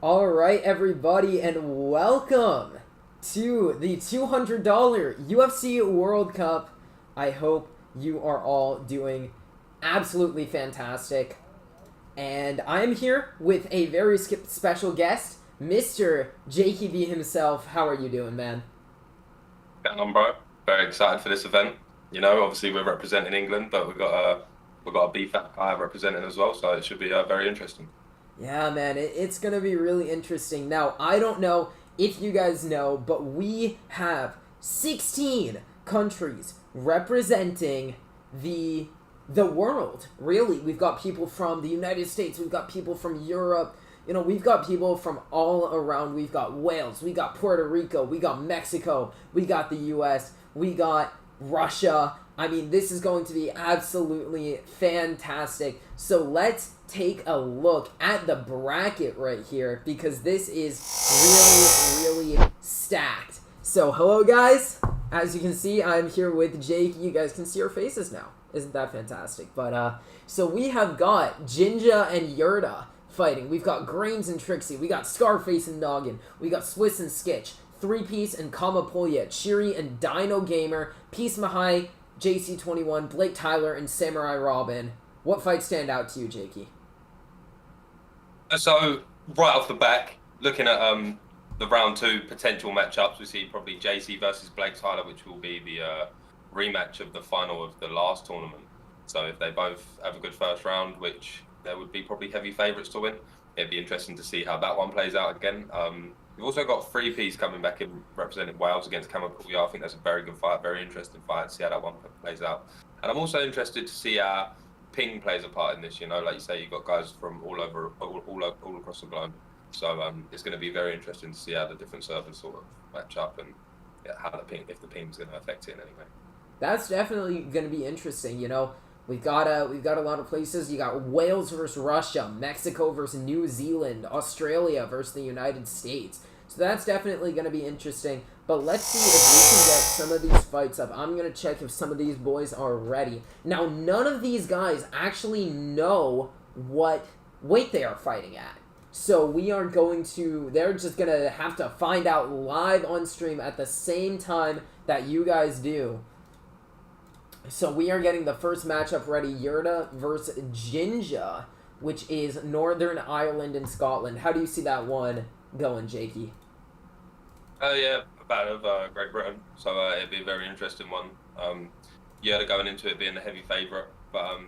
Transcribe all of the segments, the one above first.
All right, everybody, and welcome to the $200 UFC World Cup. I hope you are all doing absolutely fantastic. And I am here with a very special guest, Mr. JKB himself. How are you doing, man? Getting on, bro. Very excited for this event. Obviously we're representing England, but we've got a BFAT guy representing as well, so it should be very interesting. Yeah, man, it's going to be really interesting. Now, I don't know if you guys know, but we have 16 countries representing the the world. Really, we've got people from the United States, we've got people from Europe, we've got people from all around. We've got Wales, we got Puerto Rico, we got Mexico, we got the US, we got Russia. I mean, this is going to be absolutely fantastic. So let's take a look at the bracket right here because this is really, really stacked. So, hello guys. As you can see, I'm here with Jake. You guys can see our faces now. Isn't that fantastic? But, so we have got Jinja and Yorda fighting. We've got Grains and Trixie. We got Scarface and Noggin. We got Swiss and Skitch. Three Piece and Polia. Cheery and Dino Gamer. Peace Mahai, JC21, Blake Tyler, and Samurai Robin. What fights stand out to you, Jakey? So right off the back, looking at the round two potential matchups, we see probably JC versus Blake Tyler, which will be the rematch of the final of the last tournament. So if they both have a good first round, which there would be probably heavy favourites to win, it'd be interesting to see how that one plays out again. We've also got Three Piece coming back in representing Wales against Polia. I think that's a very good fight, very interesting fight. See how that one plays out. And I'm also interested to see how ping plays a part in this. Like you say, you've got guys from all over, all across the globe. So it's going to be very interesting to see how the different servers sort of match up and how the ping, if the ping's going to affect it in any way. That's definitely going to be interesting. We've got a lot of places. You got Wales versus Russia, Mexico versus New Zealand, Australia versus the United States. So that's definitely going to be interesting. But let's see if we can get some of these fights up. I'm going to check if some of these boys are ready. Now, none of these guys actually know what weight they are fighting at. So they're just going to have to find out live on stream at the same time that you guys do. So we are getting the first matchup ready, Yorda versus Jinja, which is Northern Ireland and Scotland. How do you see that one going, Jakey? Yeah, a battle of Great Britain. So it'd be a very interesting one. Yorda going into it being the heavy favourite, but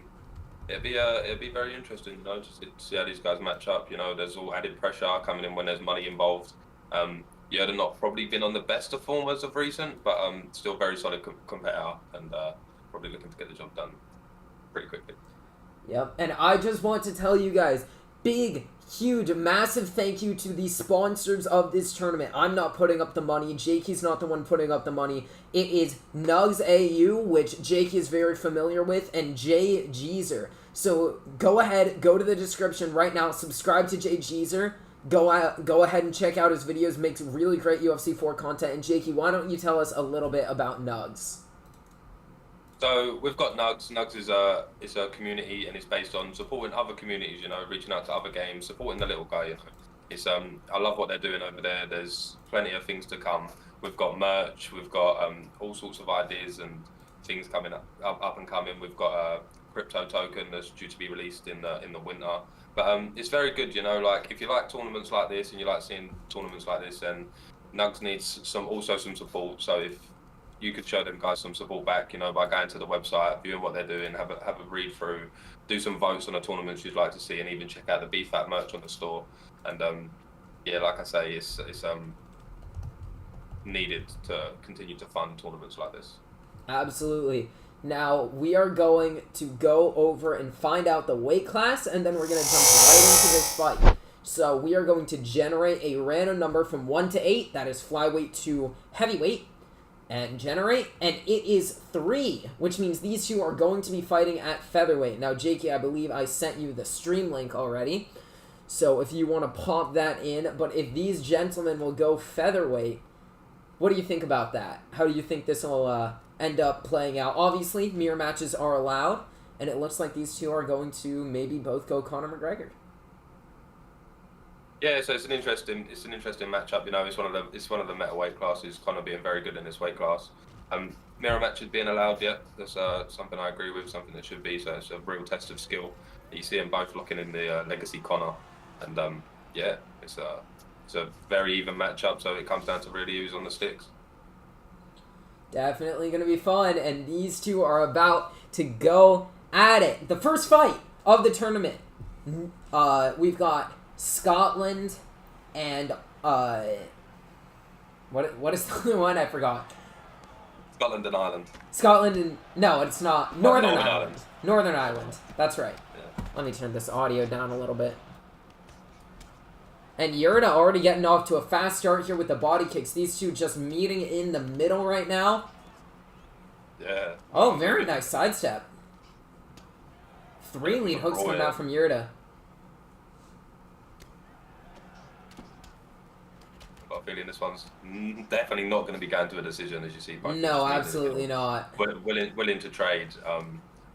it'd be very interesting, to see how these guys match up. There's all added pressure coming in when there's money involved. Yorda not probably been on the best of form as of recent, but still very solid competitor and probably looking to get the job done pretty quickly. Yep, and I just want to tell you guys, big, huge, massive thank you to the sponsors of this tournament. I'm not putting up the money. Jakey's not the one putting up the money. It is Nugs AU, which Jakey is very familiar with, and Jay Jeezer. So go ahead, go to the description right now, subscribe to Jay Jeezer. Go ahead and check out his videos. Makes really great UFC 4 content. And Jakey, why don't you tell us a little bit about Nugs? So we've got Nugs. Nugs is a community and it's based on supporting other communities. Reaching out to other games, supporting the little guy. It's I love what they're doing over there. There's plenty of things to come. We've got merch. We've got all sorts of ideas and things coming up and coming. We've got a crypto token that's due to be released in the winter. But it's very good. Like if you like tournaments like this and you like seeing tournaments like this, then Nugs needs some support. So if you could show them guys some support back, by going to the website, viewing what they're doing, have a read through, do some votes on the tournaments you'd like to see, and even check out the BFAT merch on the store. And like I say, it's needed to continue to fund tournaments like this. Absolutely. Now, we are going to go over and find out the weight class, and then we're going to jump right into this fight. So, we are going to generate a random number from 1 to 8, that is flyweight to heavyweight, and generate, and it is 3, which means these two are going to be fighting at featherweight. Now, Jakey, I believe I sent you the stream link already, so if you want to pop that in, but if these gentlemen will go featherweight, what do you think about that? How do you think this will end up playing out? Obviously, mirror matches are allowed, and it looks like these two are going to maybe both go Conor McGregor. Yeah, so it's an interesting matchup. You know, it's one of the meta weight classes. Connor being very good in this weight class. Mirror matches being allowed. Yeah, that's something I agree with. Something that should be. So it's a real test of skill. You see them both locking in the legacy Connor, and yeah, it's a very even matchup. So it comes down to really who's on the sticks. Definitely going to be fun, and these two are about to go at it. The first fight of the tournament. We've got Scotland and what is the other one? I forgot. Scotland and Ireland. Scotland and no, it's not. Northern Ireland. Ireland. Northern Ireland. That's right. Yeah. Let me turn this audio down a little bit. And Yorda already getting off to a fast start here with the body kicks. These two just meeting in the middle right now. Yeah. Oh, very nice sidestep. 3 lead hooks coming out from Yorda. I've got a feeling this one's definitely not going to be going to a decision, as you see. No, absolutely not. Willing to trade.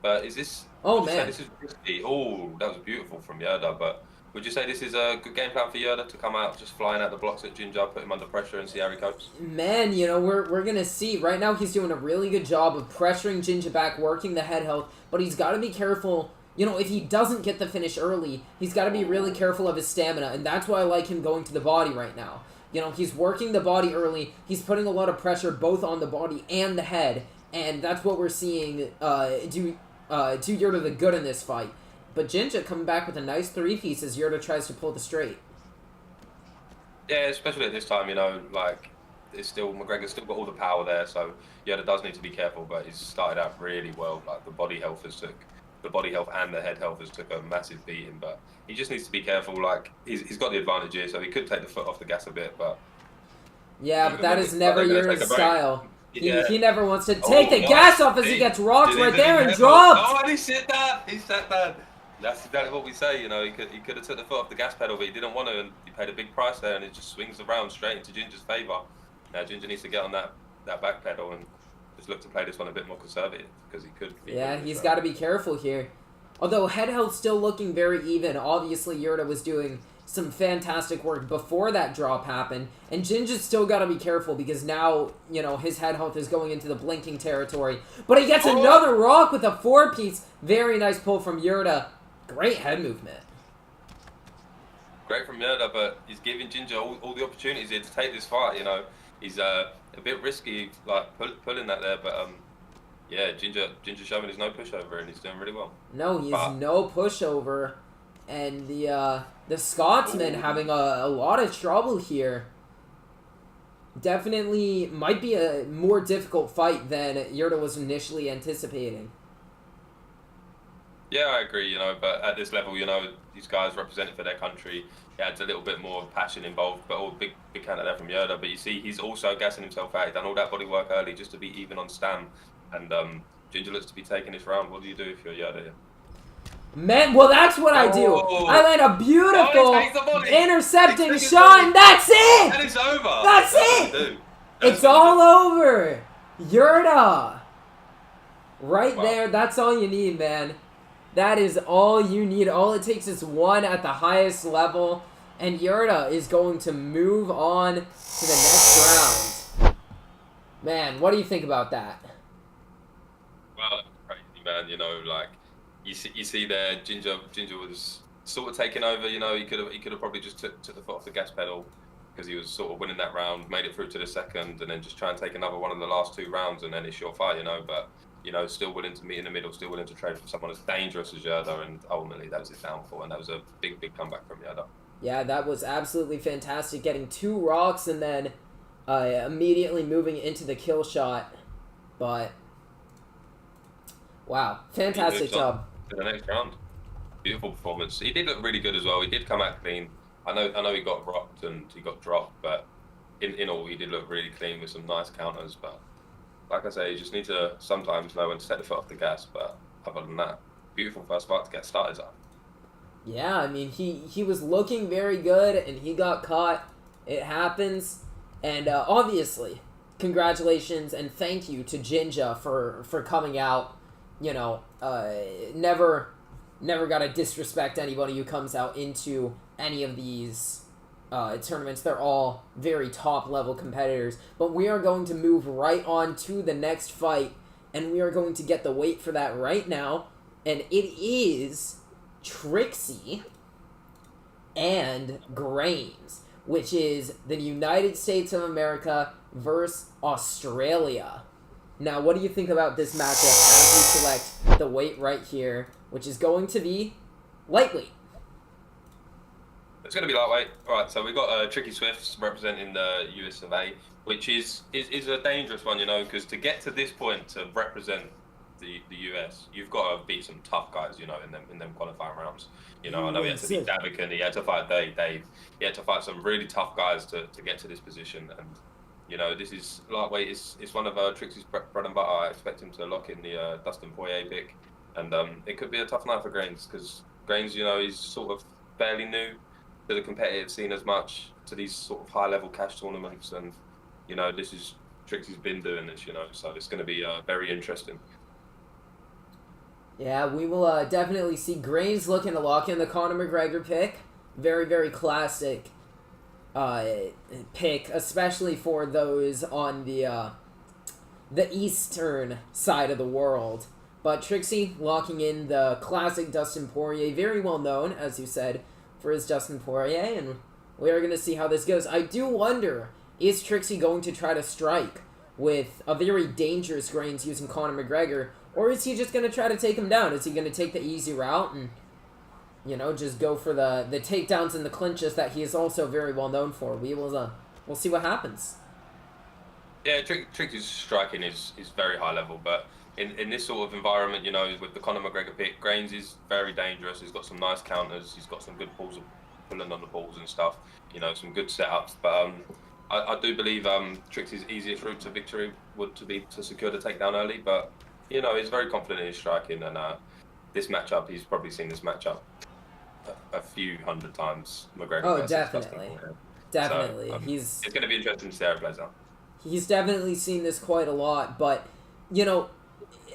But is this... Oh, man. This is risky. Oh, that was beautiful from Yorda, but... Would you say this is a good game plan for Yorda to come out just flying out the blocks at Ginger, put him under pressure and see how he copes? Man, you know, we're going to see. Right now he's doing a really good job of pressuring Ginger back, working the head health, but he's got to be careful. You know, if he doesn't get the finish early, he's got to be really careful of his stamina, and that's why I like him going to the body right now. You know, he's working the body early, he's putting a lot of pressure both on the body and the head, and that's what we're seeing do Yorda the good in this fight. But Ginger coming back with a nice 3-piece as Yorda tries to pull the straight. Yeah, especially at this time, you know, like, McGregor's still got all the power there, so Yorda does need to be careful, but he's started out really well. Like, the body health and the head health has took a massive beating, but he just needs to be careful. Like, he's got the advantage here, so he could take the foot off the gas a bit, but... Yeah, but that is never Yorda's style. Yeah. He never wants to take the gas off as he gets rocked right there and dropped! Oh, and he sat down! That's exactly what we say, you know, he could have took the foot off the gas pedal, but he didn't want to, and he paid a big price there, and it just swings the round straight into Ginger's favour. Now Ginger needs to get on that back pedal and just look to play this one a bit more conservative, because he could... Yeah, he's got to be careful here. Although head health still looking very even, obviously Yorda was doing some fantastic work before that drop happened, and Ginger's still got to be careful, because now, you know, his head health is going into the blinking territory. But he gets another rock with a 4-piece. Very nice pull from Yorda. Great head movement. Great from Yorda, but he's giving Ginger all the opportunities here to take this fight, you know. He's a bit risky, like, pulling that there, but, yeah, Ginger showing his no pushover, and he's doing really well. No, he's no pushover, and the Scotsman having a lot of trouble here. Definitely might be a more difficult fight than Yorda was initially anticipating. Yeah, I agree, you know, but at this level, you know, these guys represented for their country. He adds a little bit more passion involved, but all big counter there from Yorda. But you see, he's also gassing himself out. He's done all that body work early just to be even on stam. And Ginger looks to be taking this round. What do you do if you're Yorda here? Man, well, that's what I do. I land a beautiful intercepting shot, and that's it! And it's over! That's it! It's all over! Yorda! Right there, that's all you need, man. That is all you need. All it takes is one at the highest level, and Yorda is going to move on to the next round. Man, what do you think about that? Well, that's crazy, man. You know, like you see there, Ginger was sort of taking over. You know, he could have probably just took the foot off the gas pedal because he was sort of winning that round, made it through to the second, and then just try and take another one in the last 2 rounds, and then it's surefire. You know, but. You know, still willing to meet in the middle, still willing to trade for someone as dangerous as Yorda, and ultimately that was his downfall, and that was a big comeback from Yorda. Yeah, that was absolutely fantastic, getting 2 rocks and then immediately moving into the kill shot. But, wow, fantastic job. To the next round. Beautiful performance. He did look really good as well. He did come out clean. I know he got rocked and he got dropped, but in all, he did look really clean with some nice counters, but... Like I say, you just need to sometimes know when to take the foot off the gas, but other than that, beautiful first fight to get started on. Yeah, I mean, he was looking very good, and he got caught. It happens. And obviously, congratulations and thank you to Ginger for coming out. You know, never gotta disrespect anybody who comes out into any of these tournaments. They're all very top-level competitors. But we are going to move right on to the next fight, and we are going to get the weight for that right now. And it is Trixie and Grains, which is the United States of America versus Australia. Now, what do you think about this matchup as we select the weight right here, which is going to be lightweight? It's going to be lightweight. All right, so we've got Tricky Swifts representing the US of A, which is a dangerous one, you know, because to get to this point to represent the US, you've got to beat some tough guys, you know, in them qualifying rounds. You know, I know he had to beat Davican, he had to fight Dave, he had to fight some really tough guys to get to this position. And, you know, this is lightweight, is one of Trixie's bread and butter. I expect him to lock in the Dustin Poirier pick. And it could be a tough night for Grains, because Grains, you know, he's sort of fairly new to the competitive scene as much, to these sort of high-level cash tournaments. And, you know, Trixie's been doing this, you know, so it's going to be very interesting. Yeah, we will definitely see Grains looking to lock in the Conor McGregor pick. Very, very classic pick, especially for those on the eastern side of the world. But Trixie locking in the classic Dustin Poirier, very well known, as you said, for his Dustin Poirier, and we are going to see how this goes. I do wonder, is Trixie going to try to strike with a very dangerous Grains using Conor McGregor, or is he just going to try to take him down? Is he going to take the easy route and, you know, just go for the takedowns and the clinches that he is also very well known for? We'll see what happens. Yeah, Trixie's striking is very high level, but in this sort of environment, you know, with the Conor McGregor pick, Grains is very dangerous. He's got some nice counters. He's got some good pulls, pulling on the balls and stuff. You know, some good setups. But I do believe Trixie's easiest route to victory would be to secure the takedown early. But, you know, he's very confident in his striking. And this matchup, he's probably seen this matchup a few hundred times. McGregor. Oh, definitely. Definitely. So, it's going to be interesting to see how it plays out. He's definitely seen this quite a lot. But, you know,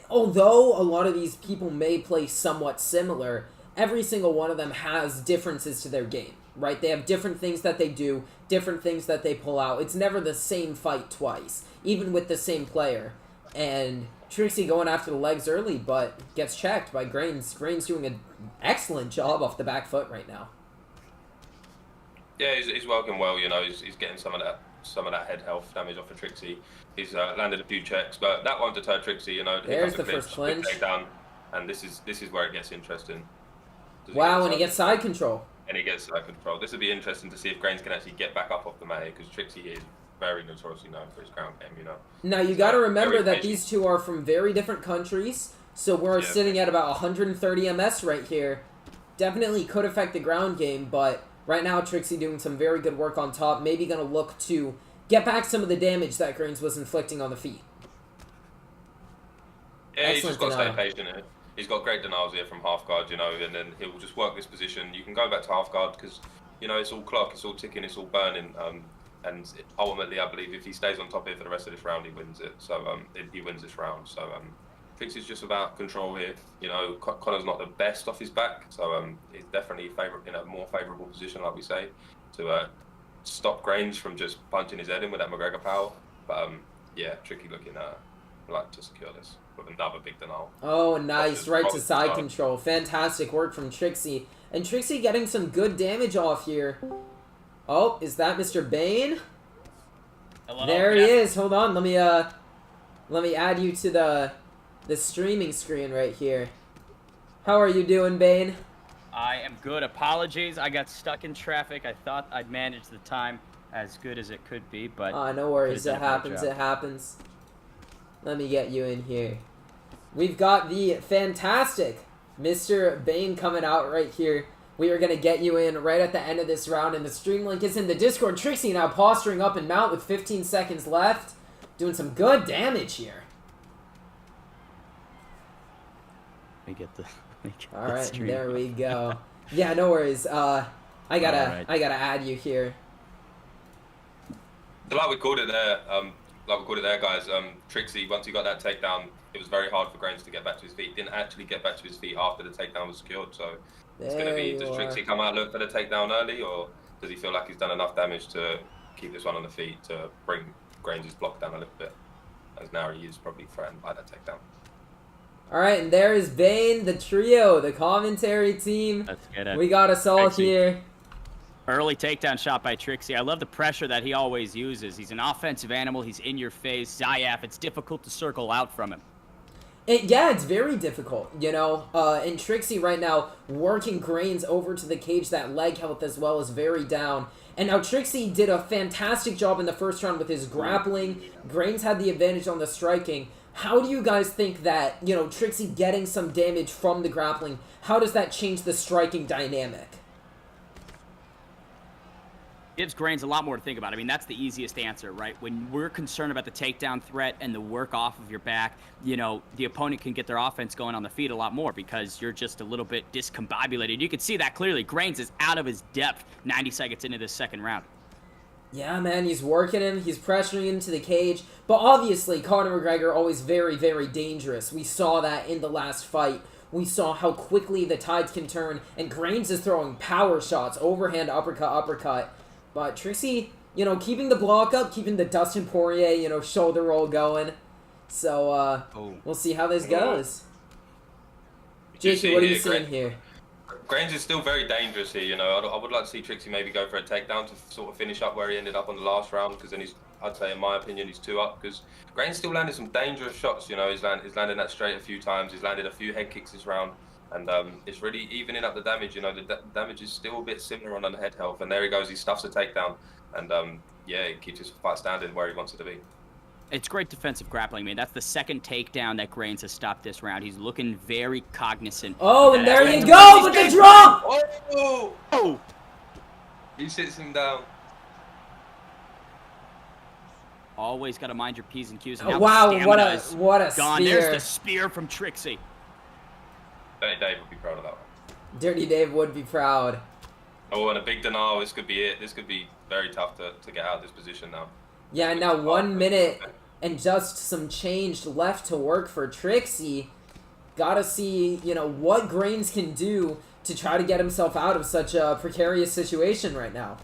although a lot of these people may play somewhat similar, every single one of them has differences to their game, right? They have different things that they do, different things that they pull out. It's never the same fight twice, even with the same player. And Trixie going after the legs early, but gets checked by Grains. Grains doing an excellent job off the back foot right now. Yeah, he's working well, you know, he's getting some of that head health damage off of Trixie. He's landed a few checks, but that won't deter Trixie, you know. There's the first clinch. Takedown, and this is where it gets interesting. Wow, and he gets side control. And he gets side control. This would be interesting to see if Grains can actually get back up off the Mahai, because Trixie is very notoriously known for his ground game, you know. Now, you got to remember that these two are from very different countries, so we're sitting at about 130 MS right here. Definitely could affect the ground game, but right now Trixie doing some very good work on top, maybe going to look to get back some of the damage that Grains was inflicting on the feet. Yeah, he's just got to stay patient here. He's got great denials here from half guard, you know, and then he'll just work this position. You can go back to half guard because, you know, it's all clock, it's all ticking, it's all burning. And ultimately, I believe if he stays on top here for the rest of this round, he wins it. So he wins this round. So Trixie's just about control here. You know, Conor's not the best off his back, so he's definitely in a more favourable position, like we say, to stop Grains from just punching his head in with that McGregor power. But yeah, Tricky looking like to secure this with another big denial. Oh, nice. Right to side control. Fantastic work from Trixie. And Trixie getting some good damage off here. Oh, is that Mr. Bane? Hello? There he is. Hold on. Let me add you to the streaming screen right here. How are you doing, Bane? I am good. Apologies. I got stuck in traffic. I thought I'd manage the time as good as it could be, but... no worries. It happens. It happens. Let me get you in here. We've got the fantastic Mr. Bane coming out right here. We are going to get you in right at the end of this round, and the stream link is in the Discord. Trixie now posturing up and mount with 15 seconds left. Doing some good damage here. Let me get the... All right, there we go. Yeah, no worries. I gotta add you here. So like we called it there, guys. Trixie, once he got that takedown, it was very hard for Grains to get back to his feet. He didn't actually get back to his feet after the takedown was secured. So it's going to be, does Trixie come out look for the takedown early, or does he feel like he's done enough damage to keep this one on the feet to bring Grange's block down a little bit? As now he is probably threatened by that takedown. All right, and there is Bane, the trio, the commentary team. Let's get it. We got us all Trixie. here. Early takedown shot by Trixie. I love the pressure that he always uses. He's an offensive animal. He's in your face. Zayaf, it's difficult to circle out from him. Yeah, it's very difficult, you know. And Trixie right now working Grains over to the cage. That leg health as well is very down. And now Trixie did a fantastic job in the first round with his grappling. Grains had the advantage on the striking. How do you guys think that, you know, Trixie getting some damage from the grappling, how does that change the striking dynamic? Gives Grains a lot more to think about. I mean, that's the easiest answer, right? When we're concerned about the takedown threat and the work off of your back, you know, the opponent can get their offense going on the feet a lot more because you're just a little bit discombobulated. You can see that clearly. Grains is out of his depth 90 seconds into this second round. Yeah, man, he's working him. He's pressuring him to the cage. But obviously, Conor McGregor always very, very dangerous. We saw that in the last fight. We saw how quickly the tides can turn. And Grains is throwing power shots, overhand, uppercut. But Trixie, you know, keeping the block up, keeping the Dustin Poirier, you know, shoulder roll going. So, we'll see how this goes. Jakey, what are you seeing here? Grains is still very dangerous here, you know. I would like to see Trixie maybe go for a takedown to sort of finish up where he ended up on the last round, because then I'd say, in my opinion, he's 2 up, because Grains still landed some dangerous shots, you know. He's landed that straight a few times. He's landed a few head kicks this round. And it's really evening up the damage, you know. The damage is still a bit similar on the head health. And there he goes, he stuffs a takedown. And yeah, he keeps his fight standing where he wants it to be. It's great defensive grappling, man. That's the second takedown that Grains has stopped this round. He's looking very cognizant. Oh, and there you go with the drop! Oh! He sits him down. Always got to mind your P's and Q's. And Oh, wow, what a gone. spear. There's the spear from Trixie. Dirty Dave would be proud of that one. Dirty Dave would be proud. Oh, and a big denial. This could be it. This could be very tough to get out of this position now. Yeah, now 1 minute and just some change left to work for Trixie. Gotta see, you know, what Grains can do to try to get himself out of such a precarious situation right now.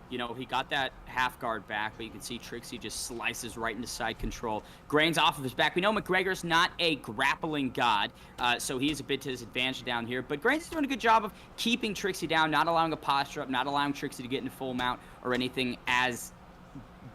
You know, he got that half guard back, but you can see Trixie just slices right into side control. Grains off of his back. We know McGregor's not a grappling god, so he's a bit to his advantage down here. But Grains is doing a good job of keeping Trixie down, not allowing a posture up, not allowing Trixie to get into full mount or anything as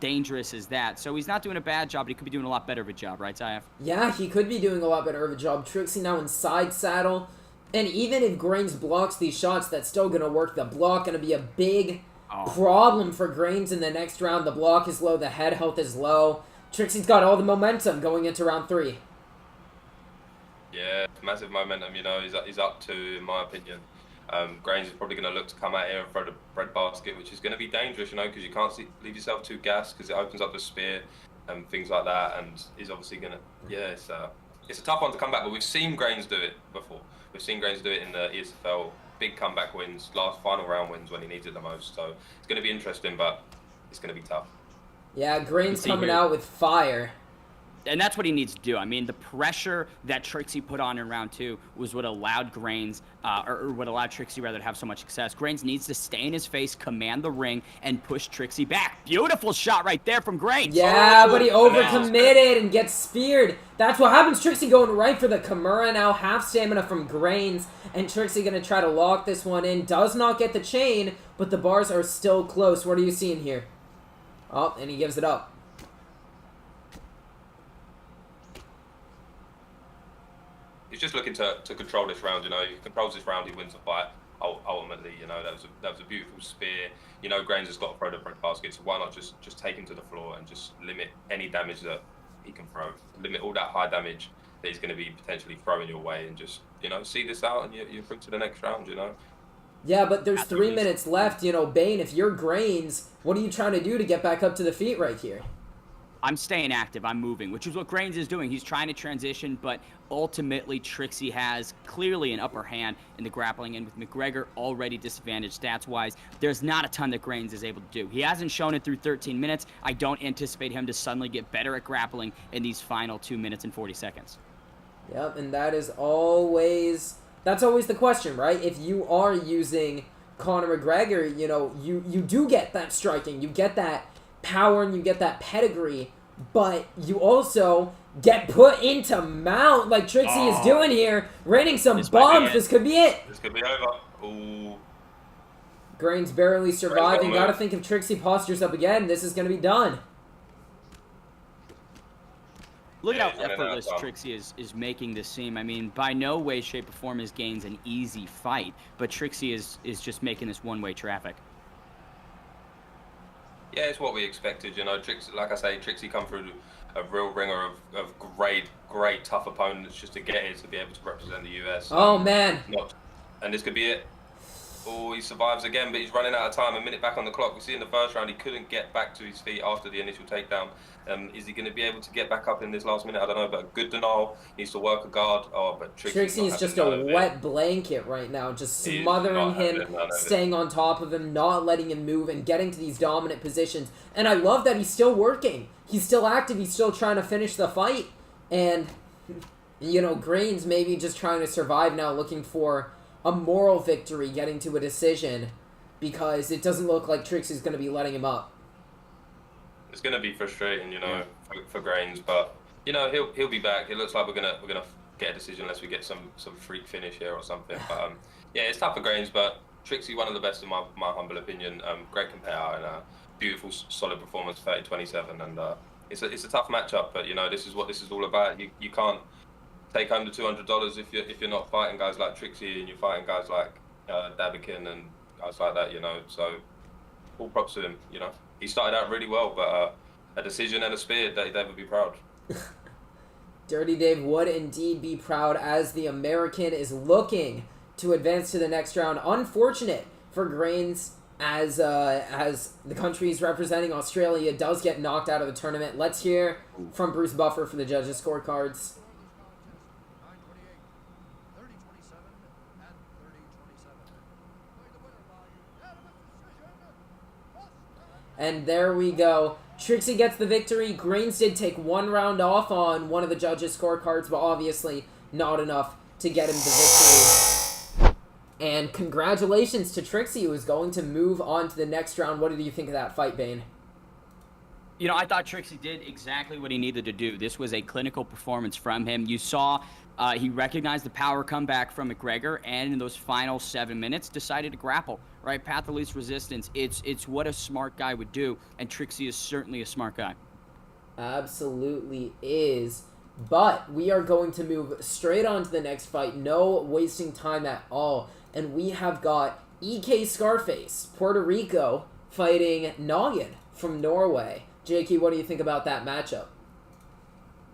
dangerous as that. So he's not doing a bad job, but he could be doing a lot better of a job, right, Zayaf? Yeah, he could be doing a lot better of a job. Trixie now in side saddle. And even if Grains blocks these shots, that's still going to work. The block going to be a big problem for Grains in the next round. The block is low, the head health is low. Trixie's got all the momentum going into round 3. Yeah, massive momentum, you know. He's up to, in my opinion. Grains is probably going to look to come out here and throw the bread basket, which is going to be dangerous, you know, because you can't leave yourself too gassed, because it opens up the spear and things like that. And he's obviously going to, yeah, it's a tough one to come back, but we've seen Grains do it before. We've seen Grains do it in the ESFL. Big comeback wins, final round wins when he needs it the most. So it's going to be interesting, but it's going to be tough. Yeah, Grains coming out with fire. And that's what he needs to do. I mean, the pressure that Trixie put on in round 2 was what allowed Grains, or what allowed Trixie rather to have so much success. Grains needs to stay in his face, command the ring, and push Trixie back. Beautiful shot right there from Grains. Yeah, but he overcommitted and gets speared. That's what happens. Trixie going right for the Kimura now. Half stamina from Grains. And Trixie going to try to lock this one in. Does not get the chain, but the bars are still close. What are you seeing here? Oh, and he gives it up. He's just looking to control this round, you know. He controls this round, he wins the fight. Ultimately, you know, that was a beautiful spear. You know, Grains has got to throw the bread basket, so why not just take him to the floor and just limit any damage that he can throw. Limit all that high damage that he's going to be potentially throwing your way, and just, you know, see this out and you through to the next round, you know. Yeah, but there's 3 minutes left. You know, Bane, if you're Grains, what are you trying to do to get back up to the feet right here? I'm staying active. I'm moving, which is what Grains is doing. He's trying to transition, but ultimately Trixie has clearly an upper hand in the grappling, and with McGregor already disadvantaged stats-wise, there's not a ton that Grains is able to do. He hasn't shown it through 13 minutes. I don't anticipate him to suddenly get better at grappling in these final 2 minutes and 40 seconds. Yep, and that's always the question, right? If you are using Conor McGregor, you know, you do get that striking, you get that power, and you get that pedigree, but you also get put into mount like Trixie is doing here, raining some bombs. This could be it. This could be over. Ooh. Grains barely surviving. Gotta think if Trixie postures up again, this is gonna be done. Look at how effortless Trixie is making this seem. I mean, by no way, shape, or form is Gaines an easy fight, but Trixie is just making this one-way traffic. Yeah, it's what we expected, you know. Trixie, like I say, Trixie come through a real ringer of great tough opponents just to get here to be able to represent the US. Oh man! And this could be it. Oh, he survives again, but he's running out of time. A minute back on the clock. We see in the first round he couldn't get back to his feet after the initial takedown. Is he going to be able to get back up in this last minute? I don't know, but a good denial. He needs to work a guard. Oh, but Trixie is just a wet blanket right now, just smothering him, staying on top of him, not letting him move, and getting to these dominant positions. And I love that he's still working. He's still active. He's still trying to finish the fight. And, you know, Grains maybe just trying to survive now, looking for a moral victory, getting to a decision, because it doesn't look like Trixie's going to be letting him up. It's going to be frustrating, you know, for Grains, but you know he'll be back. It looks like we're gonna get a decision unless we get some freak finish here or something. But yeah, it's tough for Grains, but Trixie, one of the best in my humble opinion. Great compare and a beautiful, solid performance, 30-27, and it's a tough matchup. But you know, this is what this is all about. You can't take home the $200 if you're not fighting guys like Trixie and you're fighting guys like Davikin and guys like that, you know. So all props to him, you know. He started out really well, but a decision and a spear, Dave would be proud. Dirty Dave would indeed be proud, as the American is looking to advance to the next round. Unfortunate for Grains, as the country he's representing, Australia, does get knocked out of the tournament. Let's hear from Bruce Buffer for the judges' scorecards. And there we go. Trixie gets the victory. Grains did take one round off on one of the judges' scorecards, but obviously not enough to get him the victory. And congratulations to Trixie, who is going to move on to the next round. What did you think of that fight, Bane? You know, I thought Trixie did exactly what he needed to do. This was a clinical performance from him. You saw he recognized the power comeback from McGregor, and in those final 7 minutes, decided to grapple. Right, path of least resistance. It's what a smart guy would do, and Trixie is certainly a smart guy. Absolutely is. But we are going to move straight on to the next fight. No wasting time at all. And we have got EK Scarface, Puerto Rico, fighting Noggin from Norway. Jakey, what do you think about that matchup?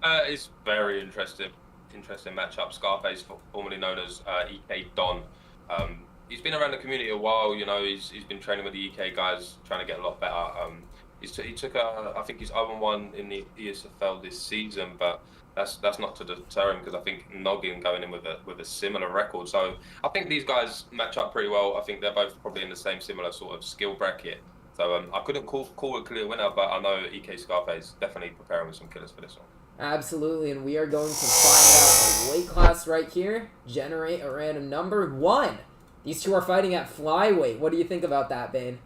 It's very interesting matchup. Scarface, formerly known as EK Don. He's been around the community a while, you know. He's been training with the EK guys, trying to get a lot better. He took I think he's 0-1 in the ESFL this season, but that's not to deter him, because I think Noggin going in with a similar record. So I think these guys match up pretty well. I think they're both probably in the similar sort of skill bracket. So I couldn't call a clear winner, but I know EK Scarface definitely preparing with some killers for this one. Absolutely, and we are going to find out the weight class right here. Generate a random number. 1. These two are fighting at flyweight. What do you think about that, Bane?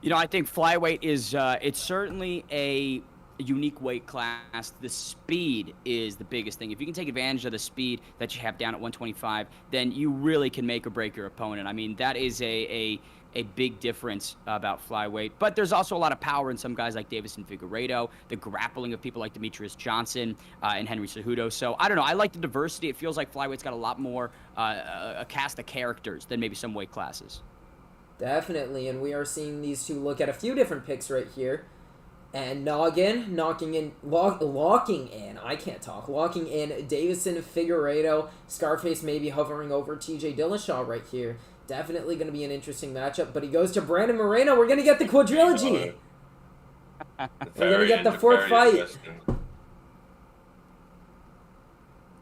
You know, I think flyweight is it's certainly a unique weight class. The speed is the biggest thing. If you can take advantage of the speed that you have down at 125, then you really can make or break your opponent. I mean, that is a big difference about flyweight. But there's also a lot of power in some guys like Davison Figueiredo, the grappling of people like Demetrius Johnson and Henry Cejudo. So I don't know. I like the diversity. It feels like flyweight's got a lot more a cast of characters than maybe some weight classes. Definitely, and we are seeing these two look at a few different picks right here. And Noggin locking in Davison Figueiredo. Scarface maybe hovering over TJ Dillashaw right here. Definitely going to be an interesting matchup, but he goes to Brandon Moreno. We're going to get the quadrilogy. We're going to get the 4th fight.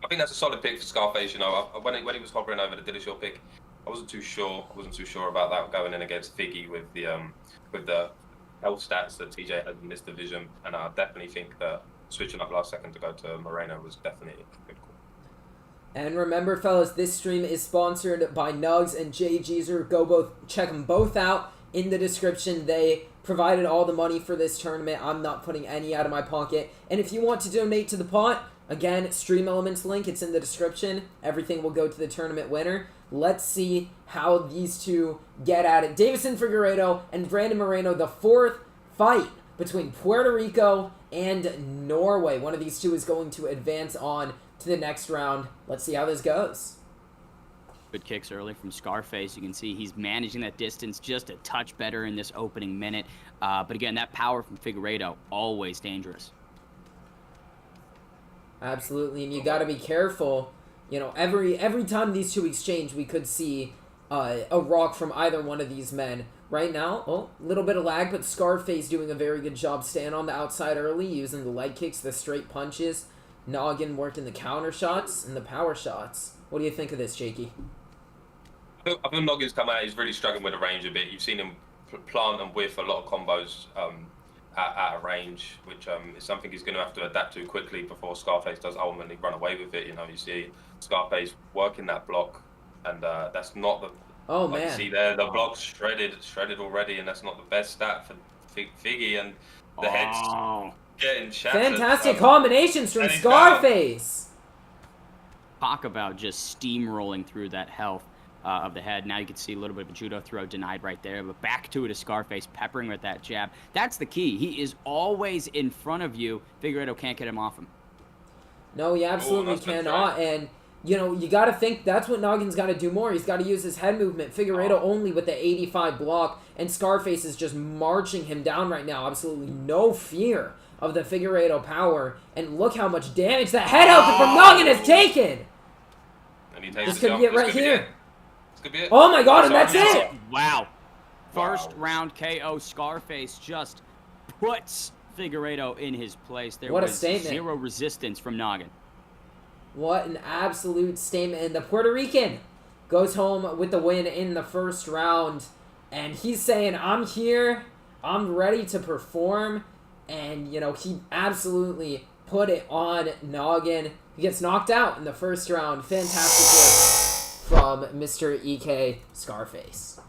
I think that's a solid pick for Scarface. You know, when he was hovering over the Dillashaw pick, I wasn't too sure about that going in against Figgy with the health stats that TJ had in this division, and I definitely think that switching up last second to go to Moreno was definitely a good call. And remember, fellas, this stream is sponsored by Nugs and Jay Jeezer. Check them both out in the description. They provided all the money for this tournament. I'm not putting any out of my pocket. And if you want to donate to the pot, again, Stream Elements link, it's in the description. Everything will go to the tournament winner. Let's see how these two get at it. Davison Figueiredo and Brandon Moreno, the fourth fight between Puerto Rico and Norway. One of these two is going to advance on to the next round. Let's see how this goes. Good kicks early from Scarface. You can see he's managing that distance just a touch better in this opening minute. But again, that power from Figueiredo, always dangerous. Absolutely, and you got to be careful. You know, every time these two exchange, we could see a rock from either one of these men. Right now, a little bit of lag, but Scarface doing a very good job staying on the outside early, using the leg kicks, the straight punches. Noggin working the counter shots and the power shots. What do you think of this, Jakey? I think Noggin's come out. He's really struggling with the range a bit. You've seen him plant and whiff a lot of combos at a range, which is something he's going to have to adapt to quickly before Scarface does ultimately run away with it. You know, you see Scarface working that block, and that's not the... Oh, like man. You see there, the block's shredded already, and that's not the best stat for Figgy, and the head's getting shattered. Fantastic combinations from Scarface. Talk about just steamrolling through that health of the head. Now you can see a little bit of a judo throw denied right there, but back to it is Scarface peppering with that jab. That's the key. He is always in front of you. Figueiredo can't get him off him. No, he absolutely cannot, and you know, you got to think that's what Noggin's got to do more. He's got to use his head movement. Figueiredo only with the 85 block, and Scarface is just marching him down right now. Absolutely no fear of the Figueiredo power, and look how much damage that head out from Noggin has taken. And he takes this could be it right here. This could be it. Oh my god, and that's it! Wow. First round KO. Scarface just puts Figueiredo in his place. There what a was statement. Zero resistance from Noggin. What an absolute statement. And the Puerto Rican goes home with the win in the first round. And he's saying, I'm here. I'm ready to perform. And, you know, he absolutely put it on Noggin. He gets knocked out in the first round. Fantastic work from Mr. EK Scarface.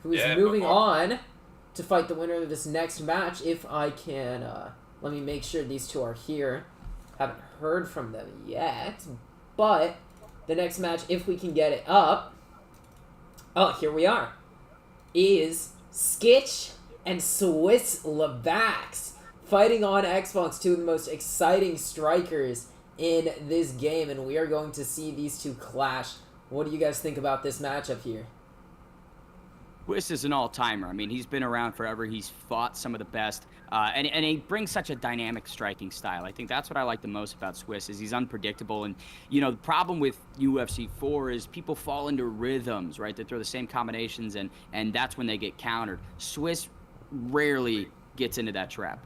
Who is moving on to fight the winner of this next match. If I can, let me make sure these two are here. Haven't heard from them yet, but the next match, if we can get it up, oh, here we are, is Skitch and Swiss Levax fighting on Xbox, two of the most exciting strikers in this game, and we are going to see these two clash. What do you guys think about this matchup here? Swiss is an all-timer. I mean, he's been around forever. He's fought some of the best, and he brings such a dynamic striking style. I think that's what I like the most about Swiss is he's unpredictable. And, you know, the problem with UFC 4 is people fall into rhythms, right? They throw the same combinations, and that's when they get countered. Swiss rarely gets into that trap.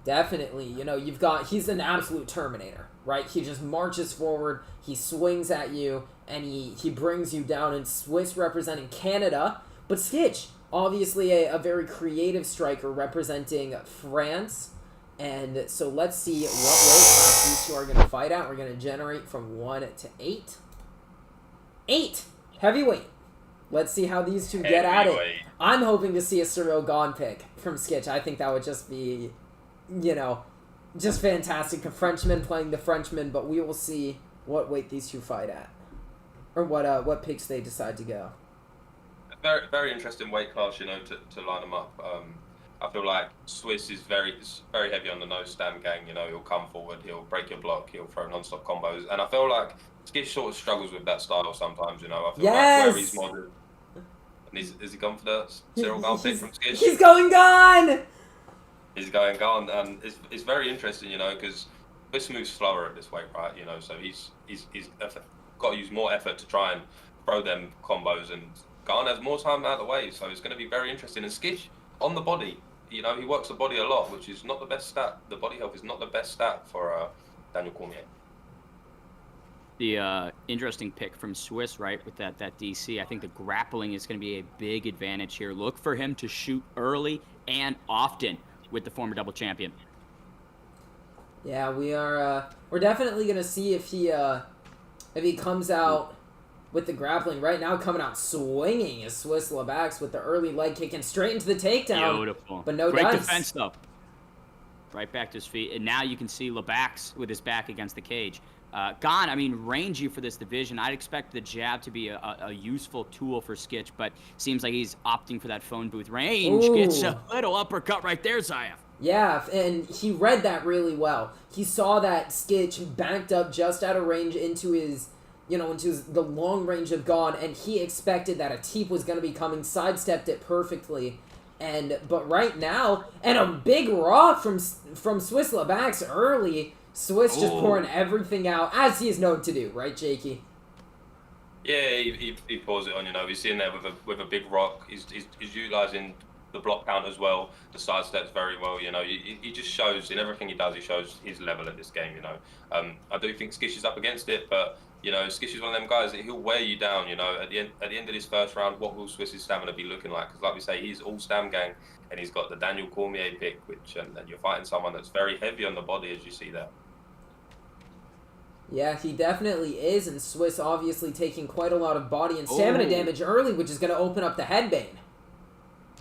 Definitely. You know, he's an absolute Terminator, right? He just marches forward, he swings at you, and he brings you down. And Swiss representing Canada. But Skitch, obviously a very creative striker representing France. And so let's see what weight class these two are going to fight at. We're going to generate from 1 to 8. 8! Heavyweight. Let's see how these two get at it. I'm hoping to see a Cyril Gahn pick from Skitch. I think that would just be, you know, just fantastic. A Frenchman playing the Frenchman, but we will see what weight these two fight at. Or what picks they decide to go. Very, very interesting weight class, you know, to line them up. I feel like Swiss is very heavy on the nose stand gang. You know, he'll come forward, he'll break your block, he'll throw non-stop combos, and I feel like Skitch sort of struggles with that style sometimes. You know, I feel like where he's more. And is he gone for the Cyril Gahn pick from Skitch? He's going gone. He's going gone, and it's very interesting, you know, because Swiss moves slower at this weight, right? You know, so he's got to use more effort to try and throw them combos, and Gahn has more time out of the way, so it's going to be very interesting. And Skitch on the body, you know, he works the body a lot, which is not the best stat. The body health is not the best stat for Daniel Cormier. The interesting pick from Swiss, right, with that DC. I think the grappling is going to be a big advantage here. Look for him to shoot early and often with the former double champion. Yeah, we're definitely going to see if he if he comes out with the grappling right now, coming out swinging is Swiss Lebax with the early leg kick and straight into the takedown. Beautiful. But no Great dice. defense, though. Right back to his feet. And now you can see Lebax with his back against the cage. Gone, I mean, rangy for this division. I'd expect the jab to be a useful tool for Skitch, but seems like he's opting for that phone booth range. Ooh. Gets a little uppercut right there, Zayef. Yeah, and he read that really well. He saw that Skitch backed up just out of range into his, the long range of Gone, and he expected that a teep was going to be coming, sidestepped it perfectly. But right now, and a big rock from Swiss Lebax early. Swiss just pouring everything out, as he is known to do, right, Jakey? Yeah, he pours it on. He's sitting there with a big rock. He's utilizing the block count as well. The side steps very well. He just shows in everything he does. He shows his level at this game. I do think Skitch is up against it, but Skitch is one of them guys that he'll wear you down. At the end of this first round, what will Swiss's stamina be looking like? Because like we say, he's all stam gang, and he's got the Daniel Cormier pick, which and you're fighting someone that's very heavy on the body, as you see there. Yeah, he definitely is, and Swiss obviously taking quite a lot of body and stamina damage early, which is going to open up the headbane.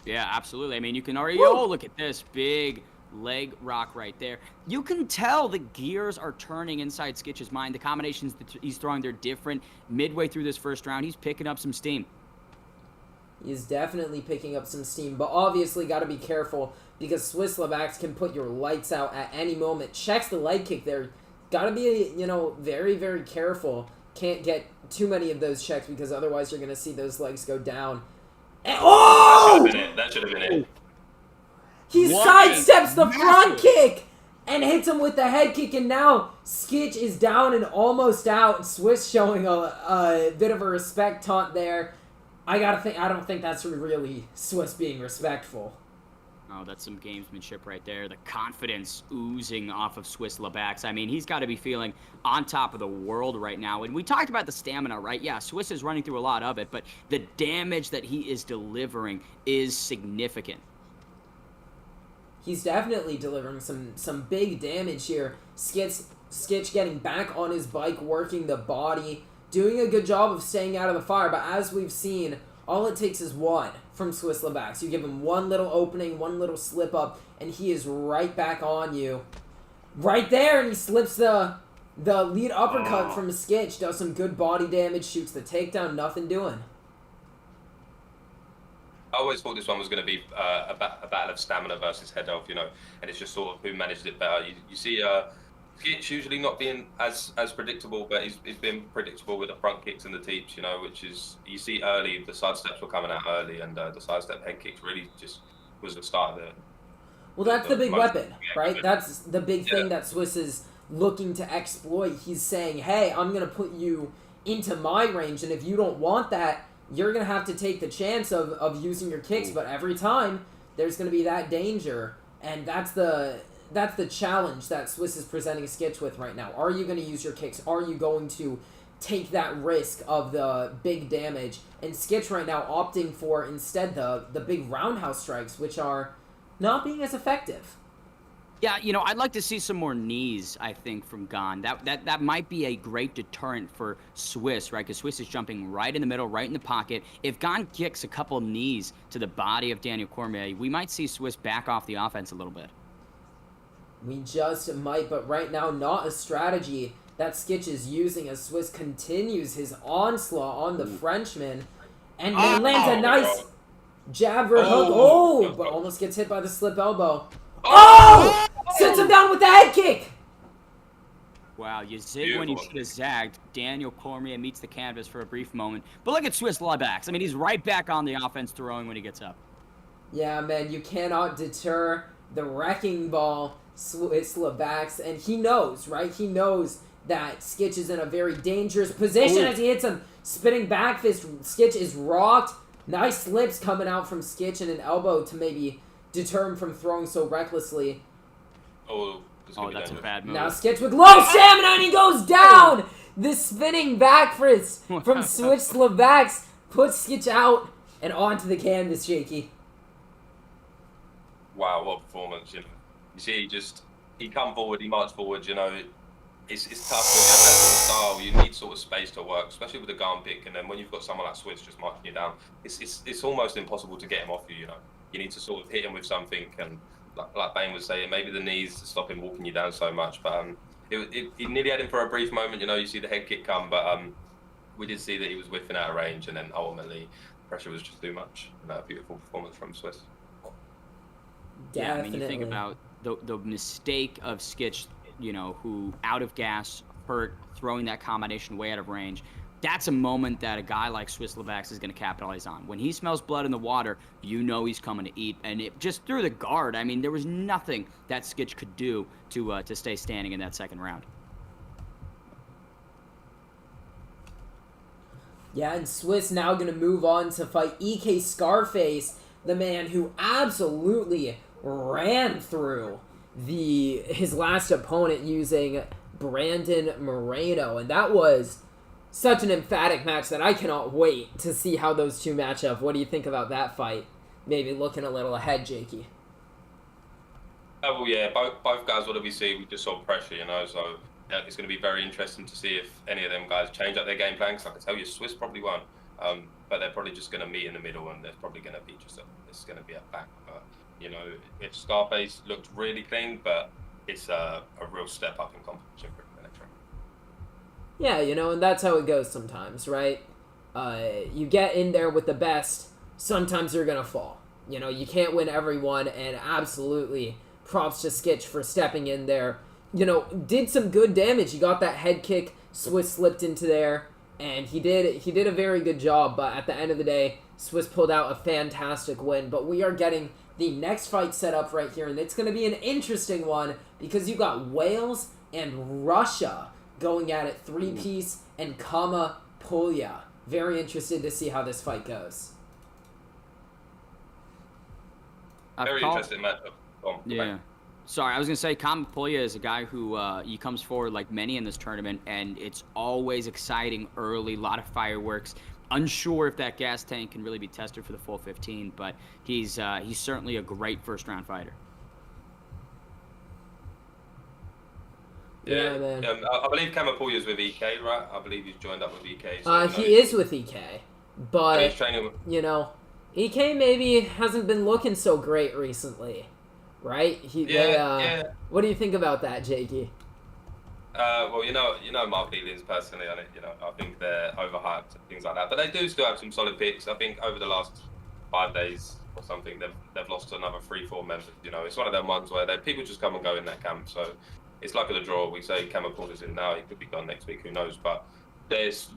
Yeah, absolutely. I mean, you can already... Oh, look at this big leg rock right there. You can tell the gears are turning inside Skitch's mind. The combinations that he's throwing, they're different. Midway through this first round, he's picking up some steam. He's definitely picking up some steam, but obviously got to be careful because Swiss Lebax can put your lights out at any moment. Checks the leg kick there. Got to be, very, very careful. Can't get too many of those checks because otherwise you're going to see those legs go down. And, oh! That should have been it. He sidesteps the front kick and hits him with the head kick, and now Skitch is down and almost out. Swiss showing a bit of a respect taunt there. I don't think that's really Swiss being respectful. Oh, that's some gamesmanship right there. The confidence oozing off of Swiss Lebax. I mean, he's got to be feeling on top of the world right now. And we talked about the stamina, right? Yeah, Swiss is running through a lot of it, but the damage that he is delivering is significant. He's definitely delivering some big damage here. Skitch getting back on his bike, working the body, doing a good job of staying out of the fire. But as we've seen, all it takes is one from Swiss Lebax. You give him one little opening, one little slip up, and he is right back on you. Right there, and he slips the lead uppercut from Skitch. Does some good body damage, shoots the takedown, nothing doing. I always thought this one was going to be a battle of stamina versus head health, and it's just sort of who managed it better. You see Skitch usually not being as predictable, but he's been predictable with the front kicks and the teeps, which is, you see early, the side steps were coming out early, and the side step head kicks really just was the start of it. Well, that's the big weapon, right? That's the big thing that Swiss is looking to exploit. He's saying, hey, I'm going to put you into my range, and if you don't want that, you're going to have to take the chance of using your kicks, but every time, there's going to be that danger, and that's the challenge that Swiss is presenting Skitch with right now. Are you going to use your kicks? Are you going to take that risk of the big damage? And Skitch right now opting for instead the big roundhouse strikes, which are not being as effective. Yeah, I'd like to see some more knees, I think, from Gone. That might be a great deterrent for Swiss, right? Because Swiss is jumping right in the middle, right in the pocket. If Gone kicks a couple of knees to the body of Daniel Cormier, we might see Swiss back off the offense a little bit. We just might, but right now, not a strategy that Skitch is using as Swiss continues his onslaught on the Frenchman. And then lands a nice jab or hook. But almost gets hit by the slip elbow. Sits him down with the head kick! Wow, you zig when you should have zagged. Daniel Cormier meets the canvas for a brief moment. But look at Swiss Lebax. I mean, he's right back on the offense throwing when he gets up. Yeah, man, you cannot deter the wrecking ball, Swiss Lebax. And he knows, right? He knows that Skitch is in a very dangerous position as he hits him. Spinning back fist. Skitch is rocked. Nice slips coming out from Skitch and an elbow to maybe deter him from throwing so recklessly. That's a bad move. Now Skitch with low stamina and he goes down! The spinning back fist from Swiss Lebax puts Skitch out and onto the canvas, Shaky. Wow, what performance, You see, he come forward, he marched forward, it's tough. When you have that sort of style, you need sort of space to work, especially with the gun pick. And then when you've got someone like Swiss just marching you down, it's almost impossible to get him off you. You know, you need to sort of hit him with something. And like Bane was saying, maybe the knees stop him walking you down so much. But it nearly had him for a brief moment. You know, you see the head kick come, but we did see that he was whiffing out of range, and then ultimately pressure was just too much. And a beautiful performance from Swiss. Yeah, I mean, you think about the mistake of Skitch, you know, who out of gas, hurt, throwing that combination way out of range. That's a moment that a guy like Swiss Levax is going to capitalize on. When he smells blood in the water, you know he's coming to eat. And it just through the guard, I mean, there was nothing that Skitch could do to stay standing in that second round. Yeah, and Swiss now going to move on to fight EK Scarface, the man who absolutely ran through his last opponent using Brandon Moreno. And that was such an emphatic match that I cannot wait to see how those two match up. What do you think about that fight? Maybe looking a little ahead, Jakey. Oh, well, yeah, both guys, what do we see? We just saw pressure, you know, so yeah, it's going to be very interesting to see if any of them guys change up their game plan, because I can tell you Swiss probably won't, but they're probably just going to meet in the middle, and there's probably going to be it's going to be a back. You know, if Scarface looked really clean, but it's a real step up in competition for the next round. Yeah, you know, and that's how it goes sometimes, right? You get in there with the best, sometimes you're going to fall. You know, you can't win everyone, and absolutely props to Skitch for stepping in there. You know, did some good damage. He got that head kick, Swiss slipped into there, and he did a very good job, but at the end of the day, Swiss pulled out a fantastic win. But we are getting the next fight set up right here, and it's going to be an interesting one because you got Wales and Russia going at it, three-piece and Polia. Very interested to see how this fight goes. Very interesting matchup. Yeah. Sorry, I was going to say Polia is a guy who he comes forward like many in this tournament, and it's always exciting early, a lot of fireworks. Unsure if that gas tank can really be tested for the full 15, but he's certainly a great first-round fighter. Yeah, man. I believe Polia is with EK, right? I believe he's joined up with EK. So, he is with EK, but, he's training with... you know, EK maybe hasn't been looking so great recently, right? Yeah. What do you think about that, Jakey? Well, you know my feelings personally on it. You know, I think they're overhyped and things like that. But they do still have some solid picks. I think over the last 5 days or something, they've lost another 3-4 members. You know, it's one of them ones where people just come and go in that camp. So it's like a draw. We say Poolia's in now. He could be gone next week. Who knows? But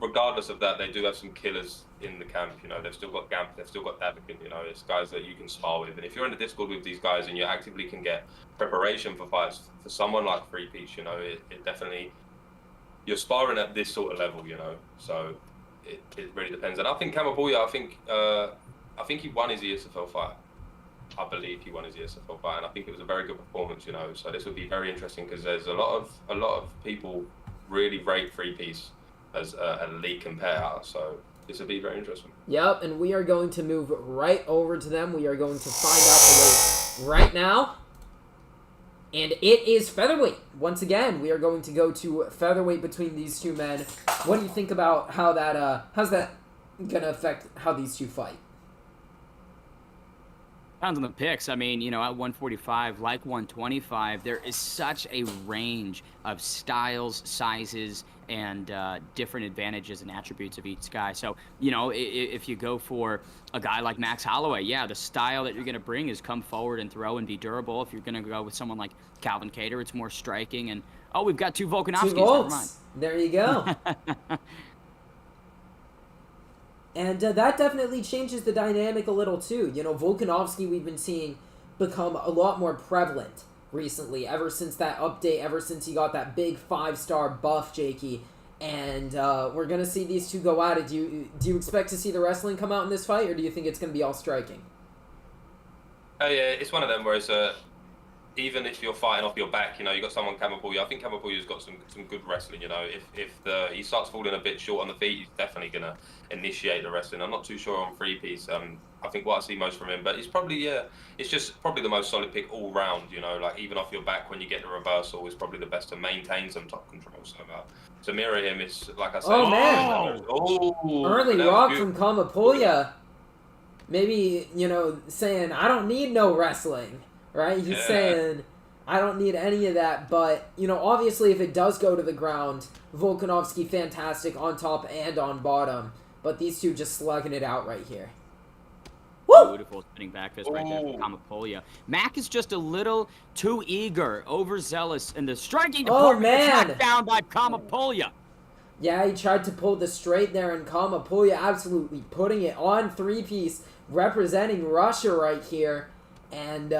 regardless of that, they do have some killers in the camp. You know, they've still got Gamp, they've still got Davikin. You know, it's guys that you can spar with. And if you're in the Discord with these guys and you actively can get preparation for fights, for someone like Three Piece, you know, it definitely, you're sparring at this sort of level, you know. So it really depends. And I think Poolia, I think he won his ESFL fight. I believe he won his ESFL fight, and I think it was a very good performance, you know. So this would be very interesting because there's a lot of people really rate Three Piece as an elite competitor, so this will be very interesting. Yep, and we are going to move right over to them. We are going to find out the weight right now. And it is featherweight. Once again, we are going to go to featherweight between these two men. What do you think about how that, how's that going to affect how these two fight? Depends on the picks. I mean, you know, at 145, like 125, there is such a range of styles, sizes, and different advantages and attributes of each guy. So, you know, if you go for a guy like Max Holloway, yeah, the style that you're going to bring is come forward and throw and be durable. If you're going to go with someone like Calvin Kattar, it's more striking. And, oh, we've got two Volkanovskis. Two Volks. There you go. And that definitely changes the dynamic a little, too. You know, Volkanovski we've been seeing become a lot more prevalent recently, ever since that update, ever since he got that big 5-star buff, Jakey. And we're going to see these two go at it. Do you expect to see the wrestling come out in this fight, or do you think it's going to be all striking? Oh, yeah, it's one of them where even if you're fighting off your back, you know, you got someone Polia. I think Polia's got some good wrestling. You know, if he starts falling a bit short on the feet, he's definitely gonna initiate the wrestling. I'm not too sure on three piece. I think what I see most from him, but he's probably it's just probably the most solid pick all round. You know, like even off your back when you get the reversal, is probably the best to maintain some top control. So to mirror him is like I said. Oh man! Early rock from Polia. Maybe, you know, saying I don't need no wrestling. Right? He's saying, I don't need any of that, but, you know, obviously if it does go to the ground, Volkanovski fantastic on top and on bottom, but these two just slugging it out right here. Woo! Beautiful spinning back fist right there from Polia. Mac is just a little too eager, overzealous in the striking department. It's not found by Polia. Yeah, he tried to pull the straight there, and Polia absolutely putting it on three-piece, representing Russia right here, and,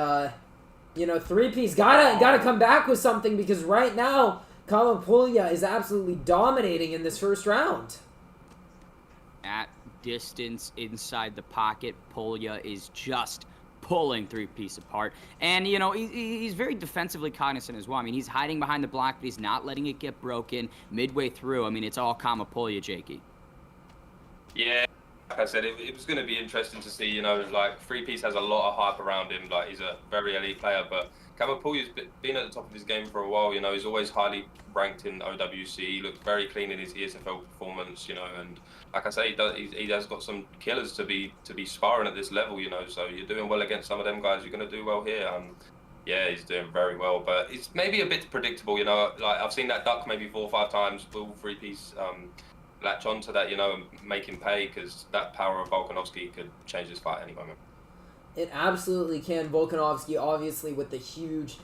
you know, three-piece gotta come back with something because right now, Polia is absolutely dominating in this first round. At distance inside the pocket, Polia is just pulling three-piece apart. And, you know, he's very defensively cognizant as well. I mean, he's hiding behind the block, but he's not letting it get broken midway through. I mean, it's all Polia, Jakey. Yeah. Like I said, it was going to be interesting to see, you know, like, three-piece has a lot of hype around him. Like, he's a very elite player, but Polia's been at the top of his game for a while, you know. He's always highly ranked in OWC. He looked very clean in his ESFL performance, you know, and like I say, he has got some killers to be sparring at this level, you know, so you're doing well against some of them guys, you're going to do well here. Yeah, he's doing very well, but it's maybe a bit predictable, you know. Like, I've seen that duck maybe 4 or 5 times. Will three-piece latch onto that, you know, and make him pay, because that power of Volkanovski could change this fight any moment. It absolutely can. Volkanovski, obviously, with the huge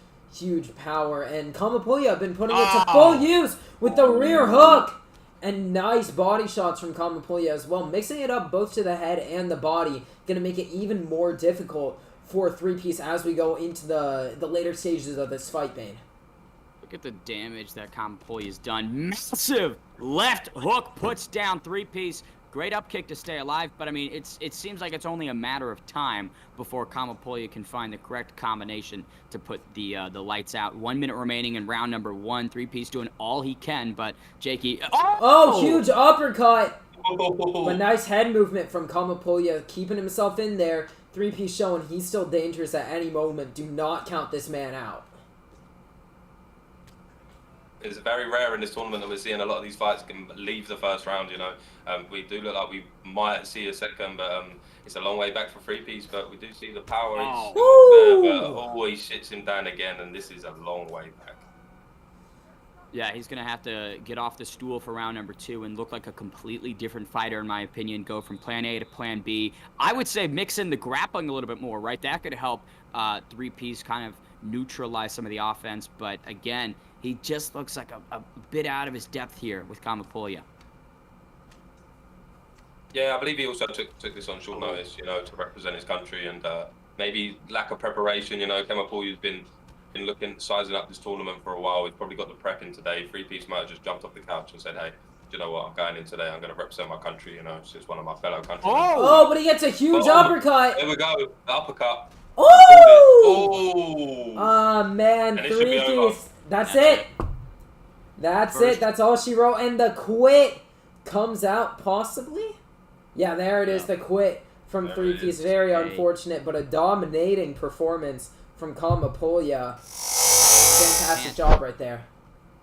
power, and Polia have been putting it to full use with the rear hook, and nice body shots from Polia as well, mixing it up both to the head and the body, gonna make it even more difficult for three-piece as we go into the later stages of this fight, Bane. Look at the damage that Polia's done. Massive left hook puts down three-piece. Great up kick to stay alive, but I mean, it seems like it's only a matter of time before Polia can find the correct combination to put the lights out. 1 minute remaining in round number 1. Three-piece doing all he can, but Jakey... Oh, huge uppercut! But nice head movement from Polia, keeping himself in there. Three-piece showing he's still dangerous at any moment. Do not count this man out. It's very rare in this tournament that we're seeing a lot of these fights can leave the first round, you know. We do look like we might see a second, but it's a long way back for three-piece, but we do see the power. He shits him down again, and this is a long way back. Yeah, he's going to have to get off the stool for round number 2 and look like a completely different fighter, in my opinion, go from plan A to plan B. I would say mix in the grappling a little bit more, right? That could help three-piece kind of neutralize some of the offense, but again, he just looks like a bit out of his depth here with Polia. Yeah, I believe he also took this on short notice, you know, to represent his country, and maybe lack of preparation. You know, Polia's been sizing up this tournament for a while. He's probably got the prep in today. Three-piece might have just jumped off the couch and said, hey, do you know what, I'm going in today, I'm going to represent my country, you know, it's one of my fellow countrymen. Oh, but he gets a huge uppercut. There we go, the uppercut. Oh, man, three-piece. That's it. That's it. That's all she wrote. And the quit comes out, possibly? Yeah, there it is, the quit from three-piece. Very unfortunate, but a dominating performance from Polia. Fantastic job right there.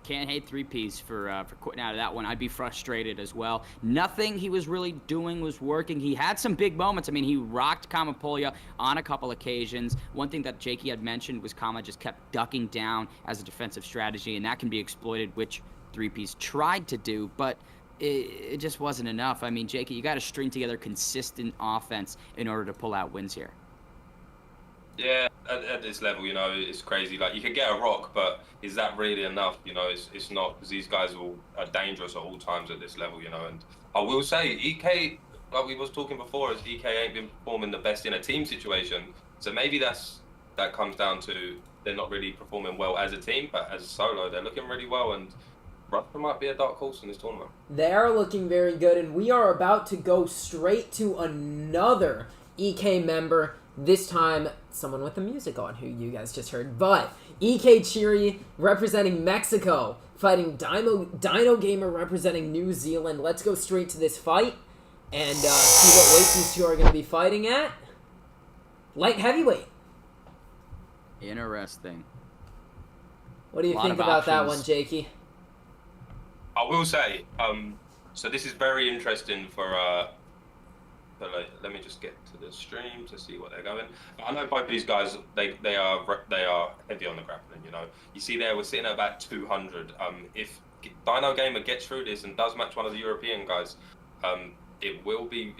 Can't hate three-piece for quitting out of that one. I'd be frustrated as well. Nothing he was really doing was working. He had some big moments. I mean, he rocked Polia on a couple occasions. One thing that Jakey had mentioned was just kept ducking down as a defensive strategy, and that can be exploited, which three-piece tried to do, but it just wasn't enough. I mean, Jakey, you got to string together consistent offense in order to pull out wins here. Yeah, at this level, you know, it's crazy. Like, you could get a rock, but is that really enough? You know, it's not, because these guys are dangerous at all times at this level, you know. And I will say, EK, like we was talking before, is EK ain't been performing the best in a team situation. So maybe that comes down to they're not really performing well as a team, but as a solo, they're looking really well. And Russia might be a dark horse in this tournament. They are looking very good, and we are about to go straight to another EK member. This time, someone with the music on who you guys just heard. But EK Cheery representing Mexico, fighting Dino Gamer representing New Zealand. Let's go straight to this fight and see what weight these two are going to be fighting at. Light heavyweight. Interesting. What do you think about that one, Jakey? I will say, so this is very interesting for let me just get to the stream to see what they're going. I know both these guys, they are heavy on the grappling. You know, you see there we're sitting at about 200. If Dino Gamer gets through this and does match one of the European guys, it will be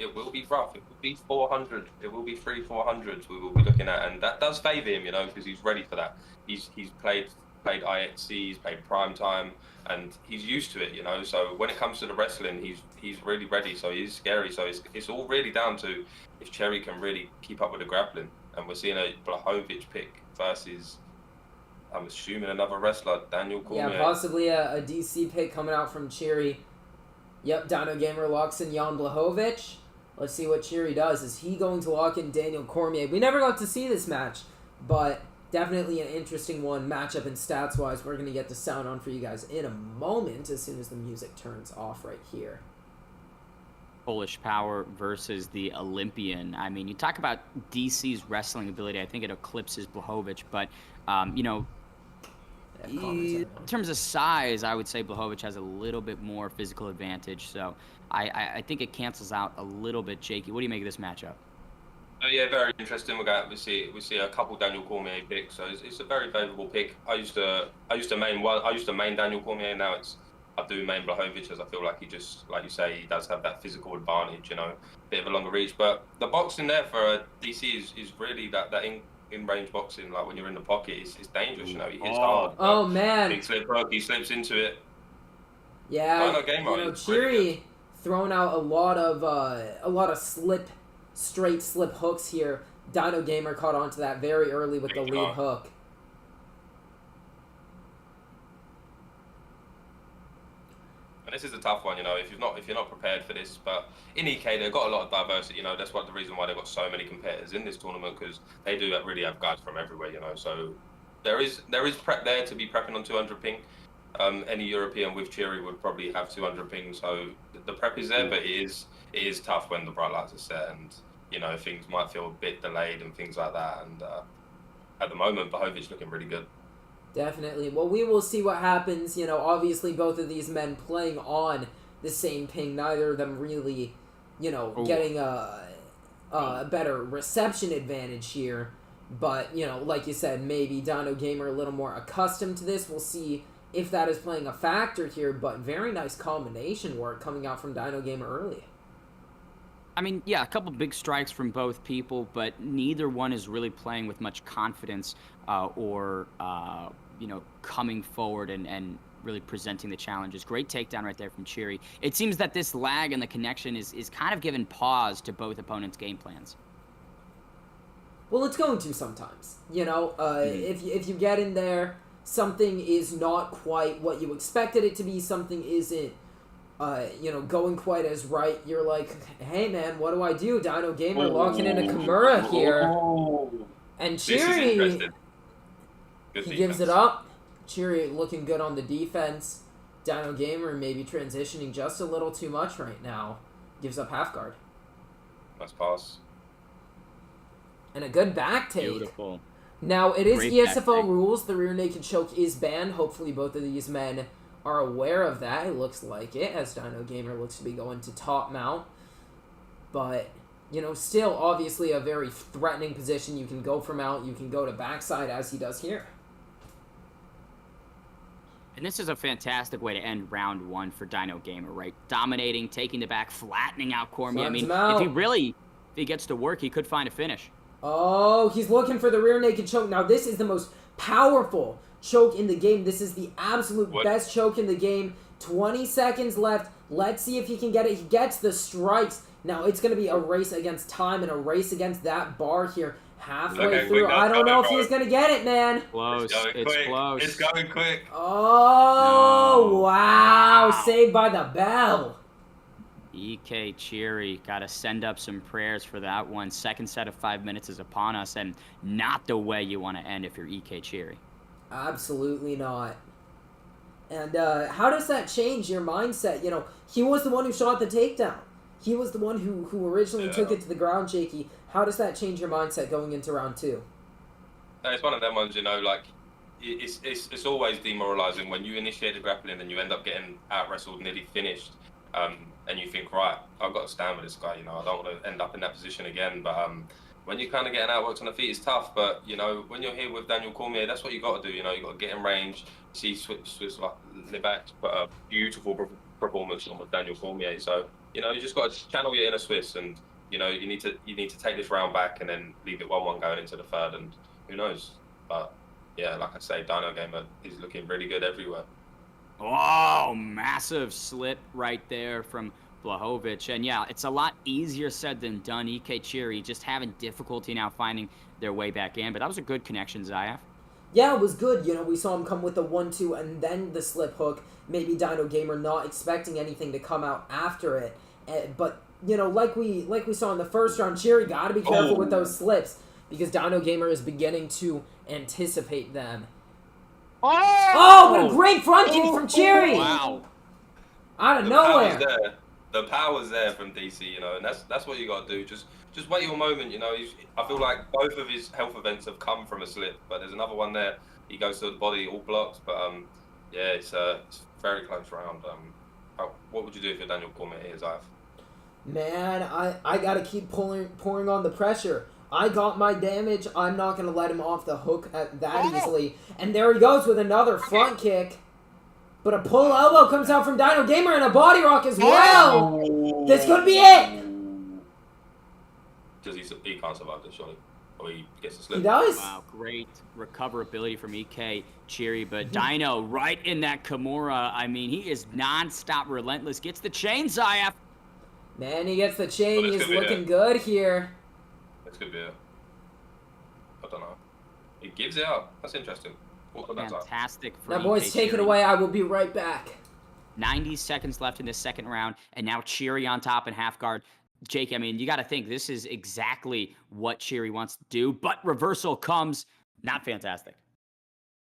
rough. It will be 400. It will be 300-400s we will be looking at, and that does favour him, you know, because he's ready for that. He's played IXC, he's played prime time, and he's used to it, you know. So when it comes to the wrestling, he's really ready. So he's scary. So it's all really down to if Cheery can really keep up with the grappling. And we're seeing a Blachowicz pick versus, I'm assuming, another wrestler, Daniel Cormier. Yeah, possibly a DC pick coming out from Cheery. Yep, Dino Gamer locks in Jan Blachowicz. Let's see what Cheery does. Is he going to lock in Daniel Cormier? We never got to see this match, but definitely an interesting one, matchup and stats-wise. We're going to get the sound on for you guys in a moment as soon as the music turns off right here. Polish Power versus the Olympian. I mean, you talk about DC's wrestling ability. I think it eclipses Blachowicz, but, you know, in terms of size, I would say Blachowicz has a little bit more physical advantage. So I think it cancels out a little bit. Jakey, what do you make of this matchup? Yeah, very interesting. We see a couple Daniel Cormier picks, so it's a very favourable pick. I used to main Daniel Cormier. Now I do main Blachowicz, as I feel like he just, like you say, he does have that physical advantage, you know, bit of a longer reach. But the boxing there for DC is really that in range boxing. Like when you're in the pocket, it's dangerous. You know, he hits hard. Oh man! Big slip hook, he slips into it. Yeah, you know, Cheery throwing out a lot of straight slip hooks here. Dino Gamer caught onto that very early with the lead hook. And this is a tough one, you know, if you're not prepared for this. But in EK, they've got a lot of diversity, you know. That's the reason why they've got so many competitors in this tournament, because they do really have guys from everywhere, you know. So there is prep there to be prepping on 200 ping. Any European with Cheery would probably have 200 ping. So the prep is there, but it is tough when the bright lights are set, and you know things might feel a bit delayed and things like that. And at the moment, Blachowicz looking really good. Definitely. Well, we will see what happens. You know, obviously both of these men playing on the same ping. Neither of them really, you know, getting a better reception advantage here. But, you know, like you said, maybe Dino Gamer a little more accustomed to this. We'll see if that is playing a factor here. But very nice combination work coming out from Dino Gamer early. I mean, yeah, a couple big strikes from both people, but neither one is really playing with much confidence or you know, coming forward and really presenting the challenges. Great takedown right there from Cheery. It seems that this lag and the connection is kind of giving pause to both opponents' game plans. Well, it's going to sometimes. You know, if you get in there, something is not quite what you expected it to be, something isn't you know, going quite as right. You're like, hey man, what do I do? Dino Gamer locking in a Kimura here. And Cheery, he gives it up. Cheery looking good on the defense. Dino Gamer maybe transitioning just a little too much right now. Gives up half guard. Nice pass. And a good back take. Beautiful. Now, it is Great ESFL rules. The rear naked choke is banned. Hopefully both of these men are aware of that. It looks like it, as Dino Gamer looks to be going to top mount. But, you know, still obviously a very threatening position. You can go for mount, you can go to backside, as he does here. And this is a fantastic way to end round one for Dino Gamer, right? Dominating, taking the back, flattening out Cormier. I mean, if he gets to work, he could find a finish. Oh, he's looking for the rear naked choke. Now, this is the most powerful choke in the game. This is the absolute best choke in the game. 20 seconds left. Let's see if he can get it. He gets the strikes. Now, it's going to be a race against time and a race against that bar here. Halfway through. I don't know if he's going to get it, man. Close. It's close. It's going quick. Oh, no. Wow. No. Saved by the bell. EK Cheery, got to send up some prayers for that one. Second set of 5 minutes is upon us, and not the way you want to end if you're EK Cheery. Absolutely not. And how does that change your mindset? You know, he was the one who shot the takedown. He was the one who originally took it to the ground, Jakey. How does that change your mindset going into round 2? It's one of them ones, you know, like, it's always demoralizing when you initiate the grappling and you end up getting out-wrestled, nearly finished, and you think, right, I've got to stand with this guy, you know, I don't want to end up in that position again. But when you're kind of getting outworked on the feet, it's tough. But, you know, when you're here with Daniel Cormier, that's what you got to do, you know, you got to get in range, see Swiss Levac put a beautiful performance on with Daniel Cormier. So, you know, you just got to channel your inner Swiss, and, you know, you need to take this round back and then leave it 1-1 going into the third, and who knows. But yeah, like I say, Dino Gamer is looking really good everywhere. Oh, massive slip right there from Blachowicz. And yeah, it's a lot easier said than done. EK Cheery just having difficulty now finding their way back in. But that was a good connection, Zayaf. Yeah, it was good. You know, we saw him come with the 1-2 and then the slip hook. Maybe Dino Gamer not expecting anything to come out after it. But, you know, like we saw in the first round, Cheery got to be careful with those slips, because Dino Gamer is beginning to anticipate them. Oh, what a great front kick from Cheery! Wow. Out of nowhere. The power's there from DC, you know, and that's what you got to do. Just wait your moment, you know. I feel like both of his health events have come from a slip, but there's another one there. He goes to the body, all blocked. But yeah, it's a very close round. What would you do if you're Daniel Cormier here, Zayaf? Man, I gotta keep pouring on the pressure. I got my damage. I'm not going to let him off the hook that easily. And there he goes with another front kick. But a pull elbow comes out from Dino Gamer and a body rock as well. This could be it. Because he can't survive this, surely. Or he gets a slip. He does. Wow, great recoverability from EK Cheery. But Dino right in that Kimura. I mean, he is non-stop relentless. Gets the chain, Zayaf. Man, he gets the chain. He's looking good here. This could be it. I don't know. He gives it up. That's interesting. Fantastic. Now, boys, take it away. I will be right back. 90 seconds left in this second round, and now Cheery on top in half guard. Jake, I mean, you got to think this is exactly what Cheery wants to do, but reversal comes. Not fantastic.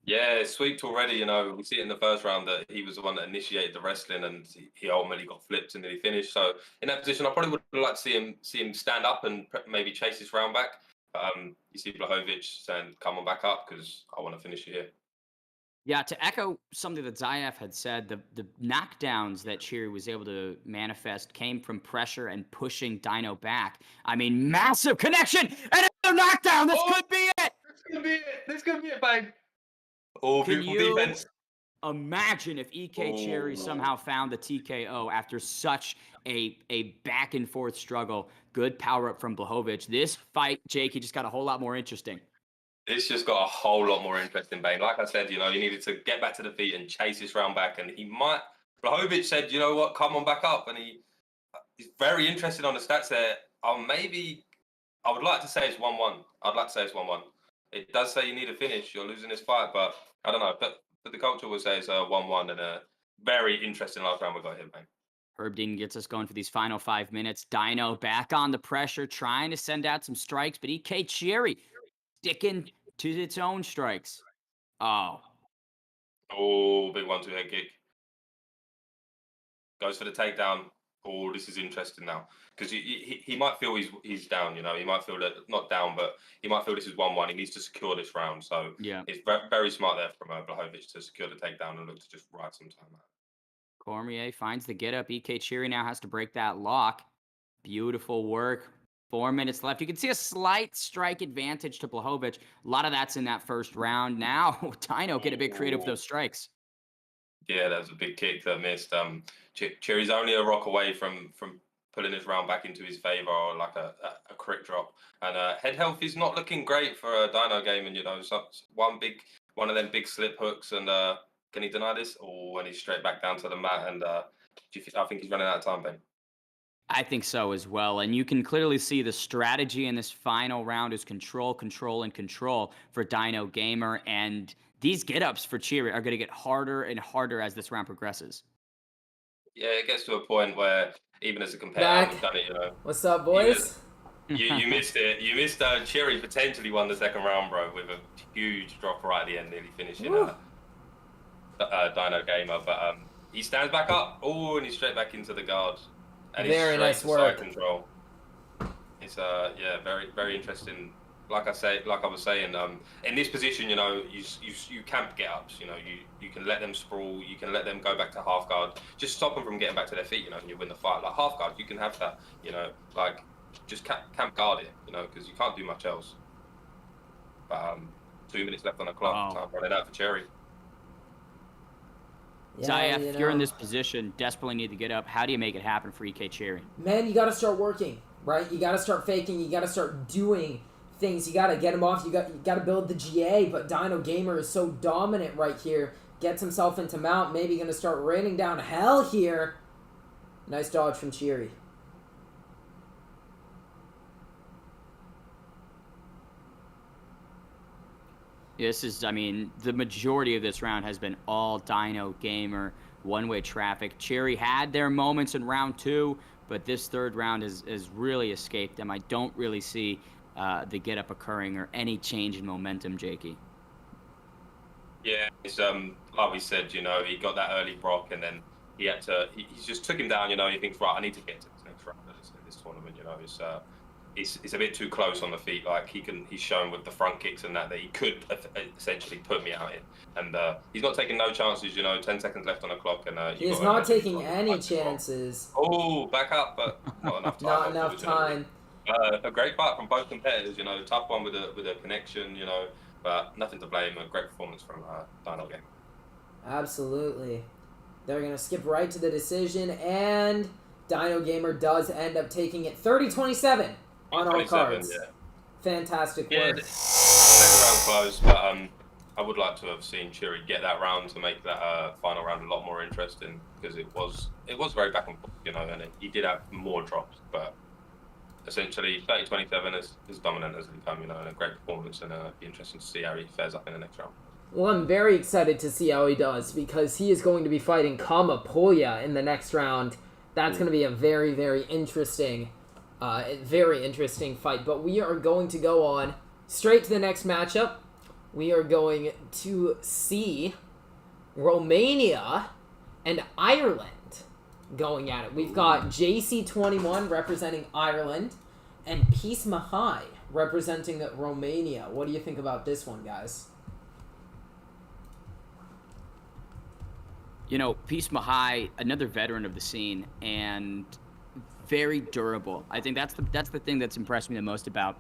Yeah, it's sweeped already. You know, we see it in the first round that he was the one that initiated the wrestling, and he ultimately got flipped and then he finished. So in that position, I probably would like to see him stand up and maybe chase this round back. You see Blachowicz saying, "Come on back up, because I want to finish you here." Yeah, to echo something that Zayaf had said, the knockdowns that Cheery was able to manifest came from pressure and pushing Dino back. I mean, massive connection and another knockdown. This could be it. This could be it, bang. Oh, beautiful defense. Imagine if EK Cheery somehow found the TKO after such a back and forth struggle. Good power up from Blachowicz. This fight, Jake, he just got a whole lot more interesting. It's just got a whole lot more interesting, Bane. Like I said, you know, you needed to get back to the feet and chase this round back. And Blachowicz said, you know what, come on back up. And he's very interested on the stats there. I would like to say it's 1-1. I'd like to say it's 1-1. It does say you need a finish. You're losing this fight, but I don't know. But the culture will say it's a 1-1 and a very interesting last round we got here, Bane. Herb Dean gets us going for these final 5 minutes. Dino back on the pressure, trying to send out some strikes, but EK Cheery sticking to its own strikes. Oh, big 1-2 head kick. Goes for the takedown. Oh, this is interesting now, because he might feel he's down. You know, he might feel that not down, but he might feel this is 1-1. He needs to secure this round. So yeah, it's very smart there from Blachowicz to secure the takedown and look to just ride some time out. Cormier finds the get up. EK Cheery now has to break that lock. Beautiful work. 4 minutes left. You can see a slight strike advantage to Blachowicz. A lot of that's in that first round. Now, Dino get a bit creative with those strikes. Yeah, that was a big kick that missed. Cheery's only a rock away from pulling this round back into his favor, or like a quick drop. And head health is not looking great for a Dino game. And, you know, so one of them big slip hooks. And can he deny this? Oh, and he's straight back down to the mat. And I think he's running out of time, Ben. I think so as well. And you can clearly see the strategy in this final round is control, control, and control for Dino Gamer. And these get-ups for Cheery are going to get harder and harder as this round progresses. Yeah, it gets to a point where even as a competitor, Back. I've done it, you know. What's up, boys? You missed it. You missed Cheery potentially won the second round, bro, with a huge drop right at the end, nearly finishing Dino Gamer. But he stands back up. Oh, and he's straight back into the guard. And Very he's straight nice to work. side control. It's yeah, very very interesting. Like I was saying, in this position, you know, you camp get ups. You know, you can let them sprawl. You can let them go back to half guard. Just stop them from getting back to their feet. You know, and you win the fight. Like half guard, you can have that. You know, like just camp guard it. You know, because you can't do much else. But 2 minutes left on the clock. Time running out for Cheery. Yeah, Zaya, you if you're in know. this position, desperately need to get up. How do you make it happen for EK Cheery? Man, you got to start working, right? You got to start faking. You got to start doing things. You got to get him off. You got to build the GA. But Dino Gamer is so dominant right here. Gets himself into mount. Maybe going to start raining down hell here. Nice dodge from Cheery. This is, I mean, the majority of this round has been all Dino Gamer, one-way traffic. Cheery had their moments in round 2, but this third round has really escaped them. I don't really see the get-up occurring or any change in momentum, Jakey. Yeah, it's like we said, you know, he got that early Brock, and then he had to. He just took him down. You know, he thinks, right, I need to get to this next round in this tournament. You know, it's a bit too close on the feet. Like he's shown with the front kicks and that he could essentially put me out in. And he's not taking no chances. You know, 10 seconds left on the clock, and He's not taking any chances. Oh, back up, but not enough time. Not enough time. A great fight from both competitors. You know, tough one with a connection. You know. But nothing to blame. A great performance from Dino Gamer. Absolutely. They're going to skip right to the decision, and Dino Gamer does end up taking it 30-27 on all cards. Yeah. Fantastic Yeah, work. second round close, but I would like to have seen Cheery get that round to make that final round a lot more interesting, because it was very back and forth, you know, and he did have more drops, but essentially 30-27 is as dominant as they come, you know, and a great performance, and it'd be interesting to see how he fares up in the next round. Well, I'm very excited to see how he does, because he is going to be fighting Polia in the next round. That's going to be a very, very interesting fight. But we are going to go on straight to the next matchup. We are going to see Romania and Ireland going at it. We've got JC21 representing Ireland and Peace Mahai representing Romania. What do you think about this one, guys? You know, Peace Mahai, another veteran of the scene, and very durable. I think that's the thing that's impressed me the most about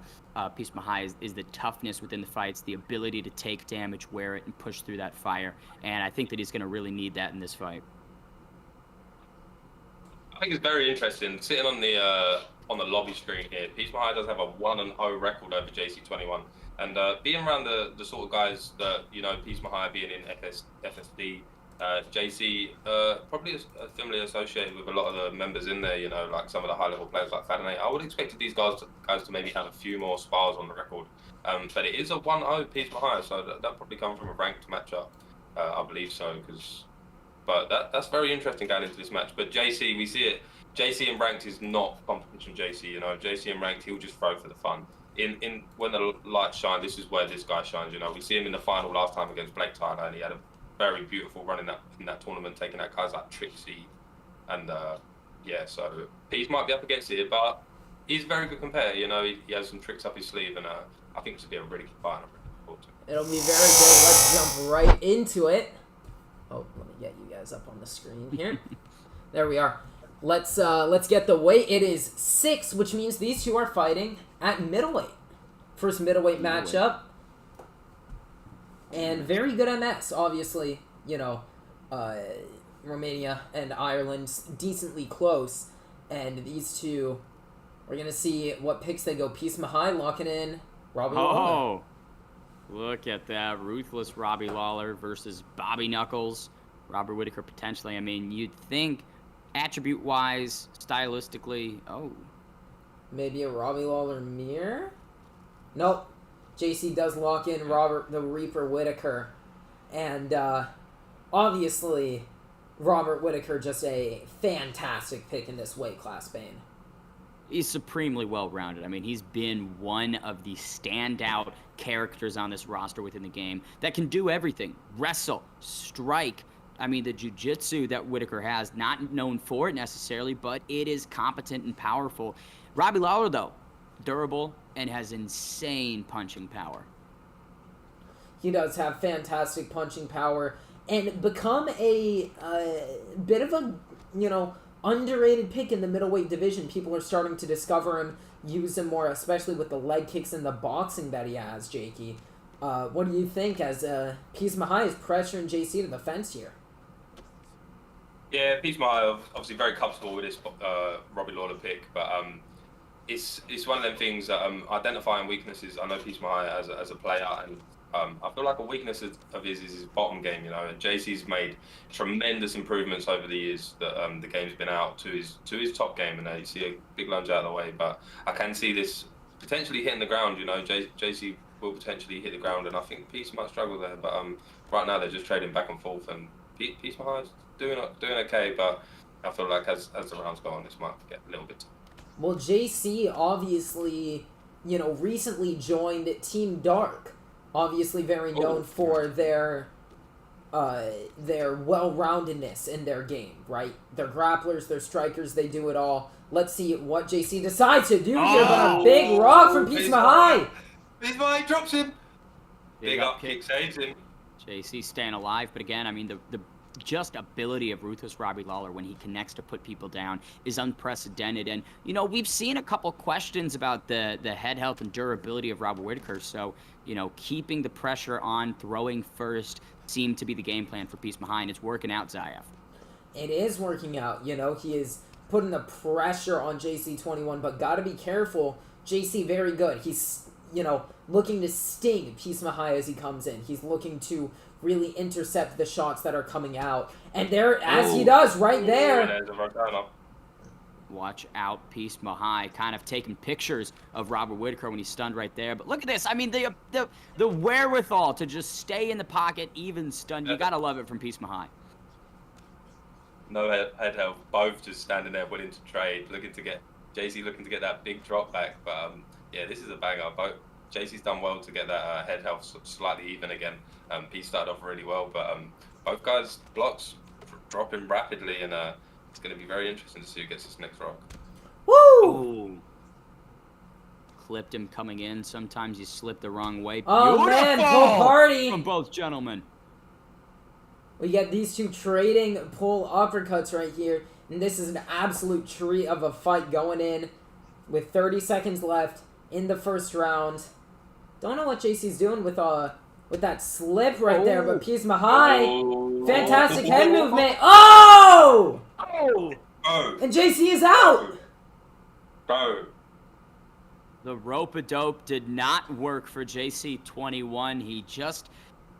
Peace Mahai is the toughness within the fights, the ability to take damage, wear it, and push through that fire. And I think that he's going to really need that in this fight. I think it's very interesting sitting on the lobby screen here. Peace Mahai does have a 1-0 record over JC21, and being around the sort of guys that, you know, Peace Mahai being in FSD. JC probably is firmly associated with a lot of the members in there, you know, like some of the high-level players like Fadane. I would expect these guys to maybe have a few more spars on the record. But it is a 1-0 Peace Mahai, so that probably comes from a ranked matchup, I believe so. But that's very interesting going into this match. But JC, we see it. JC in ranked is not competition JC, you know. JC in ranked, he'll just throw for the fun. In when the lights shine, this is where this guy shines, you know. We see him in the final last time against Blake Tyler, and he had a very beautiful run in that tournament, taking out guys like Trixie, and yeah, so Peace might be up against it, but he's a very good competitor. You know, he has some tricks up his sleeve, and I think this will be a really good fight. I'm really looking forward to it. It'll be very good. Let's jump right into it. Oh, let me get you guys up on the screen here. There we are. Let's get the weight. It is 6, which means these two are fighting at middleweight. First middleweight matchup. And very good MS, obviously, you know, Romania and Ireland decently close. And these two, we're going to see what picks they go. Peace Mahai locking in Robbie Lawler. Look at that. Ruthless Robbie Lawler versus Bobby Knuckles. Robert Whittaker potentially. I mean, you'd think attribute-wise, stylistically, maybe a Robbie Lawler mirror? Nope. JC does lock in Robert the Reaper Whittaker. And obviously, Robert Whittaker just a fantastic pick in this weight class, Bane. He's supremely well-rounded. I mean, he's been one of the standout characters on this roster within the game that can do everything. Wrestle, strike. I mean, the jiu-jitsu that Whittaker has, not known for it necessarily, but it is competent and powerful. Robbie Lawler, though, durable and has insane punching power. He does have fantastic punching power and become a bit of a, underrated pick in the middleweight division. People are starting to discover him, use him more, especially with the leg kicks and the boxing that he has, Jakey. What do you think as Peace Mahai is pressuring JC to the fence here? Yeah, Peace Mahai obviously very comfortable with this Robbie Lawler pick, but it's one of them things that identifying weaknesses. I know Peace Mahai as a player, and I feel like a weakness of his is his bottom game, and JC's made tremendous improvements over the years that the game's been out to his top game, and you see a big lunge out of the way, but I can see this potentially hitting the ground, JC will potentially hit the ground, and I think Peace might struggle there, but right now they're just trading back and forth, and Peace Mahai's doing okay, but I feel like as the rounds go on, this might get a little bit tough. Well, JC obviously, recently joined Team Dark, obviously very known for their well-roundedness in their game, right? They're grapplers, they're strikers, they do it all. Let's see what JC decides to do here, but a big rock from Peace Mahai. Peace Mahai drops him. Big up kick saves him. JC staying alive, but again, I mean, the just ability of Ruthless Robbie Lawler when he connects to put people down is unprecedented. And, we've seen a couple questions about the head health and durability of Robert Whittaker. So, keeping the pressure on, throwing first seemed to be the game plan for Peace Mahai, and it's working out, Zayef. It is working out. He is putting the pressure on JC21, but got to be careful. JC very good. He's, looking to sting Peace Mahai as he comes in. He's looking to really intercept the shots that are coming out. And there, as he does, right there. Watch out, Peace Mahai, kind of taking pictures of Robert Whittaker when he's stunned right there. But look at this. I mean, the wherewithal to just stay in the pocket, even stunned. You got to love it from Peace Mahai. No head health. Both just standing there willing to trade, JC looking to get that big drop back. But, yeah, this is a banger. JC's done well to get that head health slightly even again. Pete started off really well, but both guys' blocks dropping rapidly, and it's going to be very interesting to see who gets this next rock. Woo! Ooh. Clipped him coming in. Sometimes you slip the wrong way. Oh, man, pull party from both gentlemen. We get these two trading pull uppercuts right here, and this is an absolute treat of a fight going in with 30 seconds left in the first round. Don't know what JC's doing with that slip right there, but Peace Mahai, fantastic head movement. Oh! And JC is out. The rope-a-dope did not work for JC21. He just,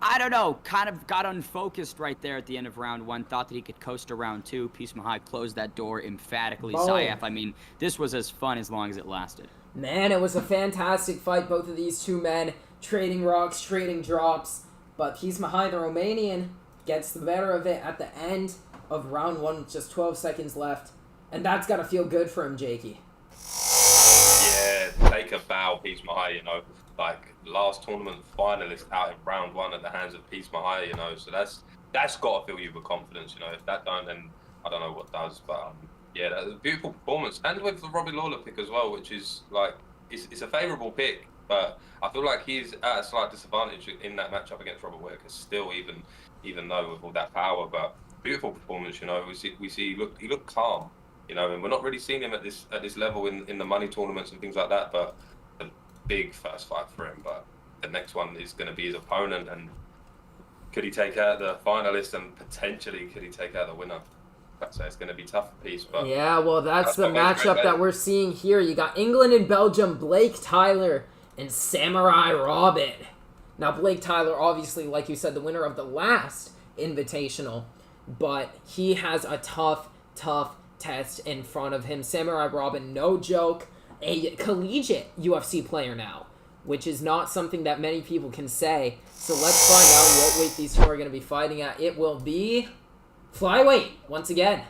I don't know, kind of got unfocused right there at the end of round one. Thought that he could coast to round two. Peace Mahai closed that door emphatically. Zayef, I mean, this was as fun as long as it lasted. Man, it was a fantastic fight, both of these two men. Trading rocks, trading drops. But Peace Mahai, the Romanian, gets the better of it at the end of round one with just 12 seconds left. And that's got to feel good for him, Jakey. Yeah, take a bow, Peace Mahai, like last tournament finalist out in round one at the hands of Peace Mahai, so that's got to fill you with confidence, if that don't, then I don't know what does, but yeah, that was a beautiful performance, and with the Robbie Lawler pick as well, which is like, it's a favourable pick, but I feel like he's at a slight disadvantage in that matchup against Robert Whittaker still, even though with all that power, but beautiful performance, we see he looked calm, and we're not really seeing him at this level in the money tournaments and things like that, but a big first fight for him, but the next one is going to be his opponent, and could he take out the finalist, and potentially could he take out the winner? So it's going to be tough for Peace, but yeah, well, that's the matchup that we're seeing here. You got England and Belgium, Blake Tyler and Samurai Robin. Now, Blake Tyler, obviously, like you said, the winner of the last Invitational, but he has a tough test in front of him. Samurai Robin, no joke, a collegiate UFC player now, which is not something that many people can say. So let's find out what weight these two are going to be fighting at. It will be Flyweight, once again.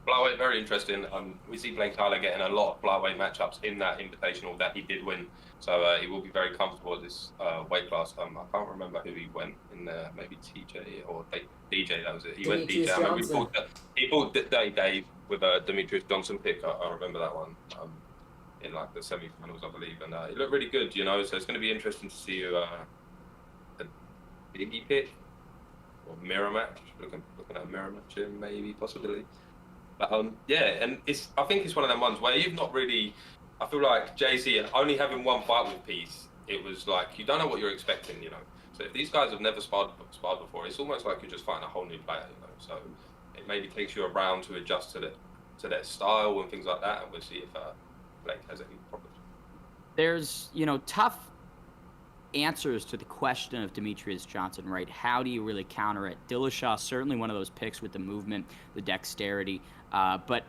Flyweight, very interesting. We see Blake Tyler getting a lot of flyweight matchups in that invitational that he did win. So he will be very comfortable at this weight class. I can't remember who he went in there. Maybe TJ or DJ. That was it. He went DJ. I remember he fought Dave with a Demetrius Johnson pick. I remember that one in like the semi-finals, I believe. And it looked really good, you know. So it's going to be interesting to see a Biggie pick or mirror match. Looking at a mirror match, maybe possibly. But yeah, and I think it's one of them ones where you've not really. I feel like JC only having one fight with Peace, it was like you don't know what you're expecting, you know. So if these guys have never sparred before, it's almost like you're just fighting a whole new player, you know. So it maybe takes you a round to adjust to their style and things like that, and we'll see if Blake has any problems. There's tough answers to the question of Demetrius Johnson, right? How do you really counter it? Dillashaw certainly one of those picks with the movement, the dexterity, but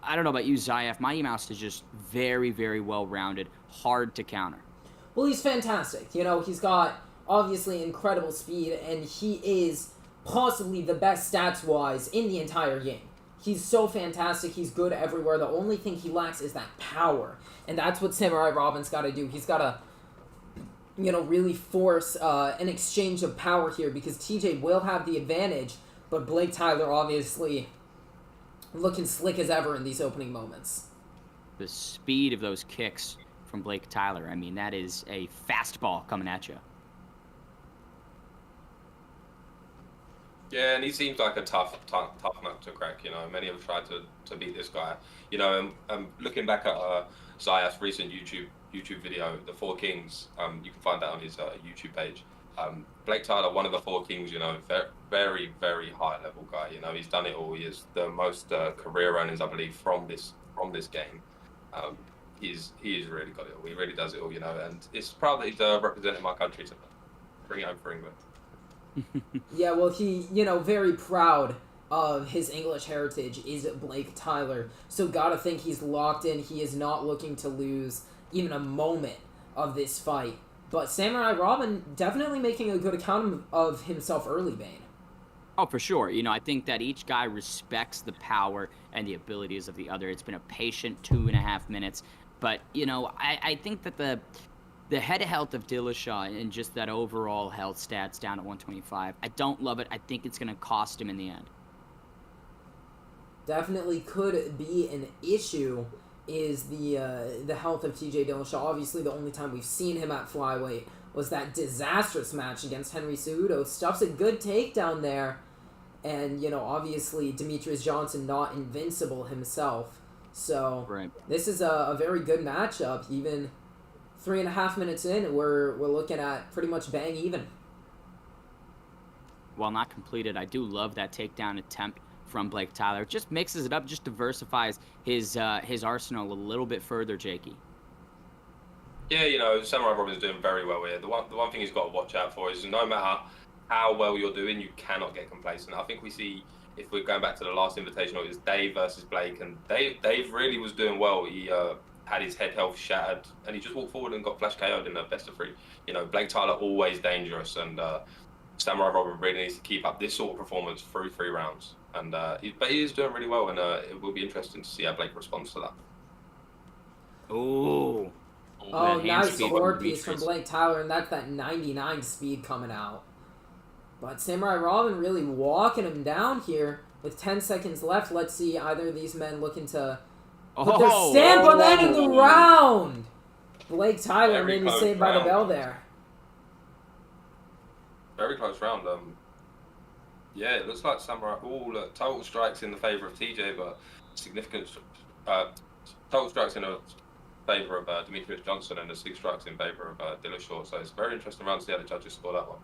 I don't know about you, Zayef. Mighty Mouse is just very, very well-rounded, hard to counter. Well, he's fantastic. He's got obviously incredible speed, and he is possibly the best stats-wise in the entire game. He's so fantastic. He's good everywhere. The only thing he lacks is that power, and that's what Samurai Robin's got to do. He's got to really force an exchange of power here because TJ will have the advantage, but Blake Tyler obviously looking slick as ever in these opening moments. The speed of those kicks from Blake Tyler, I mean, that is a fastball coming at you. Yeah, and he seems like a tough nut to crack, Many have tried to beat this guy. Looking back at Zayaf's recent YouTube video, The Four Kings, you can find that on his YouTube page. Blake Tyler, one of the Four Kings, very, very high level guy. He's done it all. He has the most career earnings, I believe, from this game. He's really got it all. He really does it all, and it's proud that he's representing my country to bring it home for England. Yeah, well, he, very proud of his English heritage is Blake Tyler. So gotta think he's locked in. He is not looking to lose even a moment of this fight. But Samurai Robin definitely making a good account of himself early, Bane. Oh, for sure. I think that each guy respects the power and the abilities of the other. It's been a patient 2.5 minutes. But, I think that the head health of Dillashaw and just that overall health stats down at 125, I don't love it. I think it's going to cost him in the end. Definitely could be an issue is the health of TJ Dillashaw. Obviously, the only time we've seen him at flyweight was that disastrous match against Henry Cejudo. Stuffs a good takedown there. And, obviously, Demetrius Johnson not invincible himself. So, right. This is a very good matchup. Even 3.5 minutes in, we're looking at pretty much bang even. While not completed, I do love that takedown attempt from Blake Tyler. It just mixes it up, just diversifies his arsenal a little bit further, Jakey. Yeah, Samurai Robin's doing very well here. The one thing he's got to watch out for is no matter how well you're doing, you cannot get complacent. I think we see, if we're going back to the last invitational, it was Dave versus Blake, and Dave really was doing well. He had his head health shattered, and he just walked forward and got flash KO'd in the best of 3. Blake Tyler always dangerous, and Samurai Robin really needs to keep up this sort of performance through 3 rounds. And but he is doing really well, and it will be interesting to see how Blake responds to that. Oh, nice 4-piece from Blake Tyler, and that's that 99 speed coming out. But Samurai Robin really walking him down here with 10 seconds left. Let's see either of these men looking to put their stamp on the end of the round. Blake Tyler maybe saved by the bell there. Very close round. Yeah, it looks like Samurai total strikes in the favor of TJ, but significant total strikes in favor of Demetrius Johnson and the 6 strikes in favor of Dillashaw. So it's a very interesting round to see how the judges score that one.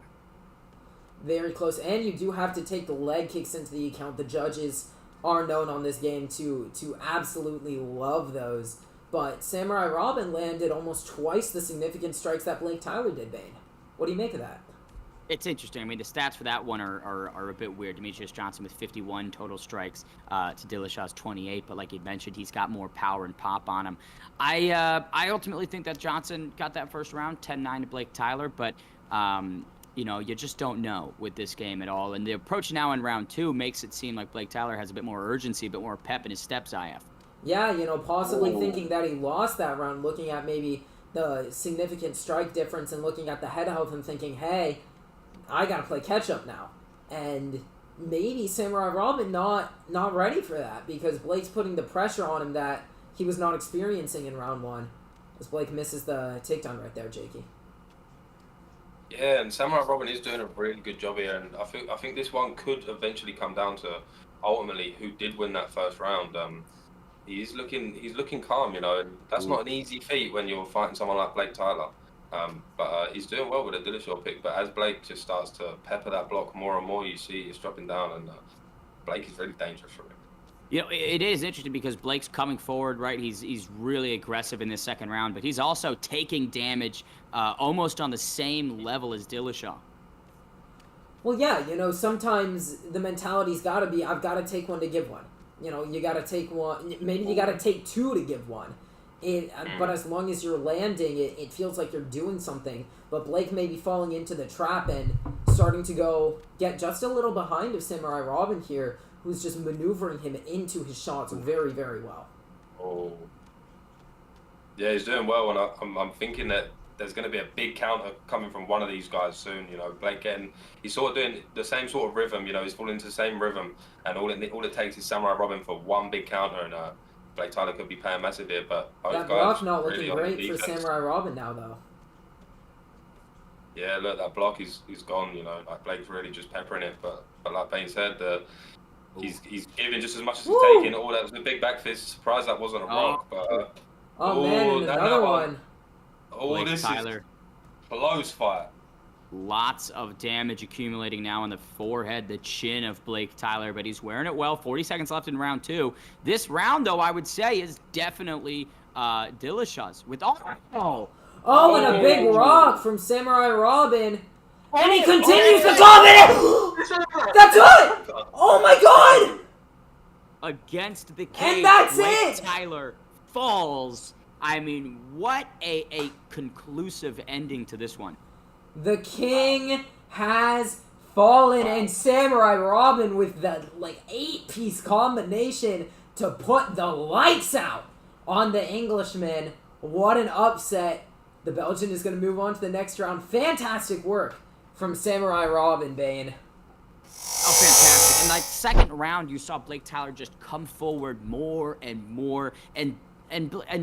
Very close, and you do have to take the leg kicks into the account. The judges are known on this game to absolutely love those. But Samurai Robin landed almost twice the significant strikes that Blake Tyler did, Bane. What do you make of that? It's interesting. I mean, the stats for that one are a bit weird. Demetrius Johnson with 51 total strikes to Dillashaw's 28, but like you mentioned, he's got more power and pop on him. I ultimately think that Johnson got that first round, 10-9 to Blake Tyler, but you know, you just don't know with this game at all. And the approach now in round 2 makes it seem like Blake Tyler has a bit more urgency, a bit more pep in his steps, IF. Yeah, you know, possibly thinking that he lost that round, looking at maybe the significant strike difference and looking at the head health and thinking, hey, I gotta play catch-up now. And maybe Samurai Robin not ready for that because Blake's putting the pressure on him that he was not experiencing in round 1. As Blake misses the takedown right there, Jakey. Yeah, and Samurai Robin is doing a really good job here, and I think this one could eventually come down to ultimately who did win that first round. He's looking calm, you know, and that's not an easy feat when you're fighting someone like Blake Tyler. But he's doing well with a Dillashaw pick. But as Blake just starts to pepper that block more and more, you see it's dropping down, and Blake is really dangerous for him. You know, it is interesting because Blake's coming forward, right? He's really aggressive in this second round, but he's also taking damage almost on the same level as Dillashaw. Well, yeah, you know, sometimes the mentality's got to be, I've got to take one to give one. You know, you got to take one, maybe you got to take 2 to give one. But as long as you're landing, it feels like you're doing something. But Blake may be falling into the trap and starting to get just a little behind of Samurai Robin here, who's just maneuvering him into his shots very, very well. Oh. Yeah, he's doing well, and I'm thinking that there's going to be a big counter coming from one of these guys soon. You know, Blake he's sort of doing the same sort of rhythm. You know, he's falling into the same rhythm, and all it takes is Samurai Robin for one big counter, and Blake Tyler could be paying massive here. But that block not looking great for Samurai Robin now, though. Yeah, look, that block is gone. You know, like Blake's really just peppering it. But like Bane said, he's giving just as much as he's taking. Oh, that was a big back fist. Surprised that wasn't a rock. But man, and another one. Oh, Blake this Tyler. is close fight. Lots of damage accumulating now on the forehead, the chin of Blake Tyler, but he's wearing it well. 40 seconds left in round 2. This round, though, I would say is definitely Dillashaw's. With and a big rock from Samurai Robin. And he continues to dominate! That's it! Oh my god! Against the cage, and that's Blake it! Tyler falls. I mean, what a conclusive ending to this one. The king has fallen, and Samurai Robin with the 8-piece combination to put the lights out on the Englishman. What an upset. The Belgian is going to move on to the next round. Fantastic work from Samurai Robin, Bane. Oh, fantastic. In second round, you saw Blake Tyler just come forward more and more, and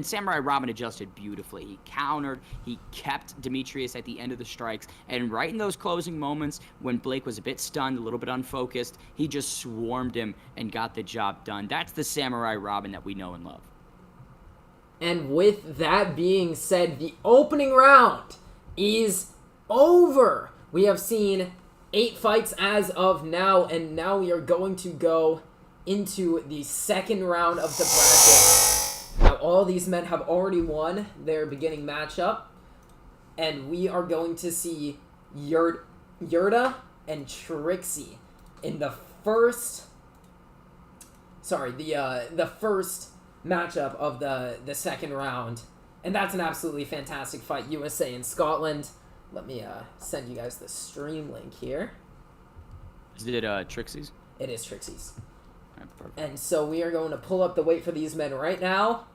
Samurai Robin adjusted beautifully. He countered, he kept Demetrius at the end of the strikes, and right in those closing moments when Blake was a bit stunned, a little bit unfocused, he just swarmed him and got the job done. That's the Samurai Robin that we know and love. And with that being said, the opening round is over. We have seen 8 fights as of now, and now we are going to go into the second round of the bracket. Now, all these men have already won their beginning matchup, and we are going to see Yorda and Trixie in the first matchup of the second round. And that's an absolutely fantastic fight. USA and Scotland. Let me send you guys the stream link here. Is it Trixie's? It is Trixie's. Perfect. And so we are going to pull up the weight for these men right now.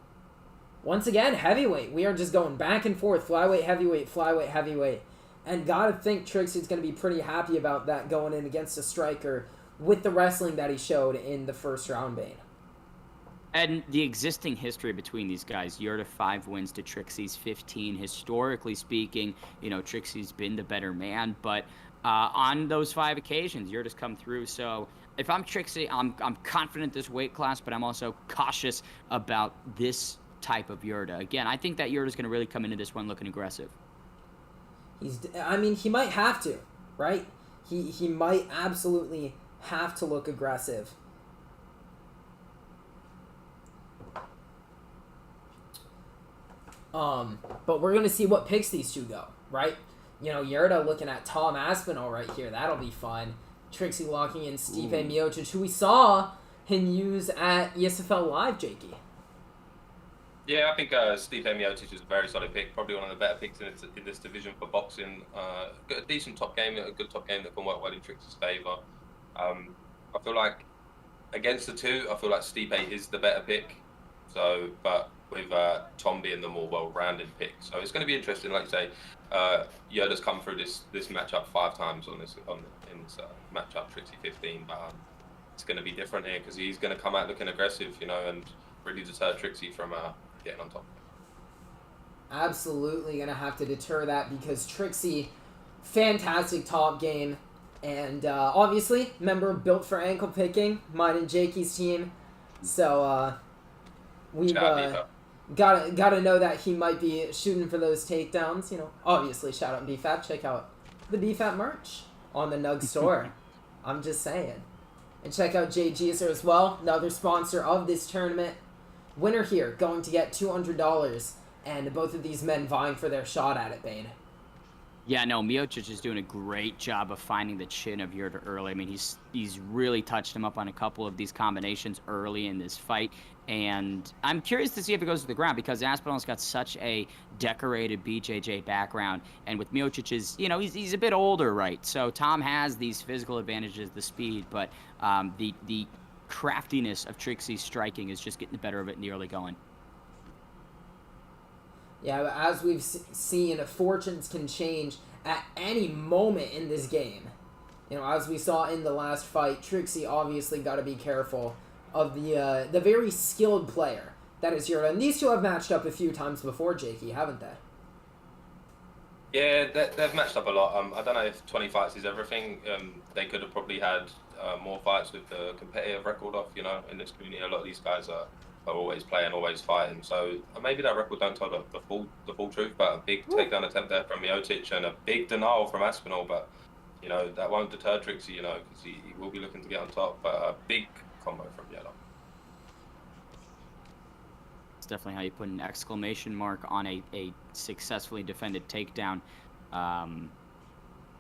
Once again, heavyweight. We are just going back and forth. Flyweight, heavyweight, flyweight, heavyweight. And gotta think Trixie's going to be pretty happy about that going in against a striker with the wrestling that he showed in the first round, Bane. And the existing history between these guys, Yorda 5 wins to Trixie's 15. Historically speaking, you know, Trixie's been the better man, but on those 5 occasions, Yorda's come through. So if I'm Trixie, I'm confident this weight class, but I'm also cautious about this type of Yorda. Again, I think that Yorda's going to really come into this one looking aggressive. He might have to, right? He might absolutely have to look aggressive. But we're going to see what picks these two go, right? You know, Yorda looking at Tom Aspinall right here. That'll be fun. Trixie locking in Stipe Miocic, who we saw him use at ESFL Live, Jakey. Yeah, I think Stipe Miocic is a very solid pick. Probably one of the better picks in this division for boxing. Got a decent top game, a good top game that can work well in Trixie's favour. I feel like against the two, I feel like Stipe is the better pick. So, but with Tom being the more well-rounded pick, so it's going to be interesting. Like you say, Yorda's come through this matchup 5 times in this matchup, Trixie 15, but it's going to be different here because he's going to come out looking aggressive, and really deter Trixie from getting on top. Absolutely going to have to deter that because Trixie, fantastic top game. And obviously, member built for ankle picking, mine and Jakey's team. So we've got to know that he might be shooting for those takedowns. Obviously, shout out BFAT. Check out the BFAT merch on the Nug store. I'm just saying. And check out JGeezer as well, another sponsor of this tournament. Winner here going to get $200, and both of these men vying for their shot at it, Bane. Yeah, no, Miocic is doing a great job of finding the chin of Yorda early. I mean, he's really touched him up on a couple of these combinations early in this fight. And I'm curious to see if it goes to the ground because Aspinall's got such a decorated BJJ background. And with Miocic's, he's a bit older, right? So Tom has these physical advantages, the speed, but the craftiness of Trixie's striking is just getting the better of it in the early going. Yeah, as we've seen, fortunes can change at any moment in this game. As we saw in the last fight, Trixie obviously got to be careful of the very skilled player that is Yorda. And these two have matched up a few times before, Jakey, haven't they? Yeah, they've matched up a lot. I don't know if 20 fights is everything. They could have probably had more fights with the competitive record off, in this community. A lot of these guys are always playing, always fighting. So maybe that record don't tell the full truth, but a big takedown attempt there from Miocic and a big denial from Aspinall. But, that won't deter Trixie, because he will be looking to get on top. But a big combo from Yorda. It's definitely how you put an exclamation mark on a successfully defended takedown.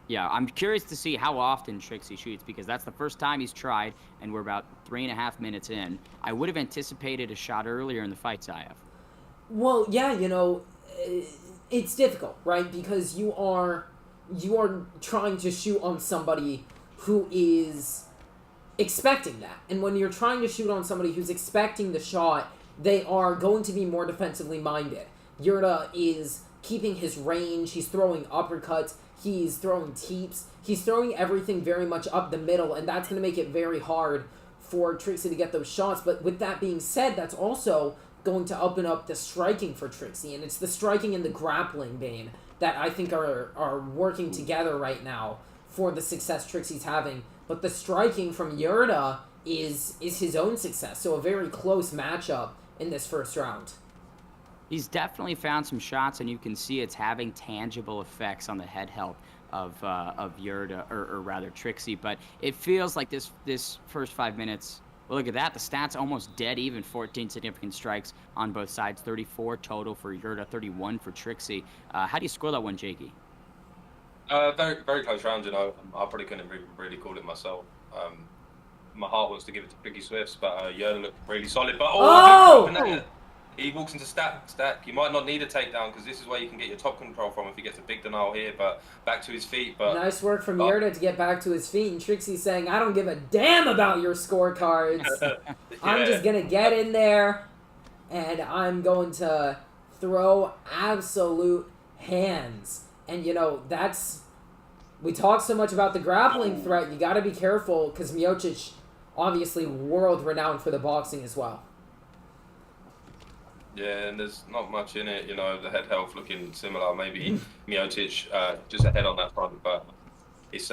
Yeah, I'm curious to see how often Trixie shoots because that's the first time he's tried, and we're about 3.5 minutes in. I would have anticipated a shot earlier in the fight, Zayev. Well, yeah, it's difficult, right? Because you are trying to shoot on somebody who is expecting that. And when you're trying to shoot on somebody who's expecting the shot, they are going to be more defensively minded. Yorda is keeping his range. He's throwing uppercuts. He's throwing teeps. He's throwing everything very much up the middle, and that's going to make it very hard for Trixie to get those shots. But with that being said, that's also going to open up the striking for Trixie, and it's the striking and the grappling, Bane, that I think are working together right now for the success Trixie's having. But the striking from Yorda is his own success, so a very close matchup in this first round. He's definitely found some shots, and you can see it's having tangible effects on the head health of Yorda, or rather Trixie. But it feels like this first 5 minutes. Well, look at that. The stats almost dead even. 14 significant strikes on both sides. 34 total for Yorda, 31 for Trixie. How do you score that one, Jakey? Very, very close round, I probably couldn't really call it myself. My heart wants to give it to Piggy Swifts, but Yorda looked really solid. But he walks into stack. You might not need a takedown because this is where you can get your top control from if he gets a big denial here. But back to his feet. But nice work from Yorda to get back to his feet. And Trixie saying, "I don't give a damn about your scorecards. Yeah. I'm just gonna get in there, and I'm going to throw absolute hands." And we talk so much about the grappling threat. You got to be careful because Miocic, obviously world renowned for the boxing as well. Yeah, and there's not much in it, the head health looking similar. Maybe Miocic just ahead on that front, but it's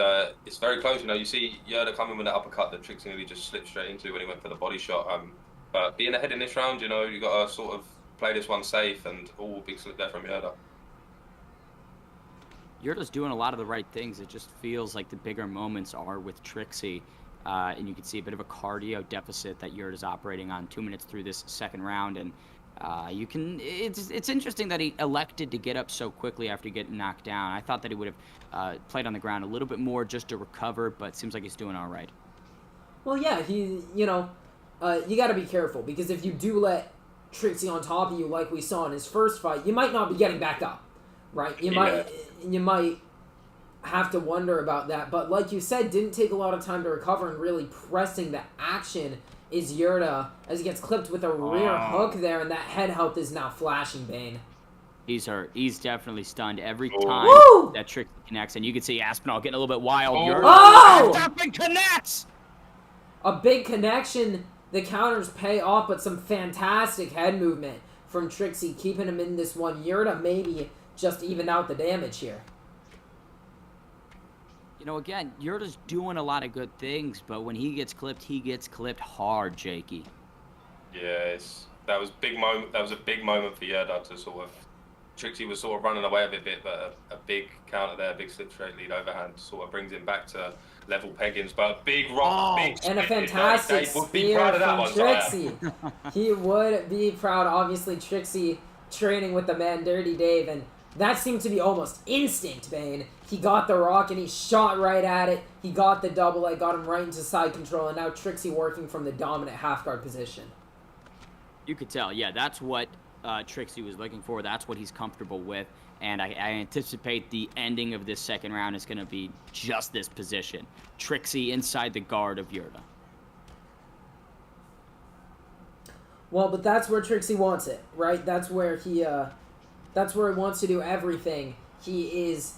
very close. You see Yorda coming with that uppercut that Trixie nearly just slipped straight into when he went for the body shot. But being ahead in this round, you got to sort of play this one safe, and big slip there from Yorda. Yorda's doing a lot of the right things. It just feels like the bigger moments are with Trixie. And you can see a bit of a cardio deficit that Yorda's operating on 2 minutes through this second round. And it's interesting that he elected to get up so quickly after getting knocked down. I thought that he would have played on the ground a little bit more just to recover, but it seems like he's doing all right. Well, yeah, you got to be careful because if you do let Trixie on top of you like we saw in his first fight, you might not be getting back up, right? You might have to wonder about that. But like you said, didn't take a lot of time to recover and really pressing the action is Yorda as he gets clipped with a rear hook there, and that head health is now flashing, Bane. He's hurt. He's definitely stunned every time that Trixie connects, and you can see Aspinall getting a little bit wild. Yorda connects! A big connection. The counters pay off, but some fantastic head movement from Trixie, keeping him in this one. Yorda maybe just even out the damage here. You know, again, Yorda's doing a lot of good things, but when he gets clipped hard, Jakey. Yes, that was big moment. That was a big moment for Yorda to sort of. Trixie was sort of running away a bit, but a big counter there, big slip straight lead overhand, sort of brings him back to level peggings. But a big rock, and a fantastic spear from Trixie. He would be proud. Obviously, Trixie training with the man Dirty Dave, and that seemed to be almost instinct, Bane. He got the rock and he shot right at it. He got the double leg, got him right into side control, and now Trixie working from the dominant half guard position. You could tell, yeah, that's what Trixie was looking for. That's what he's comfortable with, and I anticipate the ending of this second round is going to be just this position. Trixie inside the guard of Yorda. Well, but that's where Trixie wants it, right? That's where he wants to do everything. He is,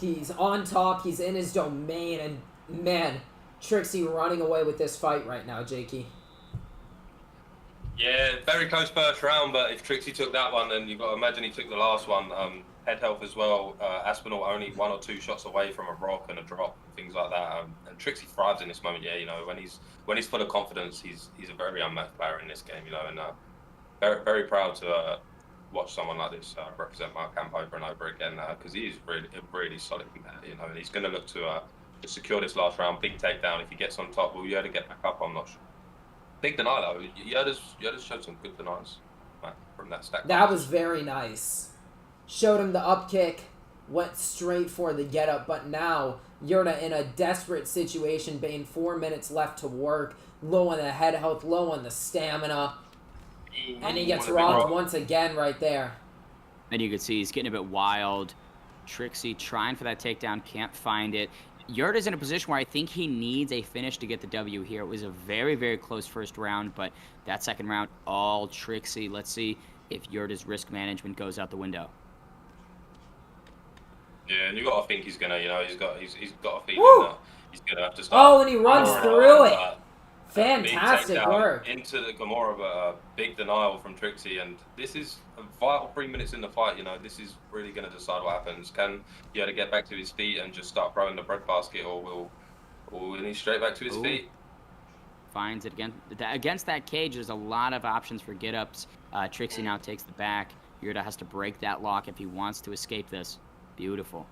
he's on top, he's in his domain, and man, Trixie running away with this fight right now, Jakey. Yeah, very close first round, but if Trixie took that one, then you've got to imagine he took the last one. Head health as well. Aspinall only 1 or 2 shots away from a rock and a drop, things like that. And Trixie thrives in this moment. Yeah, when he's full of confidence, he's a very unmatched player in this game. And very very proud to watch someone like this represent my camp over and over again because he is really solid competitor. And he's going to look to secure this last round. Big takedown. If he gets on top, will Yorda get back up? I'm not sure. Big deny though. Yorda's showed some good denies from that stack. That was very nice. Showed him the up kick, went straight for the get up, but now Yorda in a desperate situation. Bane 4 minutes left to work. Low on the head health, low on the stamina, and he gets rocked once again right there. And you can see he's getting a bit wild. Trixie trying for that takedown, can't find it. Yorda's in a position where I think he needs a finish to get the W here. It was a very, very close first round, but that second round, all Trixie. Let's see if Yorda's risk management goes out the window. Yeah, and you got to think he's gonna, he's got a feeling that he's gonna have to start. Oh, and he runs through it. Fantastic work into the Gamora, but a big denial from Trixie, and this is a vital 3 minutes in the fight. This is really going to decide what happens. Can Yorda get back to his feet and just start throwing the breadbasket, or will he straight back to his feet? Finds it again against that cage. There's a lot of options for get ups. Trixie now takes the back. Yorda has to break that lock if he wants to escape this. Beautiful.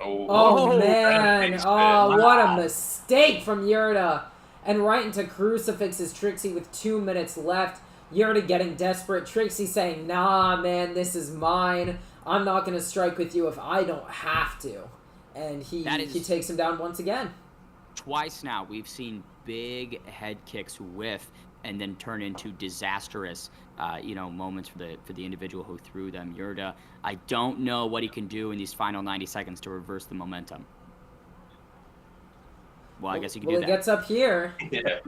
Oh man! Oh, what a mistake from Yorda. And right into crucifixes Trixie with 2 minutes left. Yorda getting desperate. Trixie saying, nah, man, this is mine. I'm not going to strike with you if I don't have to. And he takes him down once again. Twice now we've seen big head kicks whiff and then turn into disastrous moments for the individual who threw them. Yorda, I don't know what he can do in these final 90 seconds to reverse the momentum. Well, I guess he can do that. Well, he gets up here. Yeah.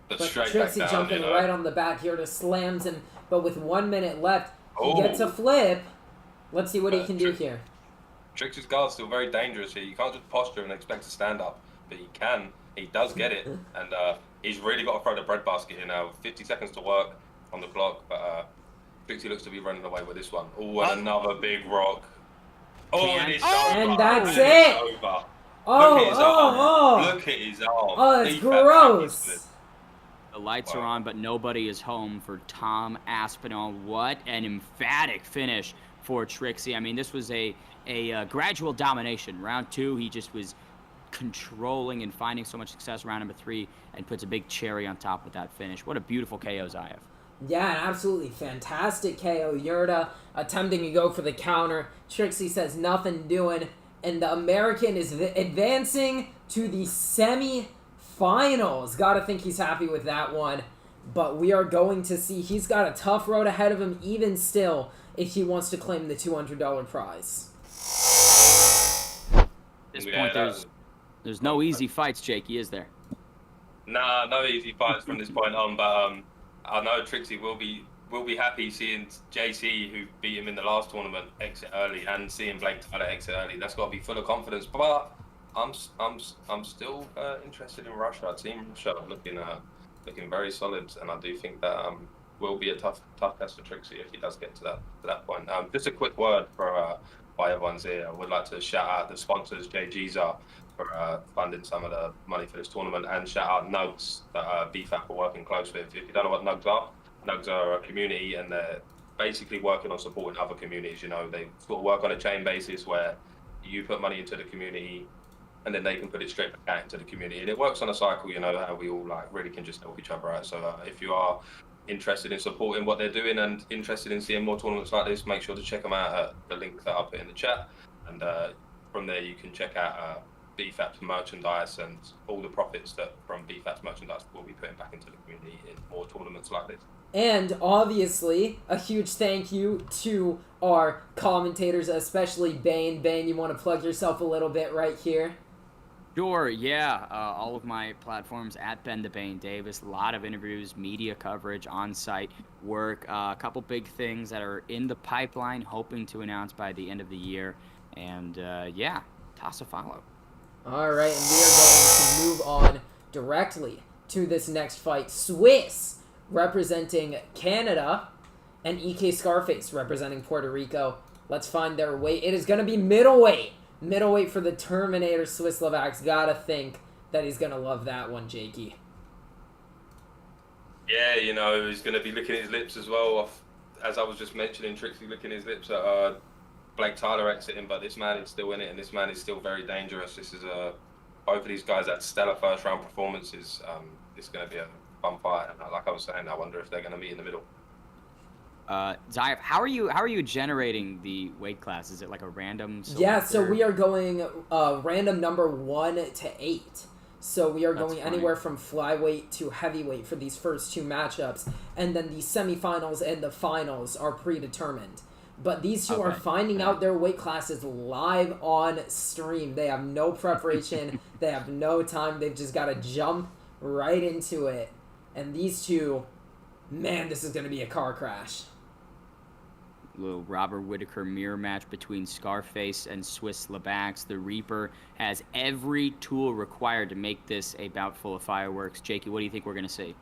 But Trixie jumping right on the back. Yorda slams him, but with 1 minute left, he gets a flip. Let's see what he can do here. Trixie's guard's still very dangerous here. You can't just posture and expect to stand up, but he can. He does get it, and he's really got to throw the breadbasket here now. 50 seconds to work on the clock, but Trixie looks to be running away with this one. Oh, and another big rock. Oh, and it's over. And that's it. Over. Oh, Look at his arm. Oh, that's gross. The lights are on, but nobody is home for Tom Aspinall. What an emphatic finish for Trixie. I mean, this was a gradual domination. Round 2, he just was controlling and finding so much success. Round number 3, and puts a big cherry on top with that finish. What a beautiful KO, Zayev. Yeah, an absolutely fantastic KO. Yorda attempting to go for the counter. Trixie says nothing doing. And the American is advancing to the semi finals. Gotta think he's happy with that one. But we are going to see. He's got a tough road ahead of him, even still, if he wants to claim the $200 prize. At this point, there's no easy fights, Jakey, is there? Nah, no easy fights from this point on. But I know Trixie will be happy seeing JC, who beat him in the last tournament, exit early, and seeing Blake Tyler exit early. That's got to be full of confidence. But I'm still interested in Russia. Team Russia looking very solid, and I do think that will be a tough test for Trixie if he does get to that point. Just a quick word for by everyone's here. I would like to shout out the sponsors, JG's for funding some of the money for this tournament, and shout out Nugs that BFAP are working close with. If you don't know what Nugs are a community, and they're basically working on supporting other communities. You know, they sort of work on a chain basis where you put money into the community, and then they can put it straight back out into the community. And it works on a cycle, you know, how we all really can just help each other out. So if you are interested in supporting what they're doing and interested in seeing more tournaments like this, make sure to check them out at the link that I put in the chat. And from there, you can check out BFAP's merchandise, and all the profits from BFAP's merchandise will be putting back into the community in more tournaments like this. And obviously, a huge thank you to our commentators, especially Bane. Bane, you want to plug yourself a little bit right here? Sure, yeah. All of my platforms at Ben the Bane Davis. A lot of interviews, media coverage, on-site work. A couple big things that are in the pipeline, hoping to announce by the end of the year. And yeah, toss a follow. All right, and we are going to move on directly to this next fight. Swiss representing Canada, and EK Scarface representing Puerto Rico. Let's find their weight. It is going to be middleweight. Middleweight for the Terminator, Swiss Levax. Gotta think that he's gonna love that one, Jakey. Yeah, you know, he's gonna be licking his lips as well. As I was just mentioning, Trixie licking his lips at Blake Tyler exiting, but this man is still in it, and this man is still very dangerous. This is both of these guys had stellar first round performances. It's gonna be a fun fight, and like I was saying, I wonder if they're gonna meet in the middle. Zayev, how are you generating the weight class? Is it like a random? Yeah, so we are going random number 1 to 8. So we are going anywhere from flyweight to heavyweight for these first two matchups, and then the semifinals and the finals are predetermined. But these two are finding out their weight classes live on stream. They have no preparation. They have no time. They've just got to jump right into it. And these two, man, this is going to be a car crash. Little Robert Whittaker mirror match between Scarface and Swiss Levax. The Reaper has every tool required to make this a bout full of fireworks. Jakey, what do you think we're going to see?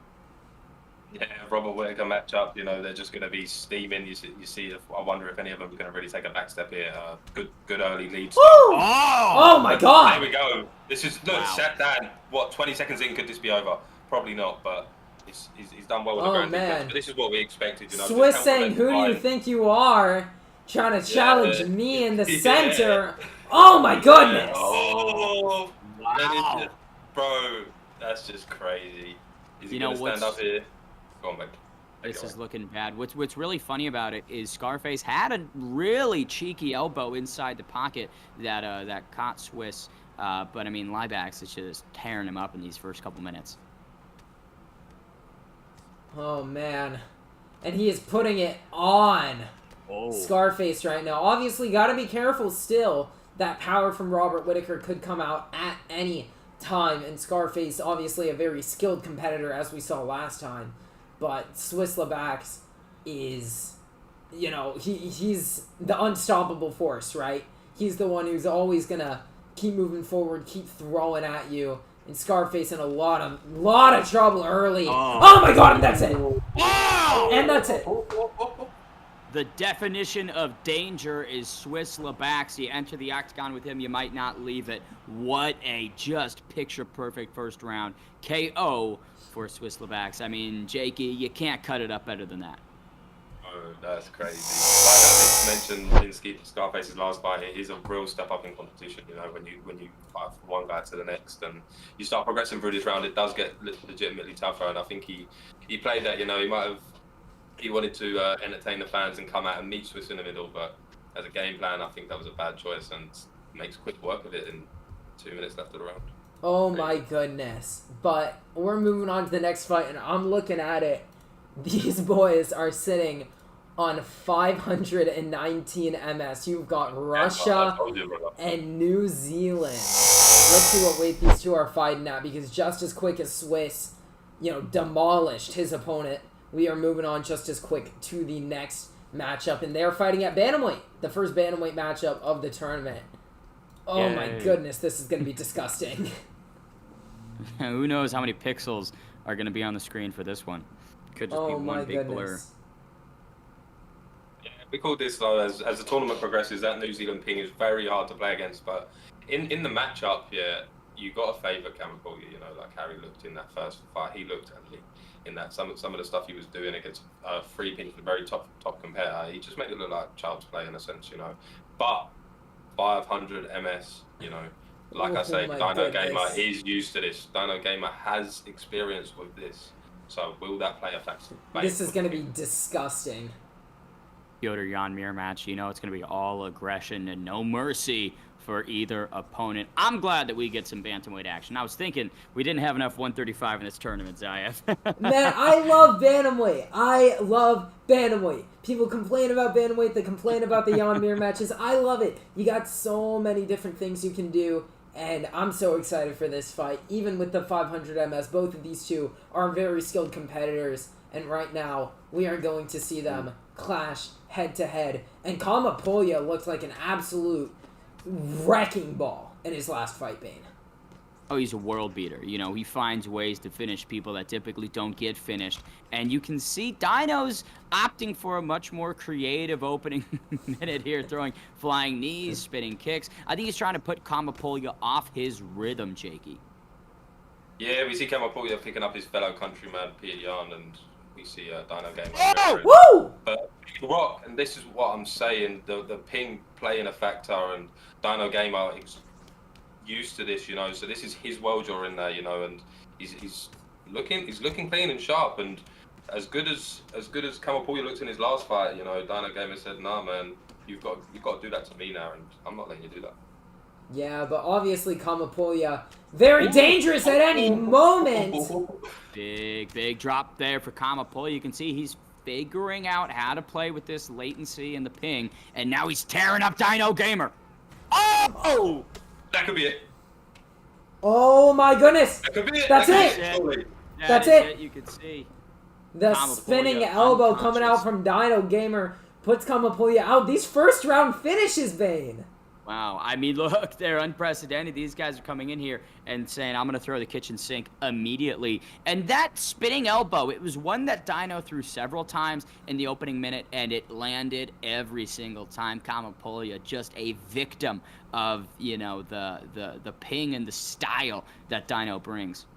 Yeah, Robert Whittaker matchup, you know, they're just going to be steaming. You see, I wonder if any of them are going to really take a back step here. Good early lead. Oh my God! There we go. This is, look, sat down. What, 20 seconds in, could this be over? Probably not, but he's done well with the ground defense. But this is what we expected, you know. Swiss saying, who do you think you are? Trying to challenge me in the center. Oh my goodness! Oh, wow. Bro, that's just crazy. Is he going to stand up here? Go on, mate. This is looking bad. What's really funny about it is Scarface had a really cheeky elbow inside the pocket that caught Swiss. But I mean, Levax is just tearing him up in these first couple minutes. Oh man, and he is putting it on Scarface right now. Obviously, got to be careful still. That power from Robert Whittaker could come out at any time, and Scarface, obviously a very skilled competitor, as we saw last time. But Swiss Levax is, you know, he's the unstoppable force, right? He's the one who's always gonna keep moving forward, keep throwing at you. And Scarface in a lot of trouble early. Oh my God, and that's it. Wow! And that's it. The definition of danger is Swiss Levax. You enter the octagon with him, you might not leave it. What a just picture-perfect first round KO for Swiss Levax. I mean, Jakey, you can't cut it up better than that. Oh, that's crazy. Like I mentioned in Scarface's last fight, it is a real step up in competition. You know, when you fight from one guy to the next, and you start progressing through this round, it does get legitimately tougher. And I think he played that. You know, he wanted to entertain the fans and come out and meet Swiss in the middle, but as a game plan, I think that was a bad choice and makes quick work of it in 2 minutes left of the round. Oh my goodness. But we're moving on to the next fight, and I'm looking at it. These boys are sitting on 519 MS. You've got Russia and New Zealand. Let's see what weight these two are fighting at, because just as quick as Swiss, demolished his opponent, we are moving on just as quick to the next matchup, and they're fighting at bantamweight, the first bantamweight matchup of the tournament. Oh my goodness, this is going to be disgusting. Who knows how many pixels are going to be on the screen for this one? Could just be one big blur. Yeah, we call this, though, as the tournament progresses, that New Zealand ping is very hard to play against, but in the matchup, you got to favour Polia, like Harry looked in that first fight. He looked in that some of the stuff he was doing against free pins, the very top competitor. He just made it look like child's play in a sense, But 500 MS, like I say, Dino Gamer is used to this. Dino Gamer has experience with this. So will that play a factor? This is going to be disgusting. Yorda Jan Mir match, it's going to be all aggression and no mercy for either opponent. I'm glad that we get some bantamweight action. I was thinking we didn't have enough 135 in this tournament, Zayef. Man, I love bantamweight. I love bantamweight. People complain about bantamweight. They complain about the Jan Mir matches. I love it. You got so many different things you can do, and I'm so excited for this fight. Even with the 500 MS, both of these two are very skilled competitors, and right now we are going to see them clash head-to-head. And Polia looked like an absolute wrecking ball in his last fight, Bane. Oh, he's a world beater. He finds ways to finish people that typically don't get finished. And you can see Dino's opting for a much more creative opening minute here, throwing flying knees, spinning kicks. I think he's trying to put Polia off his rhythm, Jakey. Yeah, we see Polia picking up his fellow countryman, Peter Yan, and we see Dino Gamer. Oh! Woo! But Rock, and this is what I'm saying, the ping playing a factor, and Dino Gamer is used to this, so this is his world you're in there, and he's looking clean and sharp, and as good as Polia looked in his last fight, Dino Gamer said, nah man, you've got to do that to me now, and I'm not letting you do that. Yeah, but obviously Polia very dangerous at any moment. Big drop there for Polia. You can see he's figuring out how to play with this latency and the ping, and now he's tearing up Dino Gamer. Oh! That could be it. Oh my goodness! That could be it. That's it. That's it. You can see the spinning elbow coming out from Dino Gamer puts Polia out. These first round finishes, Bane. Wow, I mean, look, they're unprecedented. These guys are coming in here and saying, I'm going to throw the kitchen sink immediately. And that spinning elbow, it was one that Dino threw several times in the opening minute, and it landed every single time. Polia just a victim of, the ping and the style that Dino brings.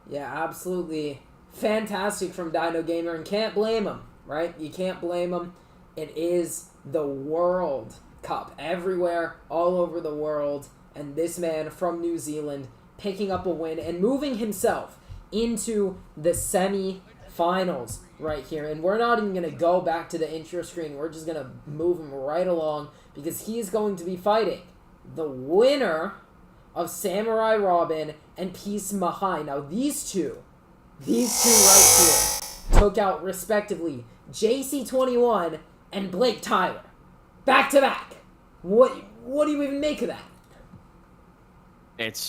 Yeah, absolutely fantastic from Dino Gamer, and can't blame him, right? You can't blame him. It is the World Cup everywhere, all over the world, and this man from New Zealand picking up a win and moving himself into the semi-finals right here. And we're not even going to go back to the intro screen. We're just going to move him right along, because he's going to be fighting the winner of Samurai Robin and Peace Mahai. Now these two right here took out respectively JC21 and Blake Tyler. Back to back. What do you even make of that?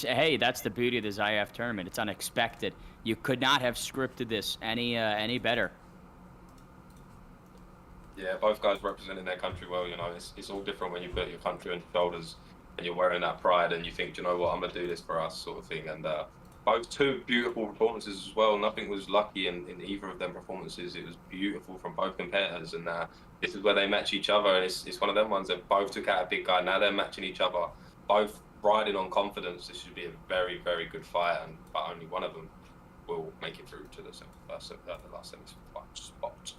Hey, that's the beauty of the Zayef tournament. It's unexpected. You could not have scripted this any better. Yeah, both guys representing their country well. It's all different when you put your country on your shoulders and you're wearing that pride and you think, you know what, I'm gonna do this for us, sort of thing. And both two beautiful performances as well. Nothing was lucky in either of them performances. It was beautiful from both competitors, and this is where they match each other, and it's one of them ones that both took out a big guy. Now they're matching each other, both riding on confidence. This should be a very, very good fight, but only one of them will make it through to the last semi-final spot.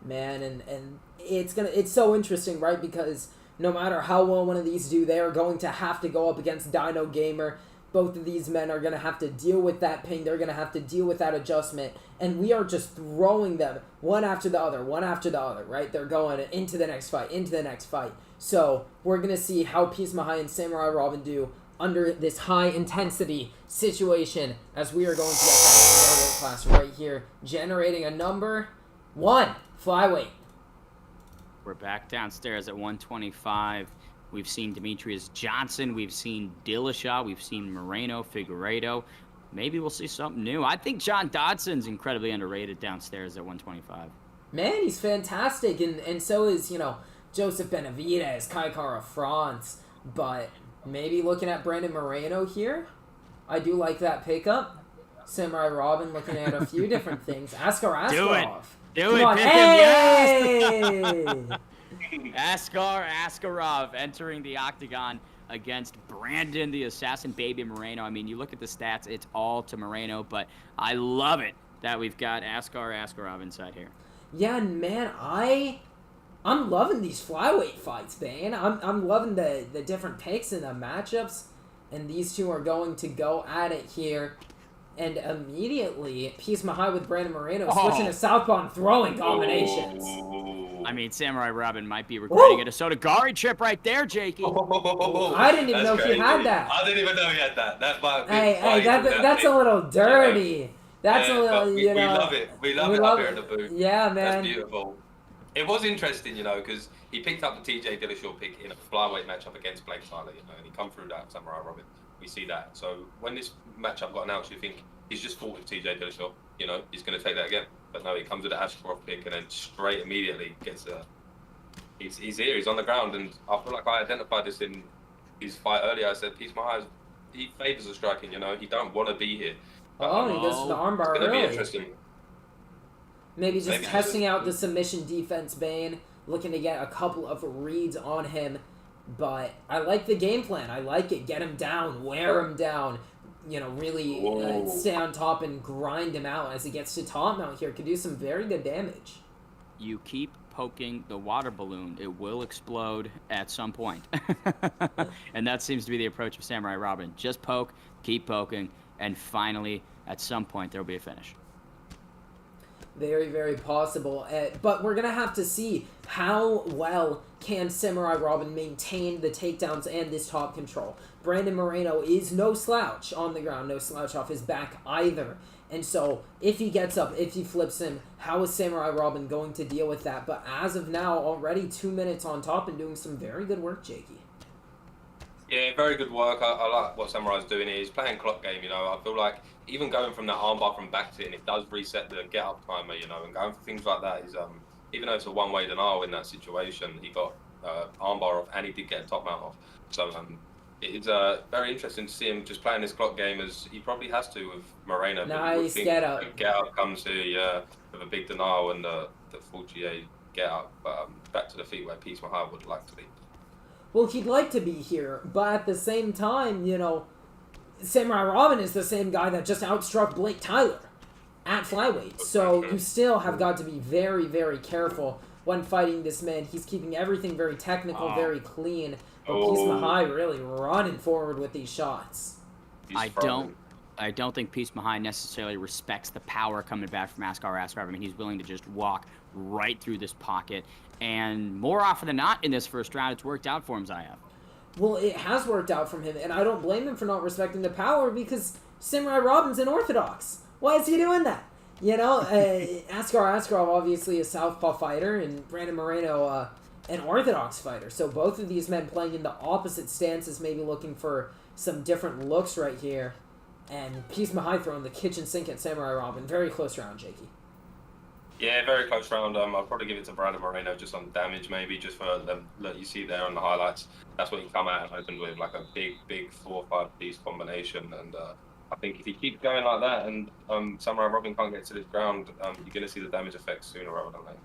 Man, and it's so interesting, right? Because no matter how well one of these do, they are going to have to go up against Dino Gamer. both of these men are going to have to deal with that ping. They're going to have to deal with that adjustment. And we are just throwing them one after the other, right? They're going into the next fight, So we're going to see how Peace Mahai and Samurai Robin do under this high-intensity situation as we are going to get that weight class right here, generating a number 1 flyweight. We're back downstairs at 125. We've seen Demetrius Johnson. We've seen Dillashaw. We've seen Moreno, Figueiredo. Maybe we'll see something new. I think John Dodson's incredibly underrated downstairs at 125. Man, he's fantastic. And so is, Joseph Benavidez, Kai Kara France. But maybe looking at Brandon Moreno here, I do like that pickup. Samurai Robin looking at a few different things. Askarov. Do it. Pick him, yes. Askarov entering the octagon against Brandon, the Assassin Baby Moreno. I mean, you look at the stats, it's all to Moreno, but I love it that we've got Askarov inside here. Yeah, man, I'm loving these flyweight fights, man. I'm loving the different picks and the matchups, and these two are going to go at it here. And immediately, Peace Mahai with Brandon Moreno switching to southpaw and throwing combinations. I mean, Samurai Robin might be regretting it. A Sotogari trip right there, Jakey. I didn't even know he had that. I didn't even know he had that. That might be that's a little dirty. That's a little, we love it. We love it up here in the booth. Yeah, man. That's beautiful. It was interesting, because he picked up the TJ Dillashaw pick in a flyweight matchup against Blake Tyler, and he come through that Samurai Robin. We see that. So when this matchup got announced, you think he's just fought with TJ Dillashaw. He's going to take that again. But no, he comes with the Askarov pick and then straight immediately gets he's here. He's on the ground, and I feel like I identified this in his fight earlier. I said Peace Mahai, he favors the striking. He don't want to be here. But, he goes to the armbar. It's going to be interesting. Maybe just testing out the submission defense, Bane, looking to get a couple of reads on him. But I like the game plan. I like it. Get him down, wear him down. Really stay on top and grind him out as he gets to top mount here. Could do some very good damage. You keep poking the water balloon, it will explode at some point. And that seems to be the approach of Samurai Robin. Just poke, keep poking, and finally, at some point, there will be a finish. Very, very possible. But we're going to have to see how well can Samurai Robin maintain the takedowns and this top control. Brandon Moreno is no slouch on the ground, no slouch off his back either. And so, if he gets up, if he flips him, how is Samurai Robin going to deal with that? But as of now, already 2 minutes on top and doing some very good work, Jakey. Yeah, very good work. I like what Samurai's doing here. He's playing clock game, I feel like even going from that armbar from back to it, it does reset the get-up timer, and going for things like that is, even though it's a one-way denial in that situation, he got armbar off and he did get a top mount off. So it's very interesting to see him just playing this clock game as he probably has to with Moreno. Nice get-up. Get-up comes here, with a big denial and the full GA get-up back to the feet where Peace Mahai would like to be. Well, he'd like to be here, but at the same time, Samurai Robin is the same guy that just outstruck Blake Tyler at flyweight. So you still have got to be very, very careful when fighting this man. He's keeping everything very technical, very clean. But Peace Mahai really running forward with these shots. I don't think Peace Mahai necessarily respects the power coming back from Askarov. I mean, he's willing to just walk right through this pocket. And more often than not in this first round, it's worked out for him, Zayev. Well, it has worked out from him, and I don't blame him for not respecting the power because Samurai Robin's an orthodox. Why is he doing that? Askarov obviously a southpaw fighter, and Brandon Moreno an orthodox fighter. So both of these men playing in the opposite stances, maybe looking for some different looks right here. And Peace Mahai throwing the kitchen sink at Samurai Robin. Very close round, Jakey. Yeah, very close round. I'll probably give it to Brandon Moreno just on damage, maybe, just for them that you see there on the highlights. That's what he come out and opened with, like a big 4 or 5 piece combination. And I think if he keeps going like that and Samurai Robin can't get to this ground, you're going to see the damage effects sooner rather than later.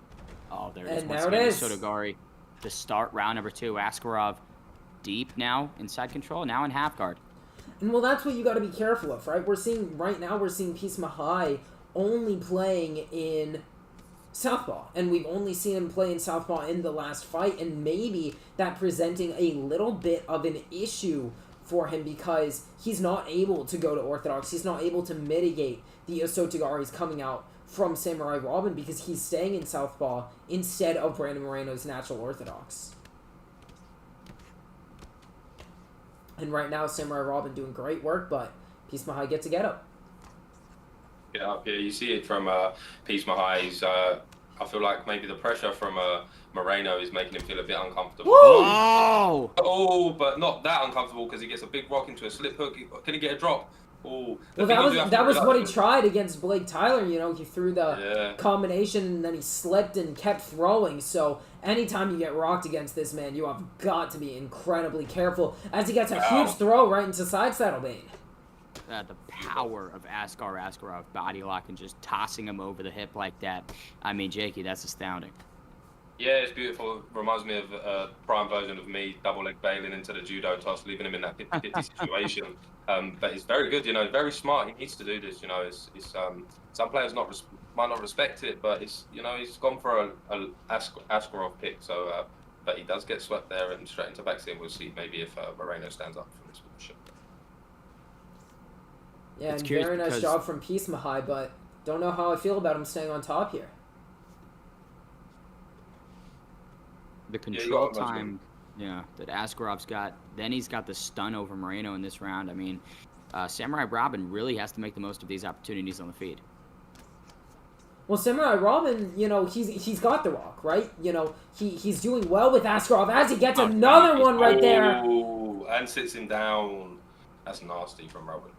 Oh, there it is. And Once there again, it is. Sotogari to start round number 2. Askarov deep now, inside control, now in half guard. And well, that's what you got to be careful of, right? We're seeing Peace Mahai only playing in southpaw, and we've only seen him play in southpaw in the last fight, and maybe that presenting a little bit of an issue for him because he's not able to go to Orthodox. He's not able to mitigate the Osotagaris coming out from Samurai Robin because he's staying in Southpaw instead of Brandon Moreno's natural Orthodox. And right now, Samurai Robin doing great work, but Peace Mahai gets a get up. Yeah, you see it from Peace Mahai's. I feel like maybe the pressure from Moreno is making him feel a bit uncomfortable. Whoa! Oh, but not that uncomfortable because he gets a big rock into a slip hook. Can he get a drop? Oh, well, that was what he tried against Blake Tyler. You know, he threw the combination and then he slipped and kept throwing. So anytime you get rocked against this man, you have got to be incredibly careful as he gets a huge throw right into side saddle bait. The power of Askarov body lock and just tossing him over the hip like that. I mean, Jakey, that's astounding. Yeah, it's beautiful. It reminds me of a prime version of me double leg bailing into the judo toss, leaving him in that 50-50 situation. But he's very good, you know, very smart. He needs to do this, you know. It's some players might not respect it, but it's, you know, he's gone for a Askarov pick. So, but he does get swept there and straight into backseat. We'll see maybe if Moreno stands up from this position. Yeah, and very nice job from Peace Mahai, but don't know how I feel about him staying on top here. The control time, that Askarov's got. Then he's got the stun over Moreno in this round. I mean, Samurai Robin really has to make the most of these opportunities on the feed. Well, Samurai Robin, you know, he's got the rock, right? You know, he's doing well with Askarov as he gets another one right there. Oh, and sits him down. That's nasty from Robin.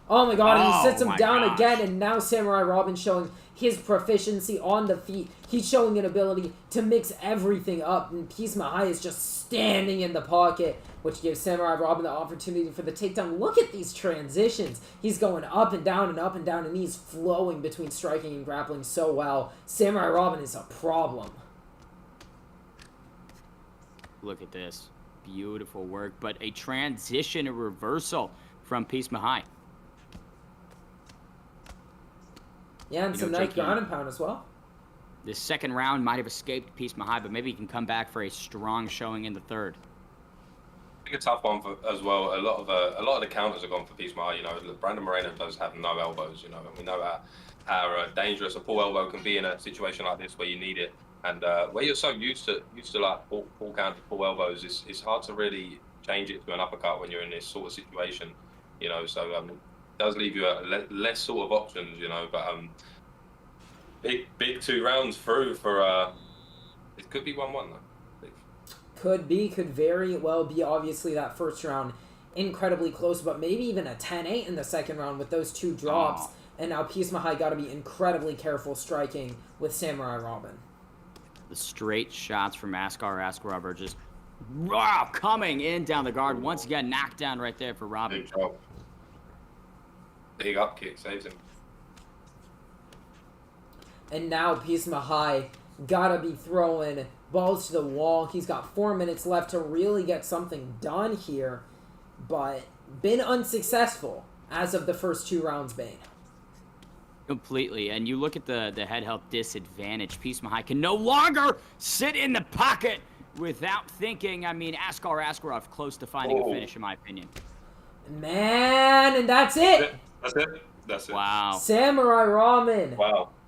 Oh my god, and he sits him down again, and now Samurai Robin showing his proficiency on the feet. He's showing an ability to mix everything up, and Peace Mahai is just standing in the pocket, which gives Samurai Robin the opportunity for the takedown. Look at these transitions. He's going up and down and up and down, and he's flowing between striking and grappling so well. Samurai Robin is a problem. Look at this. Beautiful work, but a transition, a reversal from Peace Mahai. Yeah, and some nice ground and pound as well. This second round might have escaped Peace Mahai, but maybe he can come back for a strong showing in the third. I think a tough one as well. A lot of the counters are gone for Peace Mahai. You know, Brandon Moreno does have no elbows. You know, and we know how dangerous a pull elbow can be in a situation like this where you need it, and where you're so used to like pull counter, pull elbows. It's hard to really change it to an uppercut when you're in this sort of situation. You know, so does leave you less sort of options, you know, but big 2 rounds through for it could be 1-1 though. Could very well be. Obviously that first round incredibly close, but maybe even a 10-8 in the second round with those 2 drops. And now Peace Mahai got to be incredibly careful striking with Samurai Robin. The straight shots from Askarov are just coming in down the guard. Once again, knocked down right there for Robin. Big job. Big up kick saves him. And now Peace Mahai gotta be throwing balls to the wall. He's got 4 minutes left to really get something done here, but been unsuccessful as of the first 2 rounds, Bane. Completely, and you look at the head health disadvantage. Peace Mahai can no longer sit in the pocket without thinking. I mean, Askarov close to finding a finish, in my opinion. Man, and that's it. That's it. Wow. Samurai Robin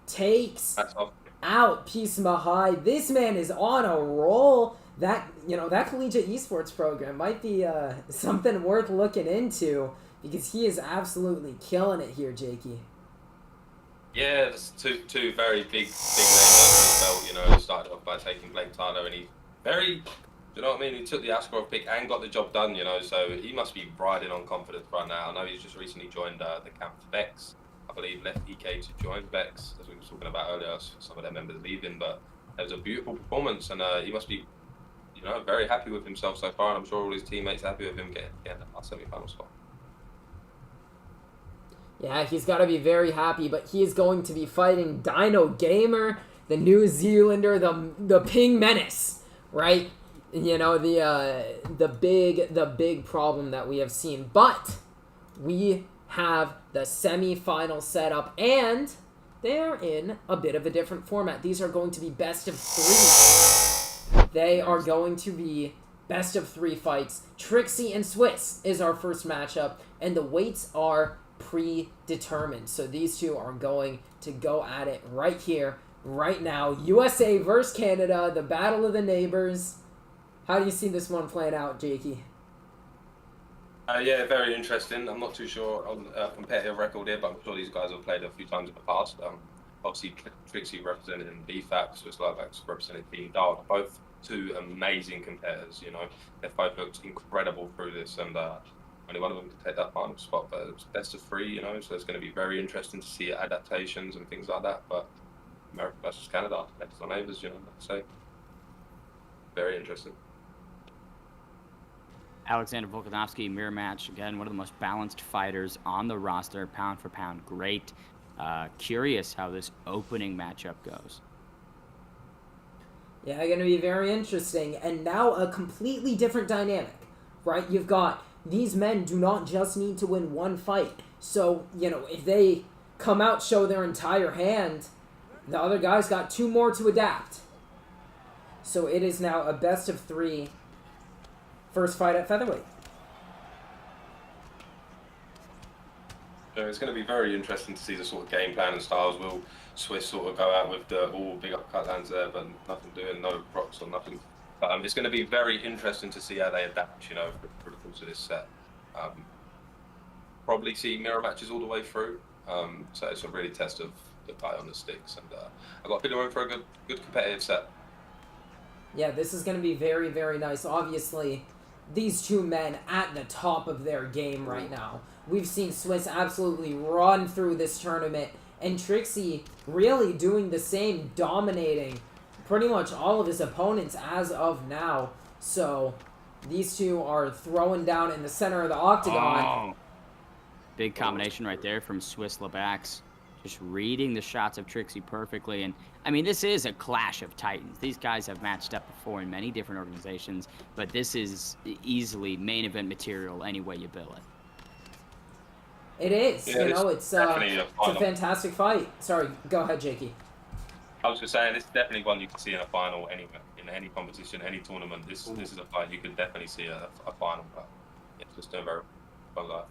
takes That's out Peace Mahai. This man is on a roll. That collegiate esports program might be something worth looking into because he is absolutely killing it here, Jakey. Yeah, there's two very big names under his belt. You know, started off by taking Blake Tyler, and he you know what I mean? He took the Askarov pick and got the job done, you know, so he must be riding on confidence right now. I know he's just recently joined the camp for Bex. I believe left EK to join Bex, as we were talking about earlier, some of their members leaving, but it was a beautiful performance, and he must be, you know, very happy with himself so far, and I'm sure all his teammates are happy with him getting that semi-final spot. Yeah, he's got to be very happy, but he is going to be fighting Dino Gamer, the New Zealander, the Ping Menace, right? You know, the big problem that we have seen. But we have the semi-final setup, and they are in a bit of a different format. These are going to be best of 3. They are going to be best of 3 fights. Trixie and Swiss is our first matchup, and the weights are predetermined. So these two are going to go at it right here, right now. USA versus Canada, the battle of the neighbors. How do you see this one playing out, Jakey? Yeah, very interesting. I'm not too sure on competitive record here, but I'm sure these guys have played a few times in the past. Obviously, Trixie representing BFAC, Swiss Lovex representing Team Dark. Both two amazing competitors, you know. They've both looked incredible through this, and only one of them can take that final spot, but it's best of 3, you know, so it's going to be very interesting to see adaptations and things like that. But America versus Canada, next door neighbors, you know, so very interesting. Alexander Volkanovski, mirror match. Again, one of the most balanced fighters on the roster, pound for pound. Great. Curious how this opening matchup goes. Yeah, going to be very interesting. And now a completely different dynamic, right? You've got these men do not just need to win one fight. So, you know, if they come out, show their entire hand, the other guy's got 2 more to adapt. So it is now a best of 3 first fight at featherweight. So it's going to be very interesting to see the sort of game plan and styles. Will Swiss sort of go out with the big uppercut lands there, but nothing doing, no procs or nothing. But it's going to be very interesting to see how they adapt, you know, for the course of this set. Probably see mirror matches all the way through. So it's a really test of the guy on the sticks, and I've got a feeling we're in for a good competitive set. Yeah, this is going to be very, very nice. Obviously, these two men at the top of their game right now. We've seen Swiss absolutely run through this tournament, and Trixie really doing the same, dominating pretty much all of his opponents as of now. So these two are throwing down in the center of the octagon. Oh. Big combination right there from Swiss Labax. Just reading the shots of Trixie perfectly. And, I mean, this is a clash of titans. These guys have matched up before in many different organizations, but this is easily main event material any way you bill it. It is. Yeah, you know, it's a fantastic fight. Sorry, go ahead, Jakey. I was just saying, this is definitely one you can see in a final anywhere, in any competition, any tournament. This is a fight you can definitely see a final, but it's just doing very well.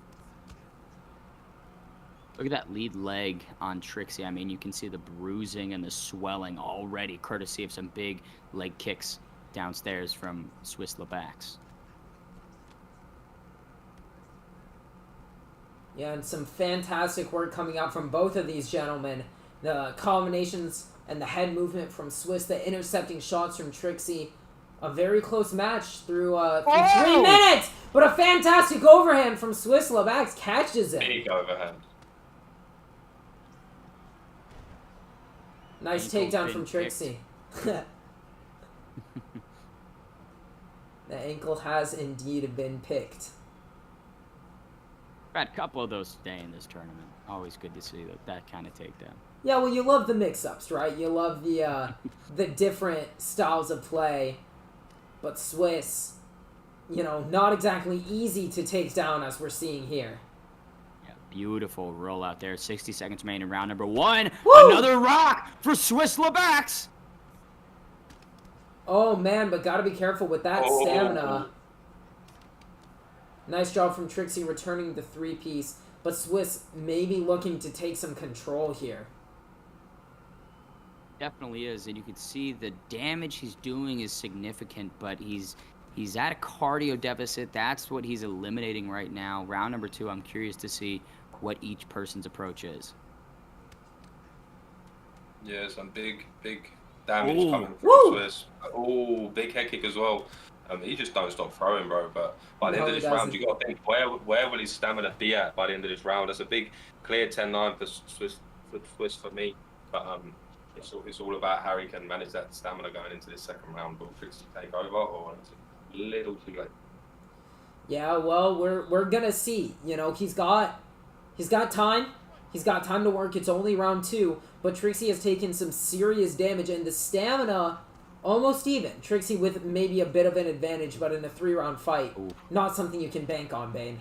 Look at that lead leg on Trixie. I mean, you can see the bruising and the swelling already, courtesy of some big leg kicks downstairs from Swiss Labax. Yeah, and some fantastic work coming out from both of these gentlemen. The combinations and the head movement from Swiss, the intercepting shots from Trixie. A very close match through 3 minutes, but a fantastic overhand from Swiss Labax catches it. Big overhand. Nice takedown from Trixie. The ankle has indeed been picked. Had a couple of those today in this tournament. Always good to see that kind of takedown. Yeah, well, you love the mix-ups, right? You love the different styles of play. But Swiss, you know, not exactly easy to take down as we're seeing here. Yeah, beautiful roll out there. 60 seconds remaining in round number 1. Woo! Another rock for Swiss Labax. Oh, man, but gotta be careful with that stamina. Nice job from Trixie returning the 3-piece, but Swiss maybe looking to take some control here. Definitely is, and you can see the damage he's doing is significant, but he's at a cardio deficit. That's what he's eliminating right now. Round number 2, I'm curious to see what each person's approach is. Yeah, some big damage coming from Swiss. Oh, big head kick as well. He just don't stop throwing, bro. But by the end of this round, you got to think, where will his stamina be at by the end of this round? That's a big, clear 10-9 for Swiss for me. But it's all about how he can manage that stamina going into this second round. Will Trixie take over, or is it a little too late? Yeah, well, we're gonna see. You know, he's got time. He's got time to work. It's only round 2, but Trixie has taken some serious damage, and the stamina. Almost even. Trixie with maybe a bit of an advantage, but in a 3-round fight, not something you can bank on, Bane.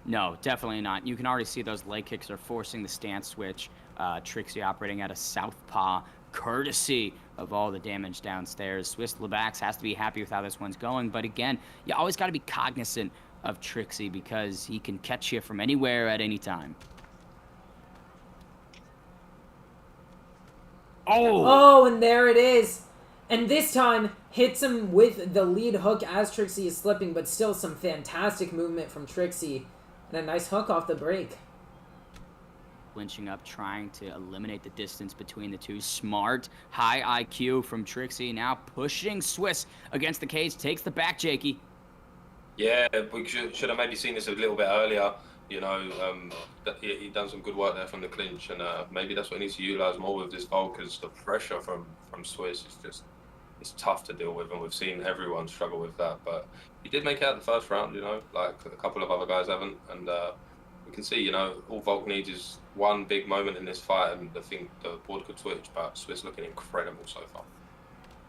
No, definitely not. You can already see those leg kicks are forcing the stance switch. Trixie operating at a southpaw courtesy of all the damage downstairs. Swiss Lebax has to be happy with how this one's going, but again, you always got to be cognizant of Trixie because he can catch you from anywhere at any time. Oh, and there it is. And this time, hits him with the lead hook as Trixie is slipping, but still some fantastic movement from Trixie. And a nice hook off the break. Flinching up, trying to eliminate the distance between the two. Smart, high IQ from Trixie. Now pushing Swiss against the cage. Takes the back, Jakey. Yeah, we should have maybe seen this a little bit earlier. You know, he done some good work there from the clinch, and maybe that's what he needs to utilize more with this vault, because the pressure from Swiss is just, it's tough to deal with, and we've seen everyone struggle with that. But he did make it out the first round, you know, like a couple of other guys haven't, and we can see, you know, all Volk needs is one big moment in this fight, and I think the board could switch. But Swiss looking incredible so far.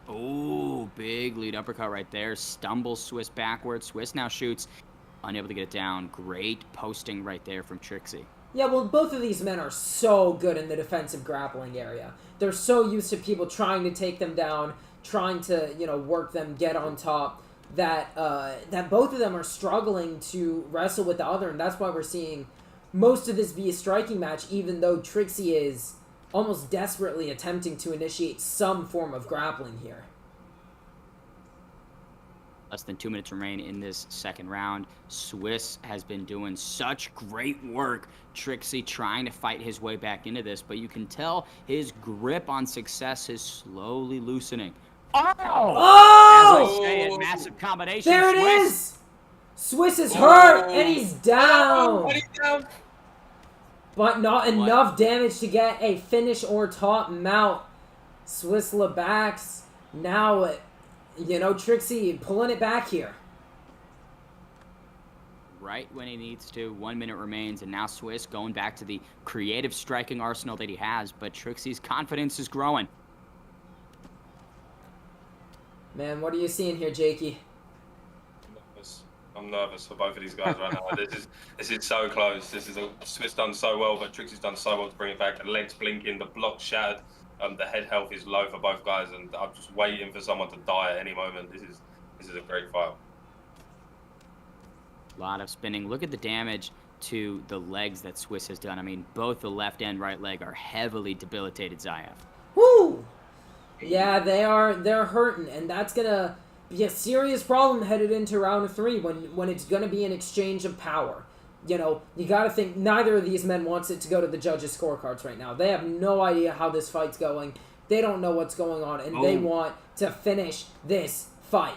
Oh, big lead uppercut right there. Stumbles Swiss backwards. Swiss now shoots. Unable to get it down. Great posting right there from Trixie. Yeah, well, both of these men are so good in the defensive grappling area. They're so used to people trying to take them down, trying to, you know, work them, get on top, that that both of them are struggling to wrestle with the other, and that's why we're seeing most of this be a striking match, even though Trixie is almost desperately attempting to initiate some form of grappling here. Less than 2 minutes remain in this second round. Swiss has been doing such great work. Trixie trying to fight his way back into this, but you can tell his grip on success is slowly loosening. Oh! As I say it, massive combination. There it Swiss. is! Swiss is hurt, and he's down! But not enough damage to get a finish or top mount. Swiss Lebax now, you know, Trixie pulling it back here. Right when he needs to. 1 minute remains, and now Swiss going back to the creative striking arsenal that he has, but Trixie's confidence is growing. Man, what are you seeing here, Jakey? I'm nervous for both of these guys right now. This is so close. Swiss done so well, but Trixie's done so well to bring it back. The legs blinking, the block shattered, the head health is low for both guys, and I'm just waiting for someone to die at any moment. This is a great fight. A lot of spinning. Look at the damage to the legs that Swiss has done. I mean, both the left and right leg are heavily debilitated, Zayev. Woo! Yeah, they're hurting, and that's gonna be a serious problem headed into round 3 when it's gonna be an exchange of power. You know, you gotta think neither of these men wants it to go to the judges' scorecards right now. They have no idea how this fight's going. They don't know what's going on, and they want to finish this fight.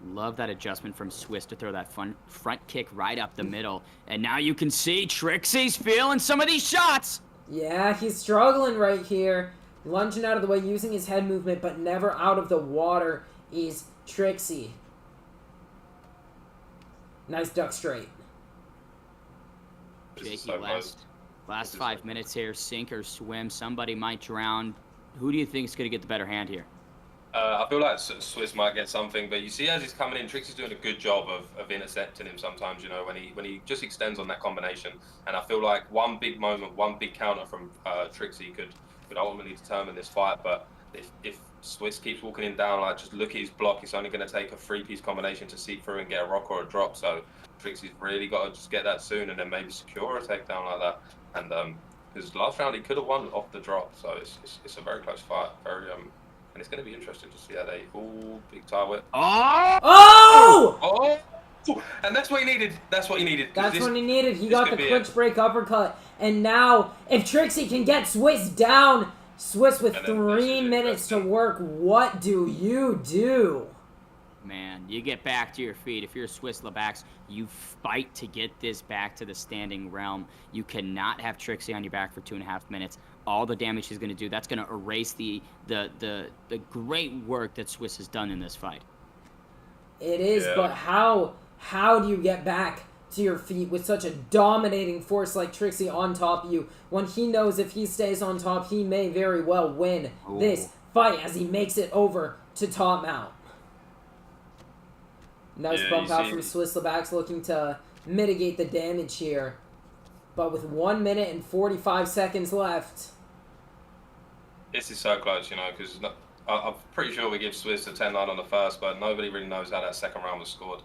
Love that adjustment from Swiss to throw that front kick right up the middle. And now you can see Trixie's feeling some of these shots. Yeah, he's struggling right here. Lunging out of the way, using his head movement, but never out of the water is Trixie. Nice duck straight. Jakey, last 5 minutes here. Sink or swim. Somebody might drown. Who do you think is going to get the better hand here? I feel like Swiss might get something, but you see as he's coming in, Trixie's doing a good job of intercepting him sometimes, you know, when he just extends on that combination. And I feel like one big moment, one big counter from Trixie could ultimately determine this fight. But if Swiss keeps walking him down, like, just look at his block, it's only going to take a 3-piece combination to seep through and get a rock or a drop. So Trixie's really got to just get that soon and then maybe secure a takedown like that. And because last round he could have won off the drop, so it's a very close fight. And it's going to be interesting to see how they big tie whip. Oh! And that's what he needed. That's what he needed. That's what he needed. He got the clinch break uppercut. And now, if Trixie can get Swiss down, Swiss with 3 minutes to work, what do you do? Man, you get back to your feet. If you're Swiss Lebax, you fight to get this back to the standing realm. You cannot have Trixie on your back for 2.5 minutes. All the damage he's going to do, that's going to erase the great work that Swiss has done in this fight. It is, but how do you get back to your feet with such a dominating force like Trixie on top of you when he knows if he stays on top, he may very well win this fight as he makes it over to top mount. Nice bump out from Swiss Lebax looking to mitigate the damage here. But with 1 minute and 45 seconds left, This is so close, you know, because I'm pretty sure we give Swiss a 10-9 on the first, but nobody really knows how that second round was scored.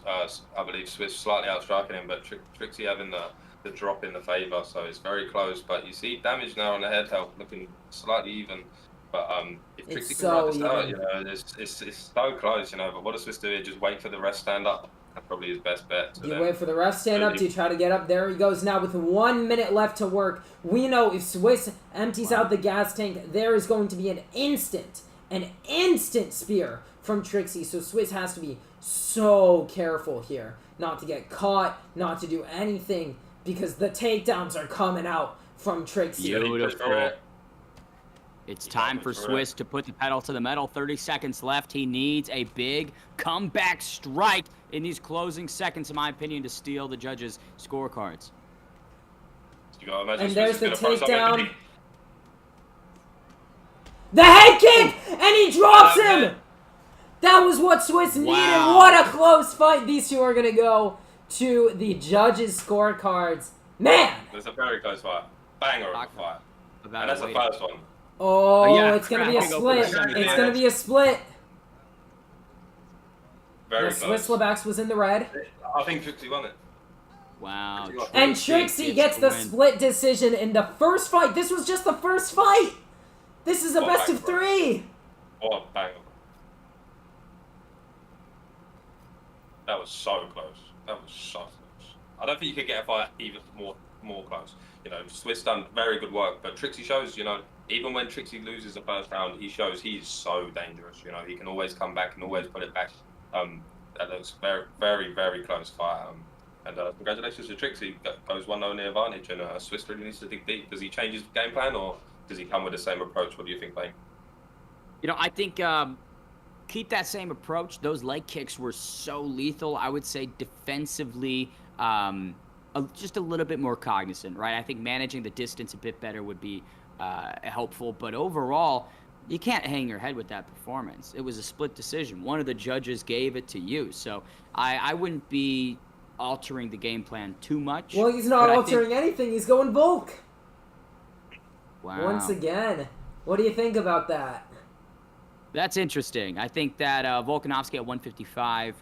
I believe Swiss slightly outstriking him, but Trixie having the drop in the favour, so it's very close. But you see damage now on the head health looking slightly even. But if Trixie can ride this out, you know, it's so close, you know. But what does Swiss do here? Just wait for the rest stand up. That's probably his best bet. Do you wait for the ref stand up? Do you try to get up? There he goes now with 1 minute left to work. We know if Swiss empties out the gas tank, there is going to be an instant spear from Trixie. So Swiss has to be so careful here. Not to get caught, not to do anything, because the takedowns are coming out from Trixie. Beautiful. It's time for Swiss to put the pedal to the metal. 30 seconds left. He needs a big comeback strike in these closing seconds, in my opinion, to steal the judges' scorecards. And there's the takedown. The head kick! And he drops him! That was what Swiss needed. Wow. What a close fight. These two are going to go to the judges' scorecards. Man! It's a very close fight. Banger of a fight. And that's the first one. Oh, yeah, it's going to be a split. It's going to be a split. Very close. Swiss Lebax was in the red. I think Trixie won it. Wow. And Trixie gets the split decision in the first fight. This was just the first fight. This is a best of 3. Oh, bang. That was so close. That was so close. I don't think you could get a fight even more close. You know, Swiss done very good work, but Trixie shows, you know, even when Trixie loses the first round, he shows he's so dangerous. You know, he can always come back and always put it back. That looks very, very, very close fight. And congratulations to Trixie. Goes 1-0 in the advantage, and Swiss really needs to dig deep. Does he change his game plan, or does he come with the same approach? What do you think, Blaine? You know, I think keep that same approach. Those leg kicks were so lethal. I would say defensively, just a little bit more cognizant, right? I think managing the distance a bit better would be helpful. But overall, you can't hang your head with that performance. It was a split decision. One of the judges gave it to you. So I wouldn't be altering the game plan too much. Well, he's not altering anything. He's going bulk. Wow. Once again. What do you think about that? That's interesting. I think that Volkanovski at 155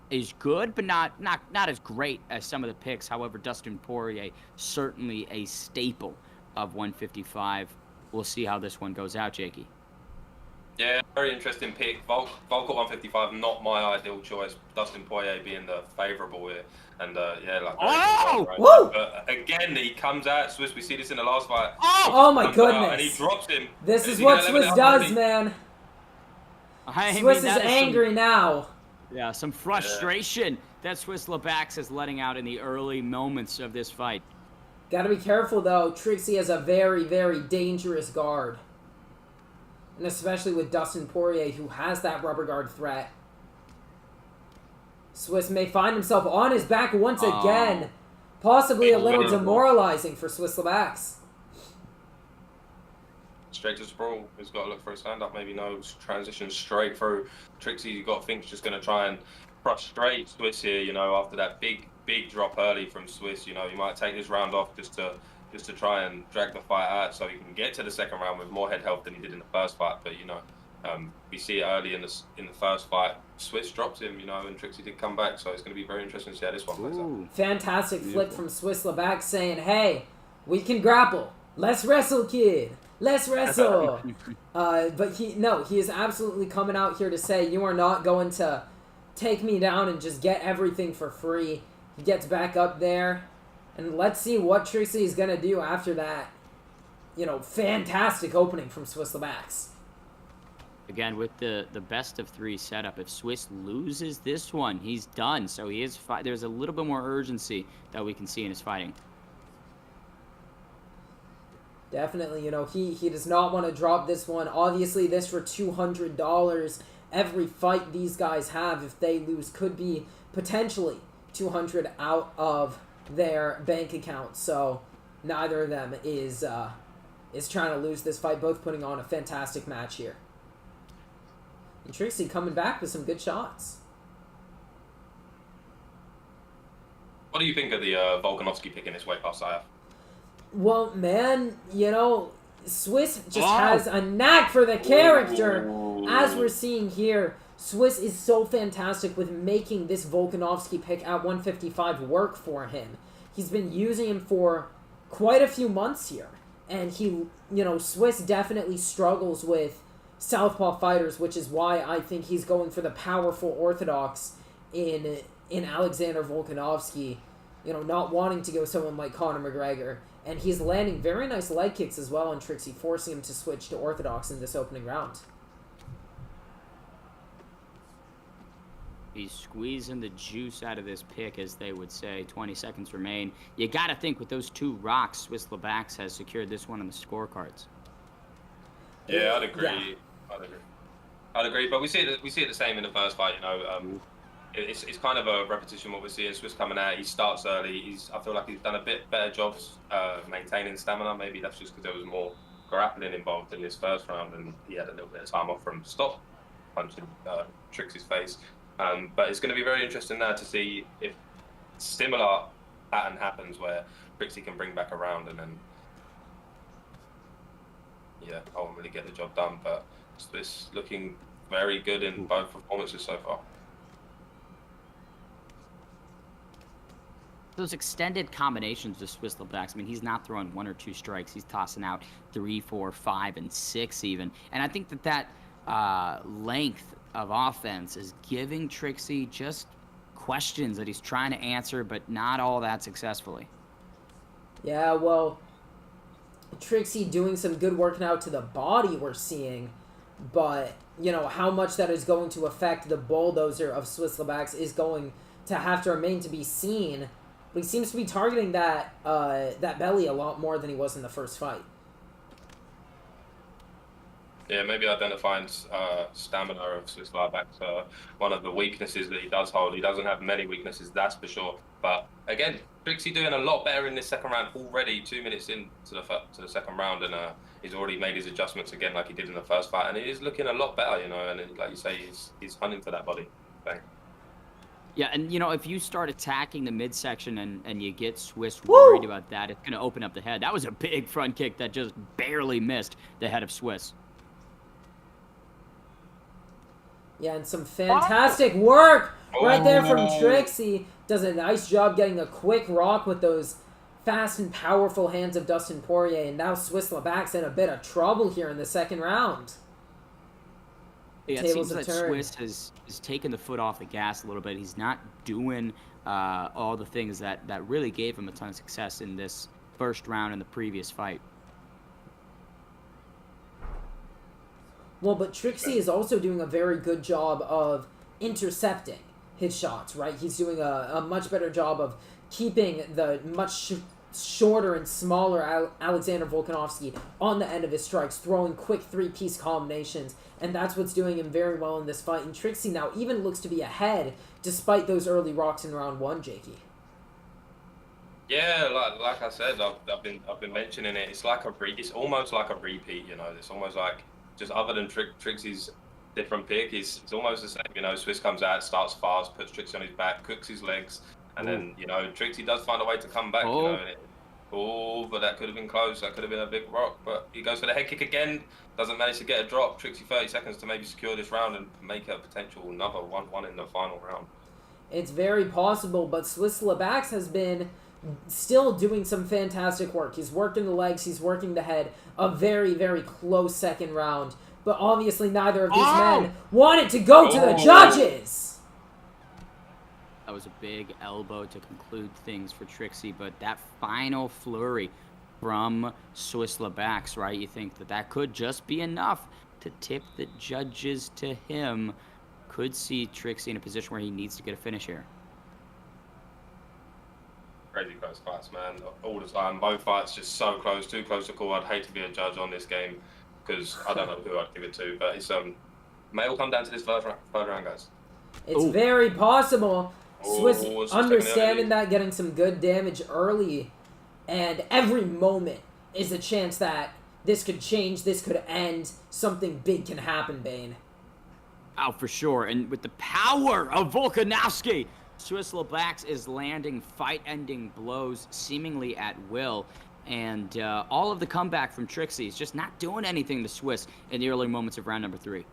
is good, but not as great as some of the picks. However, Dustin Poirier, certainly a staple of 155. We'll see how this one goes out, Jakey. Yeah, very interesting pick. Volk at 155, not my ideal choice. Dustin Poirier being the favourable here. And yeah, like... Oh! Woo! But again, he comes out, Swiss, we see this in the last fight. Oh my goodness. And he drops him. This is what Swiss does, man. Swiss is angry now. Yeah, some frustration that Swiss Lebax is letting out in the early moments of this fight. Gotta be careful, though. Trixie has a very, very dangerous guard. And especially with Dustin Poirier, who has that rubber guard threat. Swiss may find himself on his back once again. Possibly a little demoralizing for Swiss Lebax. Straight to sprawl. He's got to look for a stand-up. Maybe no transition straight through. Trixie, you've got to think, is just going to try and frustrate Swiss here, you know, after that big drop early from Swiss. You know, he might take this round off just to try and drag the fight out so he can get to the second round with more head health than he did in the first fight. But, you know, we see it early in the first fight. Swiss drops him, you know, and Trixie did come back. So it's going to be very interesting to see how this one plays out. Fantastic flip from Swiss Lebax saying, hey, we can grapple. Let's wrestle, kid. Let's wrestle. But he is absolutely coming out here to say, you are not going to take me down and just get everything for free. He gets back up there. And let's see what Trixie is going to do after that, you know, fantastic opening from Swiss Lebax. Again, with the best of 3 setup, if Swiss loses this one, he's done. So he is there's a little bit more urgency that we can see in his fighting. Definitely, you know, he does not want to drop this one. Obviously, this for $200. Every fight these guys have, if they lose, could be potentially $200 out of their bank account. So neither of them is trying to lose this fight. Both putting on a fantastic match here. And Trixie coming back with some good shots. What do you think of the Volkanovski pick in his weight class, Aya? Well, man, you know, Swiss just has a knack for the character, as we're seeing here. Swiss is so fantastic with making this Volkanovski pick at 155 work for him. He's been using him for quite a few months here. And he, Swiss definitely struggles with southpaw fighters, which is why I think he's going for the powerful orthodox in Alexander Volkanovski, not wanting to go someone like Conor McGregor. And he's landing very nice leg kicks as well on Trixie, forcing him to switch to orthodox in this opening round. He's squeezing the juice out of this pick, as they would say. 20 seconds remain. You got to think with those 2 rocks, Swiss Labax has secured this one on the scorecards. Yeah, I'd agree. Yeah. I'd agree, but we see it the same in the first fight. It's kind of a repetition of what we're seeing. Swiss coming out, he starts early. I feel like he's done a bit better job maintaining stamina. Maybe that's just because there was more grappling involved in this first round, and he had a little bit of time off from stop punching Trixie's face. But it's going to be very interesting now to see if similar pattern happens where Trixie can bring back around and then, ultimately get the job done. But it's looking very good in both performances so far. Those extended combinations of Swiss Labax, I mean, he's not throwing 1 or 2 strikes. He's tossing out 3, 4, 5, and 6 even. And I think that length of offense is giving Trixie just questions that he's trying to answer, but not all that successfully. Yeah, well, Trixie doing some good working out to the body we're seeing, but, how much that is going to affect the bulldozer of Swiss Labax is going to have to remain to be seen. But he seems to be targeting that belly a lot more than he was in the first fight. Yeah, maybe identifying stamina of Swiss Labax, one of the weaknesses that he does hold. He doesn't have many weaknesses, that's for sure. But again, Trixie doing a lot better in this second round already. 2 minutes into the second round, and he's already made his adjustments again, like he did in the first fight, and he is looking a lot better, And like you say, he's hunting for that body. Bang. Yeah, and if you start attacking the midsection and you get Swiss worried about that, it's going to open up the head. That was a big front kick that just barely missed the head of Swiss. Yeah, and some fantastic work right there from Trixie. Does a nice job getting a quick rock with those fast and powerful hands of Dustin Poirier. And now Swiss Labax in a bit of trouble here in the second round. Yeah, it seems that Swiss has taken the foot off the gas a little bit. He's not doing all the things that really gave him a ton of success in this first round in the previous fight. Well, but Trixie is also doing a very good job of intercepting his shots, right? He's doing a much better job of keeping the much shorter and smaller Alexander Volkanovski on the end of his strikes, throwing quick 3-piece combinations, and that's what's doing him very well in this fight. And Trixie now even looks to be ahead, despite those early rocks in round 1, Jakey. Yeah, like I said, I've been mentioning it. It's it's almost like a repeat, It's almost like, just other than Trixie's different pick, it's almost the same. Swiss comes out, starts fast, puts Trixie on his back, cooks his legs, and then Trixie does find a way to come back. But that could have been close. That could have been a big rock. But he goes for the head kick again, doesn't manage to get a drop. Trixie 30 seconds to maybe secure this round and make a potential another 1-1 in the final round. It's very possible, but Swiss Labax has been still doing some fantastic work. He's working the legs, he's working the head. A very, very close second round. But obviously neither of these men wanted to go to the judges. That was a big elbow to conclude things for Trixie, but that final flurry from Swiss Labax, right? You think that could just be enough to tip the judges to him. Could see Trixie in a position where he needs to get a finish here. Crazy close fights, man. All the time. Both fights just so close, too close to call. I'd hate to be a judge on this game because I don't know who I'd give it to. But it's may all come down to this third round, guys. It's very possible. Swiss understanding that, getting some good damage early, and every moment is a chance that this could change, this could end, something big can happen, Bane. Oh, for sure. And with the power of Volkanovski, Swiss Labax is landing fight-ending blows seemingly at will. And all of the comeback from Trixie is just not doing anything to Swiss in the early moments of round number 3.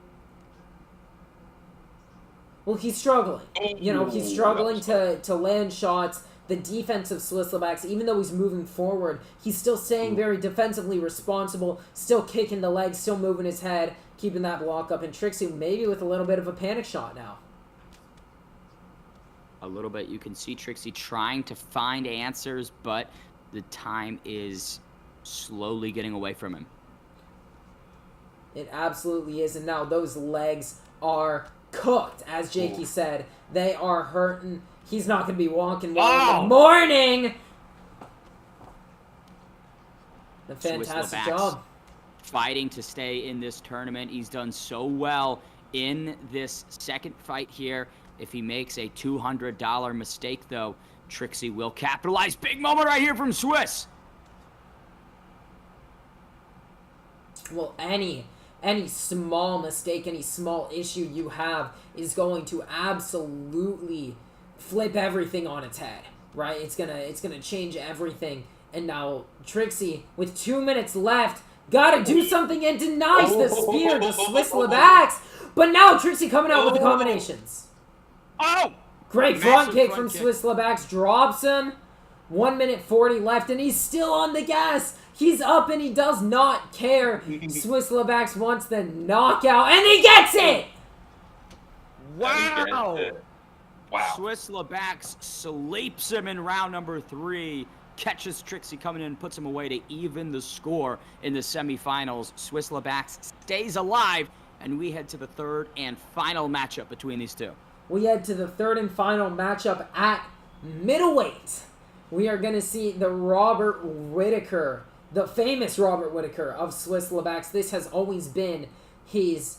Well, he's struggling. You know, he's struggling to land shots. The defense of Swiss Lebac's, even though he's moving forward, he's still staying very defensively responsible, still kicking the legs, still moving his head, keeping that block up. And Trixie maybe with a little bit of a panic shot now. A little bit. You can see Trixie trying to find answers, but the time is slowly getting away from him. It absolutely is. And now those legs are cooked, as Jakey said. They are hurting. He's not going to be walking well in the morning. A fantastic job. Fighting to stay in this tournament. He's done so well in this second fight here. If he makes a $200 mistake, though, Trixie will capitalize. Big moment right here from Swiss. Well, any small mistake, any small issue you have is going to absolutely flip everything on its head, right? It's gonna change everything. And now Trixie, with 2 minutes left, gotta do something and denies the spear to Swiss Lebac's. But now Trixie coming out with the combinations. Oh! Great front kick from Swiss Lebac's, drops him. 1 minute 40 left, and he's still on the gas. He's up, and he does not care. Swiss Lebac's wants the knockout, and he gets it! Wow! Swiss Lebac's sleeps him in round number 3. Catches Trixie coming in, puts him away to even the score in the semifinals. Swiss Lebac's stays alive, and we head to the third and final matchup between these two. We head to the third and final matchup at middleweight. We are going to see the Robert Whitaker, the famous Robert Whitaker of Swiss Lebac's. This has always been his,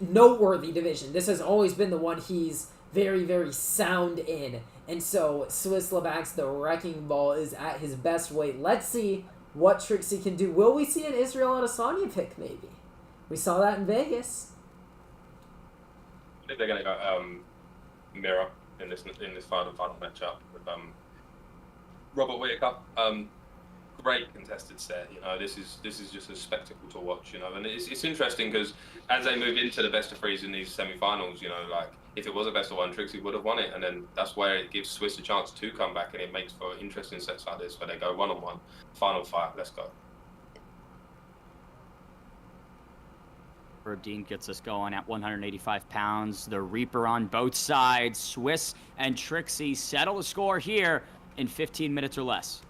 noteworthy division. This has always been the one he's very, very sound in. And so Swiss Lebac's, the wrecking ball, is at his best weight. Let's see what Trixie can do. Will we see an Israel Adesanya pick, maybe? We saw that in Vegas. I think they're going to go mirror in this final matchup with Robert Whitaker. Great contested set. You know, this is just a spectacle to watch. You know, and it's interesting because as they move into the best of threes in these semi-finals, you know, like if it was a best of one, Trixie would have won it, and then that's where it gives Swiss a chance to come back, and it makes for interesting sets like this where they go 1-on-1, final fight. Let's go. Dean gets us going at 185 pounds. The Reaper on both sides. Swiss and Trixie settle the score here in 15 minutes or less.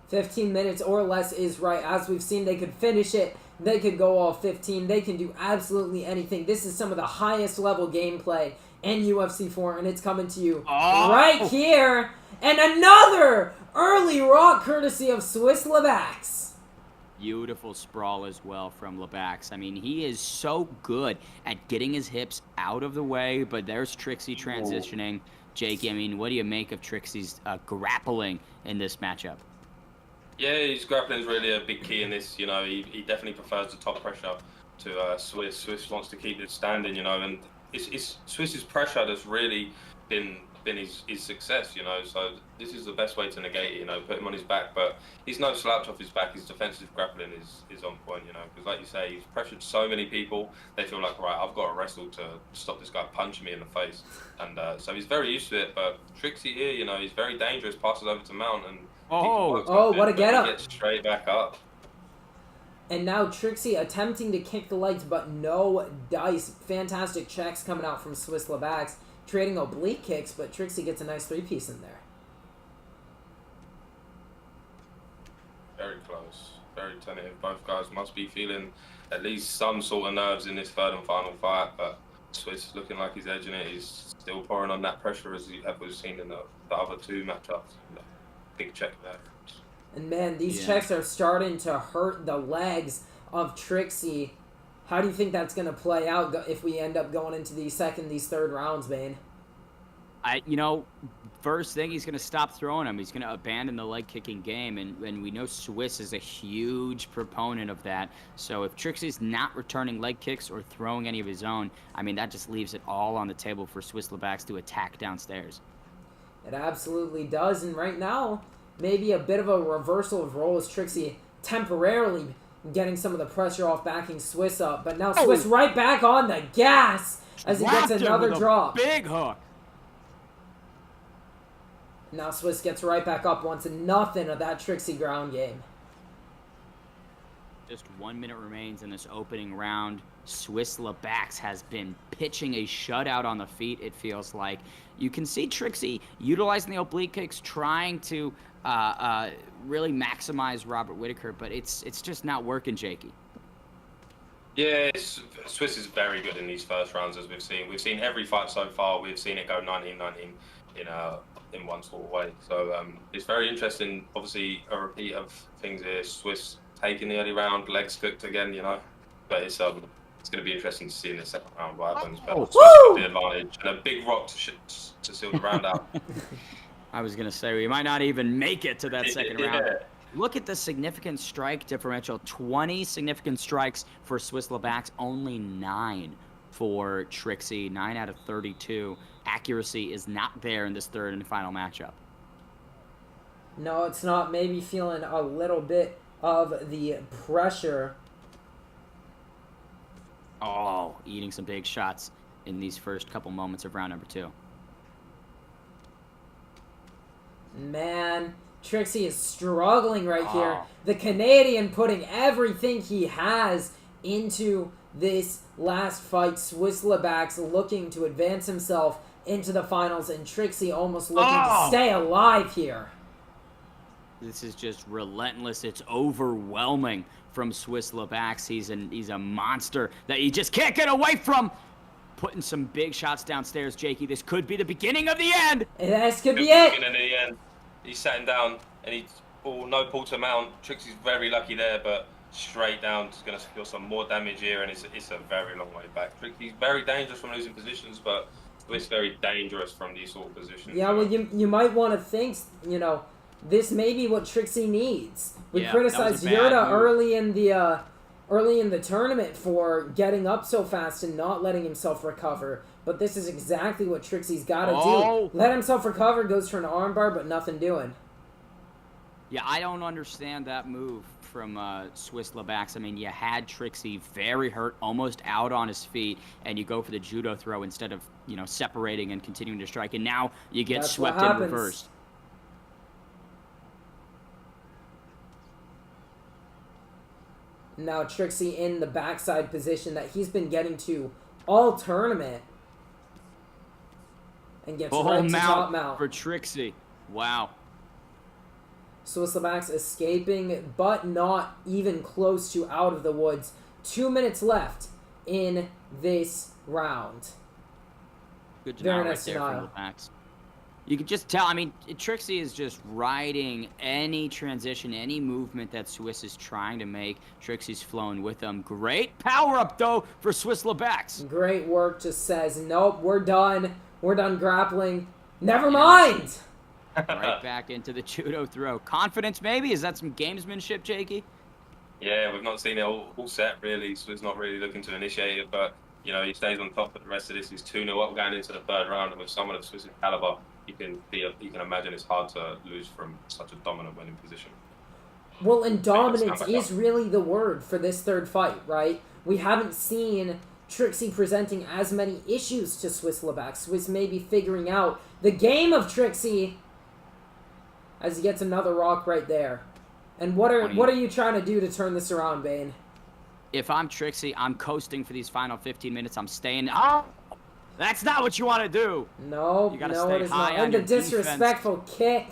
15 minutes or less is right. As we've seen, they could finish it. They could go all 15. They can do absolutely anything. This is some of the highest level gameplay in UFC 4, and it's coming to you right here. And another early rock courtesy of Swiss Lebac's. Beautiful sprawl as well from Lebac's. I mean, he is so good at getting his hips out of the way, but there's Trixie transitioning. Jake, I mean, what do you make of Trixie's grappling in this matchup? Yeah, his grappling is really a big key in this. You know, he definitely prefers the top pressure to Swiss. Swiss wants to keep it standing, you know, and it's Swiss's pressure that's really been his success, you know, so this is the best way to negate it, you know, put him on his back, but he's no slouch off his back. His defensive grappling is on point, you know, because like you say, he's pressured so many people, they feel like, right, I've got to wrestle to stop this guy punching me in the face, and so he's very used to it, but Trixie here, you know, he's very dangerous, passes over to Mount, and what a get up. He gets straight back up. And now Trixie attempting to kick the legs, but no dice. Fantastic checks coming out from Swiss Lebac's. Trading oblique kicks, but Trixie gets a nice three-piece in there. Very close. Very tentative. Both guys must be feeling at least some sort of nerves in this third and final fight, but Swiss looking like he's edging it. He's still pouring on that pressure as we've seen in the other two matchups. Big check there. And man, these checks are starting to hurt the legs of Trixie. How do you think that's going to play out if we end up going into these third rounds, Bane? First thing, he's going to stop throwing them. He's going to abandon the leg kicking game, and we know Swiss is a huge proponent of that. So if Trixie's not returning leg kicks or throwing any of his own, I mean, that just leaves it all on the table for Swiss Lebac's to attack downstairs. It absolutely does, and right now, maybe a bit of a reversal of roles. Trixie temporarily getting some of the pressure off, backing Swiss up, but now Swiss right back on the gas as he gets another drop. Big hook. Now Swiss gets right back up, wants nothing of that Trixie ground game. Just 1 minute remains in this opening round. Swiss Labax has been pitching a shutout on the feet, it feels like. You can see Trixie utilizing the oblique kicks, trying to really maximize Robert Whitaker, but it's just not working, Jakey. Yeah, Swiss is very good in these first rounds, as we've seen. We've seen every fight so far. We've seen it go 19-19 in one sort of way. So it's very interesting. Obviously, a repeat of things here. Swiss taking the early round, legs cooked again, But it's going to be interesting to see in the second round what happens. But Swiss got the advantage and a big rock to seal the round out. I was going to say, we might not even make it to that second round. Look at the significant strike differential. 20 significant strikes for Swiss Labax, only 9 for Trixie. 9 out of 32. Accuracy is not there in this third and final matchup. No, it's not. Maybe feeling a little bit of the pressure. Oh, eating some big shots in these first couple moments of round number 2. Man, Trixie is struggling right here. The Canadian putting everything he has into this last fight. Swiss Labax looking to advance himself into the finals, and Trixie almost looking to stay alive here. This is just relentless. It's overwhelming from Swiss Labax. He's a monster that you just can't get away from. Putting some big shots downstairs, Jakey. This could be the beginning of the end. This could be it. Beginning of the end. He's sat him down, and no pull to mount. Trixie's very lucky there, but straight down is going to secure some more damage here, and it's a very long way back. Trixie's very dangerous from losing positions, but it's very dangerous from these sort of positions. Yeah, well, you might want to think, this may be what Trixie needs. We criticized Yorda early in the tournament for getting up so fast and not letting himself recover. But this is exactly what Trixie's got to do. Let himself recover, goes for an armbar, but nothing doing. Yeah, I don't understand that move from Swiss Labax. I mean, you had Trixie very hurt, almost out on his feet, and you go for the judo throw instead of, separating and continuing to strike. And now you get swept in reverse. Now Trixie in the backside position that he's been getting to all tournament. And gets right to top mount. For Trixie. Wow. Swiss Labax escaping, but not even close to out of the woods. 2 minutes left in this round. Good to know right there from Labax. You can just tell, I mean, Trixie is just riding any transition, any movement that Swiss is trying to make. Trixie's flowing with them. Great power-up, though, for Swiss Labax. Great work. Just says, nope, we're done. We're done grappling. Never mind! Right back into the judo throw. Confidence, maybe? Is that some gamesmanship, Jakey? Yeah, we've not seen it all set, really. Swiss not really looking to initiate it, but, he stays on top of the rest of this. He's 2-0 up going into the third round, and with someone of Swiss's caliber, you can imagine it's hard to lose from such a dominant winning position. Well, and dominance is really the word for this third fight, right? We haven't seen Trixie presenting as many issues to Swiss Labax. Swiss may be figuring out the game of Trixie as he gets another rock right there. And what are you trying to do to turn this around, Bane? If I'm Trixie, I'm coasting for these final 15 minutes. I'm staying. That's not what you want to do. No, it is not. And the disrespectful kick.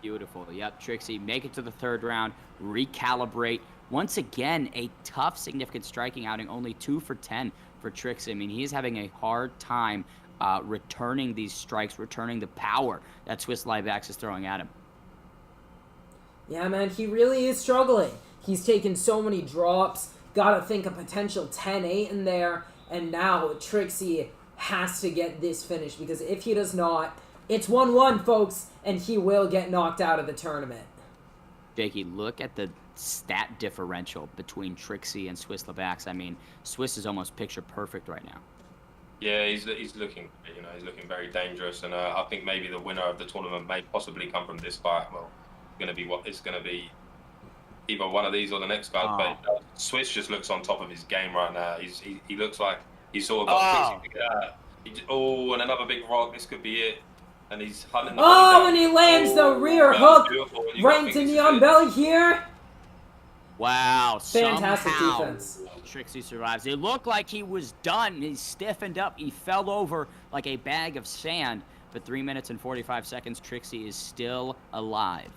Beautiful. Yep, Trixie, make it to the third round, recalibrate. Once again, a tough, significant striking outing, only 2 for 10 for Trixie. I mean, he is having a hard time returning these strikes, returning the power that Swiss Labax is throwing at him. Yeah, man, he really is struggling. He's taken so many drops. Gotta think a potential 10-8 in there. And now Trixie has to get this finished, because if he does not, it's 1-1, folks, and he will get knocked out of the tournament. Jakey, look at the stat differential between Trixie and Swiss Labax. I mean, Swiss is almost picture perfect right now. Yeah, he's looking, he's looking very dangerous, and I think maybe the winner of the tournament may possibly come from this fight. Well, it's gonna be either one of these or the next guy. Oh. But Swiss just looks on top of his game right now. He looks like he's sort of got Oh. Trixie figured out. And another big rock. This could be it. And he's hunting the Oh, body and down. he lands the rear that was hook beautiful. You right gotta into think this is Neon it. Belly here. Wow. Fantastic Somehow defense. Trixie survives. It looked like he was done. He stiffened up. He fell over like a bag of sand. But 3 minutes and 45 seconds, Trixie is still alive.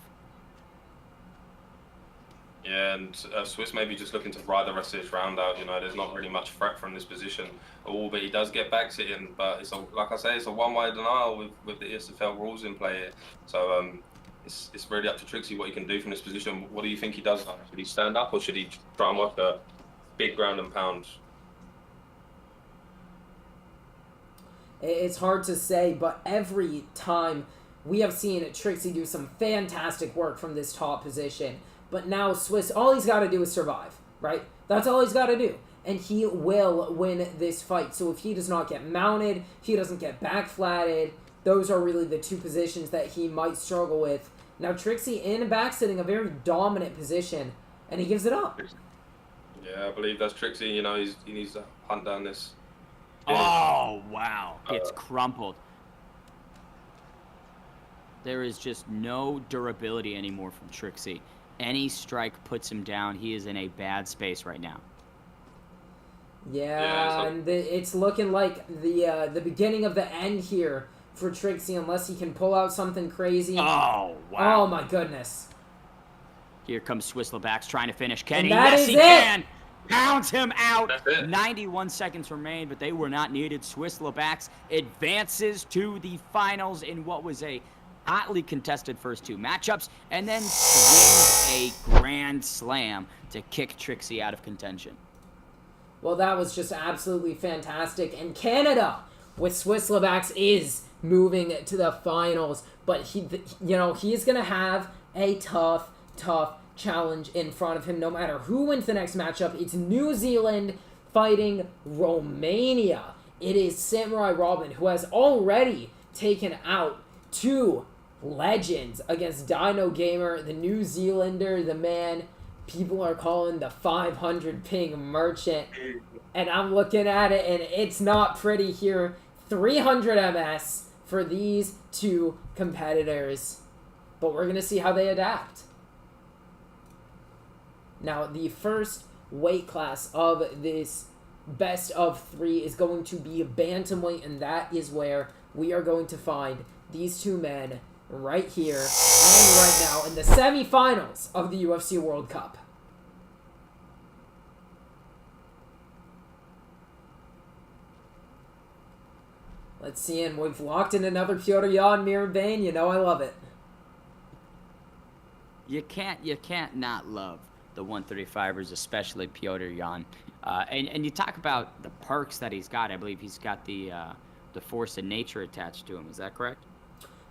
Yeah, and Swiss maybe just looking to ride the rest of this round out. There's not really much threat from this position. But he does get back sitting. But like I say, it's a one-way denial with the ESFL rules in play here. So it's really up to Trixie what he can do from this position. What do you think he does? Should he stand up or should he try and work a big ground and pound? It's hard to say, but every time we have seen Trixie do some fantastic work from this top position. But now Swiss, all he's got to do is survive, right? That's all he's got to do. And he will win this fight. So if he does not get mounted, if he doesn't get back-flatted, those are really the two positions that he might struggle with. Now Trixie in back sitting, a very dominant position, and he gives it up. Yeah, I believe that's Trixie. He needs to hunt down this. Oh, wow. It's crumpled. There is just no durability anymore from Trixie. Any strike puts him down. He is in a bad space right now. Yeah, and it's looking like the beginning of the end here for Trixie, unless he can pull out something crazy. Oh, wow. Oh, my goodness. Here comes Swisslebacks trying to finish Kenny. that Yes, is he it. can. Pounds him out. That's it. 91 seconds remain, but they were not needed. Swisslebacks advances to the finals in what was a hotly contested first two matchups, and then swings a grand slam to kick Trixie out of contention. Well, that was just absolutely fantastic. And Canada, with Swisslebacks, is moving to the finals. But he's going to have a tough challenge in front of him no matter who wins the next matchup. It's New Zealand fighting Romania. It is Samurai Robin, who has already taken out two legends against Dino Gamer, the New Zealander, the man people are calling the 500 ping merchant. And I'm looking at it, and it's not pretty here. 300 MS for these two competitors. But we're going to see how they adapt. Now, the first weight class of this best of three is going to be bantamweight, and that is where we are going to find these two men right here and right now in the semifinals of the UFC World Cup. Let's see, and we've locked in another Piotr Jan Mirabane. I love it. You can't not love the 135ers, especially Piotr Jan. And you talk about the perks that he's got. I believe he's got the force of nature attached to him. Is that correct?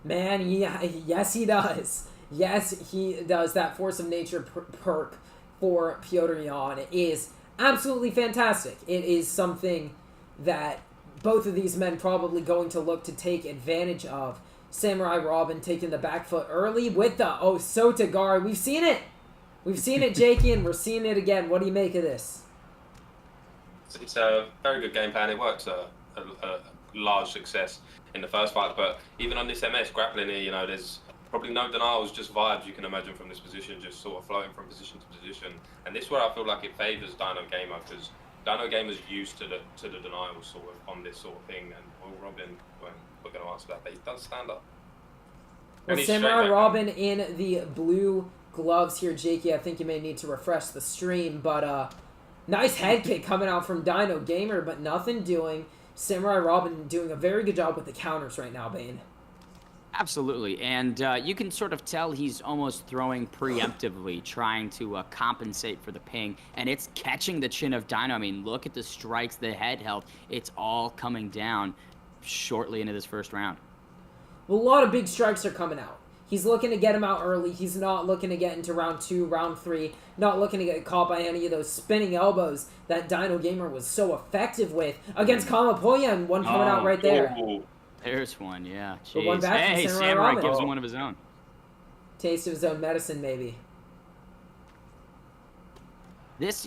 Man, yeah, yes he does. Yes, he does. That force of nature perk for Piotr Jan is absolutely fantastic. It is something that both of these men probably going to look to take advantage of. Samurai Robin taking the back foot early with the Sotagari. We've seen it. We've seen it, Jakey, and we're seeing it again. What do you make of this? It's a very good game plan. It works a large success in the first fight, but even on this MS grappling here, there's probably no denials, just vibes you can imagine from this position, just sort of floating from position to position. And this is where I feel like it favours Dino Gamer, because Dino Gamer's used to the denials sort of on this sort of thing, and Will Robin, we're going to answer that, but he does stand up. Well, Samurai Robin in the blue gloves here, Jakey. I think you may need to refresh the stream, but nice head kick coming out from Dino Gamer, but nothing doing. Samurai Robin doing a very good job with the counters right now, Bane. Absolutely, and you can sort of tell he's almost throwing preemptively, trying to compensate for the ping, and it's catching the chin of Dino. I mean, look at the strikes, the head health. It's all coming down shortly into this first round. Well, a lot of big strikes are coming out. He's looking to get him out early. He's not looking to get into round 2, round 3. Not looking to get caught by any of those spinning elbows that Dino Gamer was so effective with against Polia, and one coming out right there. There's one, yeah. But one back from Hey, Samurai Samurai Robin. gives him one of his own. Taste of his own medicine, maybe. This,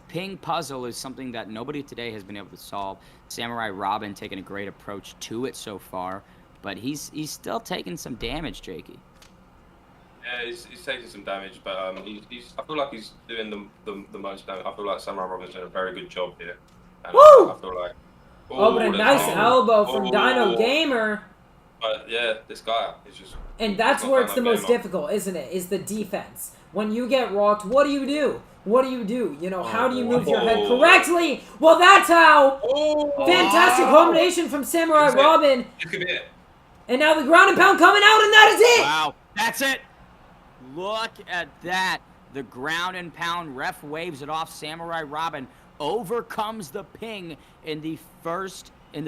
ping puzzle is something that nobody today has been able to solve. Samurai Robin taking a great approach to it so far, but he's still taking some damage, Jakey. Yeah, he's taking some damage, but I feel like he's doing the most damage. I feel like Samurai Robin's doing a very good job here. And Woo! I feel like... Oh, but a nice elbow from Dino Gamer. But yeah, this guy is just... And that's where it's the most difficult, isn't it? Is the defense. When you get rocked, what do you do? What do you do? How do you move your head correctly? Well, that's how! Fantastic combination from Samurai Robin. This could be it. And now the ground and pound coming out, and that is it! Wow, that's it! Look at that. The ground and pound, ref waves it off. Samurai Robin overcomes the ping in the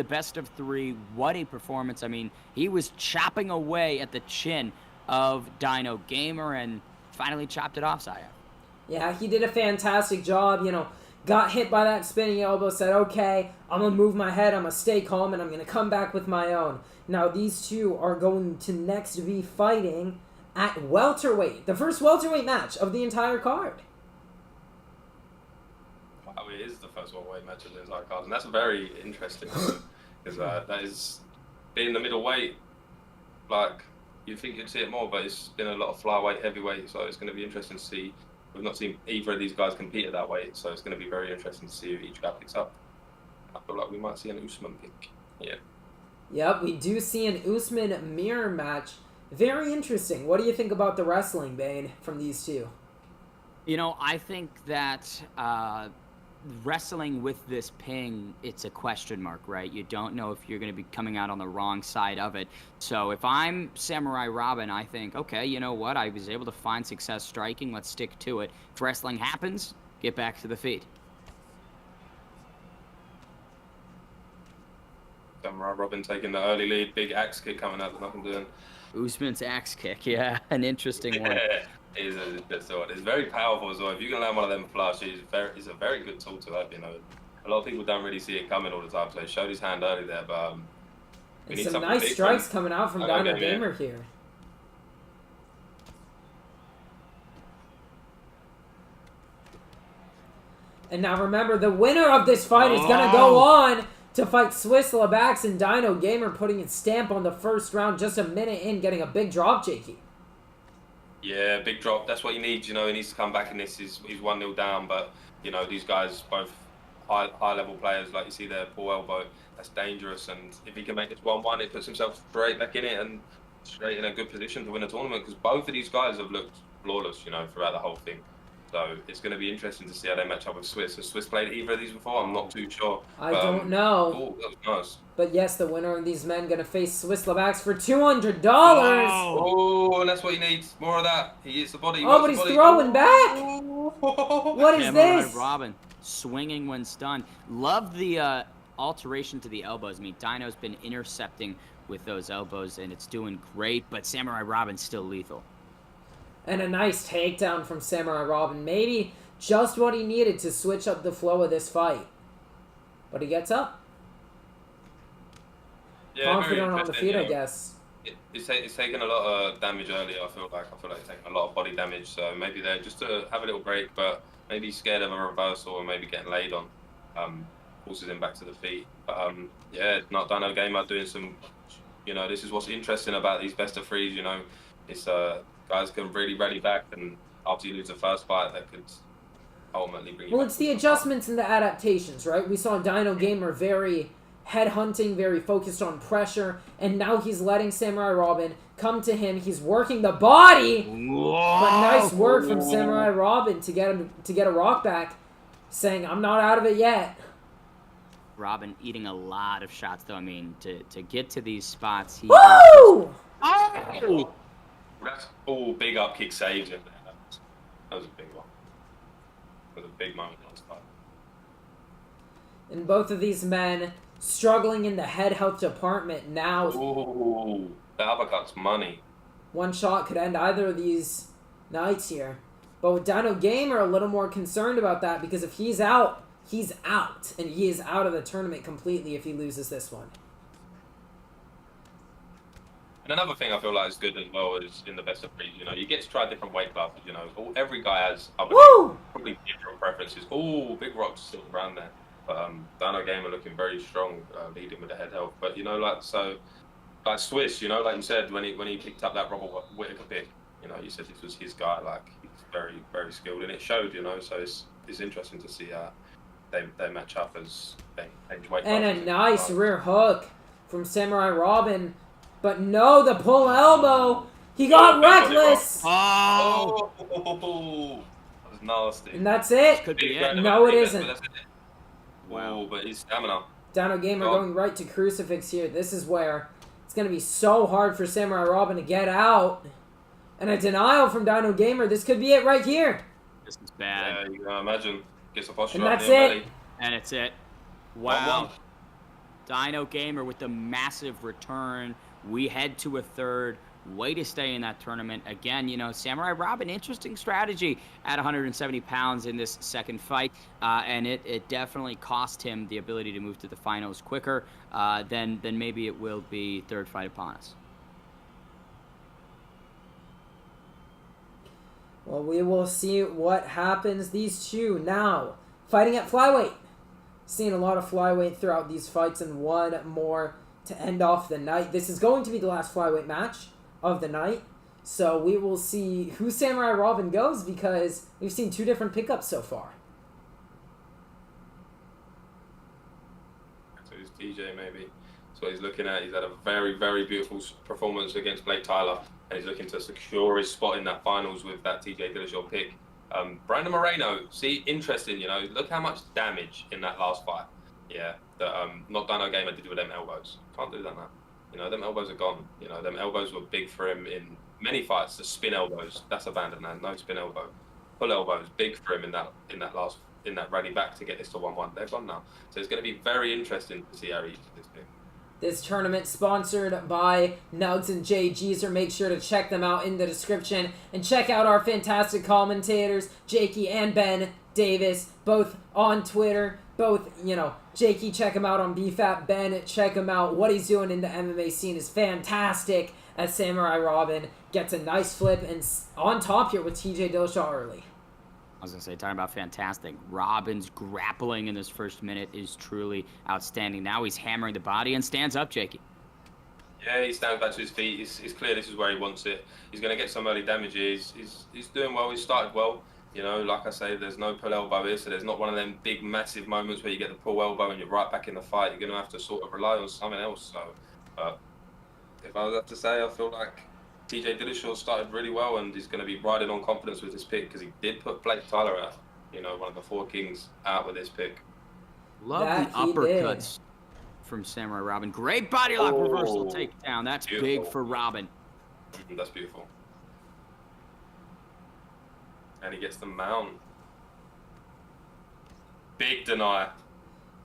best of 3. What a performance. I mean, he was chopping away at the chin of Dino Gamer and finally chopped it off, Saya. Yeah, he did a fantastic job, got hit by that spinning elbow, said, okay, I'm going to move my head, I'm going to stay calm, and I'm going to come back with my own. Now, these two are going to next be fighting at welterweight, the first welterweight match of the entire card. Wow, it is the first welterweight match of the entire card, and that's very interesting, because that is, being the middleweight, like, you'd think you'd see it more, but it's been a lot of flyweight, heavyweight, so it's going to be interesting to see. We've not seen either of these guys compete at that weight, so it's going to be very interesting to see who each guy picks up. I feel like we might see an Usman pick. Yeah. Yep, we do see an Usman mirror match. Very interesting. What do you think about the wrestling, Bane, from these two? I think that wrestling with this ping, it's a question mark, right? You don't know if you're going to be coming out on the wrong side of it. So if I'm Samurai Robin, I think, okay, you know what? I was able to find success striking. Let's stick to it. If wrestling happens, get back to the feet. Samurai Robin taking the early lead, big axe kick coming out, nothing doing. Usman's axe kick, yeah, an interesting one. It's very powerful as well. If you can land one of them flush, it's a very good tool to have. A lot of people don't really see it coming all the time. So he showed his hand early there, but and some nice strikes coming out from Dino Gamer here. And now remember, the winner of this fight is gonna go on to fight Swiss Labax, and Dino Gamer putting its stamp on the first round, just a minute in, getting a big drop, Jakey. Yeah, big drop. That's what he needs. He needs to come back in this. He's 1-0 down, but these guys both high level players, like you see there, Paul Elbow. That's dangerous, and if he can make this 1-1, it puts himself straight back in it and straight in a good position to win a tournament. Because both of these guys have looked flawless, throughout the whole thing. So it's going to be interesting to see how they match up with Swiss. Has Swiss played either of these before? I'm not too sure. I don't know. Oh, that was nice. But yes, the winner of these men going to face Swiss Labax for $200. Oh, and that's what he needs. More of that. He hits the body. Oh, but he's throwing back. What is this? Robin swinging when stunned. Love the alteration to the elbows. I mean, Dino's been intercepting with those elbows, and it's doing great, but Samurai Robin's still lethal. And a nice takedown from Samurai Robin. Maybe just what he needed to switch up the flow of this fight. But he gets up. Yeah, confident on the feet, I guess. It's taken a lot of damage earlier, I feel like it's taken a lot of body damage, so maybe they're just to have a little break, but maybe scared of a reversal or maybe getting laid on. Forces him back to the feet. But yeah, not Dino Gamer doing some, this is what's interesting about these best of threes, it's guys can really rally back, and after you lose the first fight, that could ultimately bring you back. It's the adjustments and the adaptations, right? We saw Dino Gamer very head-hunting, very focused on pressure, and now he's letting Samurai Robin come to him. He's working the body, but nice work from Samurai Robin to get a rock back, saying, I'm not out of it yet. Robin eating a lot of shots, though. I mean, to get to these spots, he... Woo! Oh! That's all big up kick saves in there. That was a big one. That was a big moment on spot. And both of these men struggling in the head health department now. Ooh, the uppercut's money. One shot could end either of these nights here. But with Dino Gamer a little more concerned about that, because if he's out, he's out. And he is out of the tournament completely if he loses this one. And another thing I feel like is good as well is in the best of breeds, you know, you get to try different weight classes, you know. Every guy has probably different preferences. Oh, Big Rock's still around there. But Dino Gamer looking very strong, leading with the head health. But, you know, like Swiss, you know, like you said, when he picked up that Robert Whittaker pick, you know, you said this was his guy, like, he's very, very skilled. And it showed, you know, so it's interesting to see they match up as they change weight And classes. a nice rear hook from Samurai Robin. But no, the pull elbow. He got reckless. Oh! That was nasty. And that's it. Could be it. No, it isn't. Wow, but his stamina. Dino Gamer going right to Crucifix here. This is where it's going to be so hard for Samurai Robin to get out. And a denial from Dino Gamer. This could be it right here. This is bad. Yeah, you can imagine. Gets a posture And up that's near it. belly. And it's it. Wow. Dino Gamer with the massive return. We head to a third. Way to stay in that tournament. Again, you know, Samurai Robin, interesting strategy at 170 pounds in this second fight. And it definitely cost him the ability to move to the finals quicker than maybe it will be third fight upon us. Well, we will see what happens. These two now fighting at flyweight. Seeing a lot of flyweight throughout these fights, and one more to end off the night. This is going to be the last flyweight match of the night. So we will see who Samurai Robin goes, because we've seen two different pickups so far. So it's TJ maybe. That's what he's looking at. He's had a very, very beautiful performance against Blake Tyler, and he's looking to secure his spot in that finals with that TJ Dillashaw pick. Brandon Moreno, see, interesting, you know, look how much damage in that last fight. Yeah, that not Dino Gamer did with them elbows. Can't do that now. You know, them elbows are gone. You know, them elbows were big for him in many fights. The spin elbows, that's abandoned now. No spin elbow. Pull elbows, big for him in that rally back to get this to 1-1. They're gone now. So it's going to be very interesting to see how he uses this pick. This tournament sponsored by Nugs and JGeezer. Make sure to check them out in the description. And check out our fantastic commentators, Jakey and Ben Davis, both on Twitter. Both, you know, Jakey, check him out on BFAT. Ben, check him out. What he's doing in the MMA scene is fantastic, as Samurai Robin gets a nice flip and on top here with TJ Dillashaw early. I was going to say, talking about fantastic. Robin's grappling in this first minute is truly outstanding. Now he's hammering the body and stands up, Jakey. Yeah, he stands back to his feet. It's clear this is where he wants it. He's going to get some early damages. He's doing well. He started well. You know, like I say, there's no pull elbow here, so there's not one of them big, massive moments where you get the pull elbow and you're right back in the fight. You're going to have to sort of rely on something else. So, if I was have to say, I feel like TJ Dillashaw started really well, and he's going to be riding on confidence with this pick, because he did put Blake Tyler out, you know, one of the four kings, out with this pick. Love the uppercuts from Samurai Robin. Great body lock reversal takedown. That's beautiful. Big for Robin. That's beautiful. And he gets the mount. Big deny.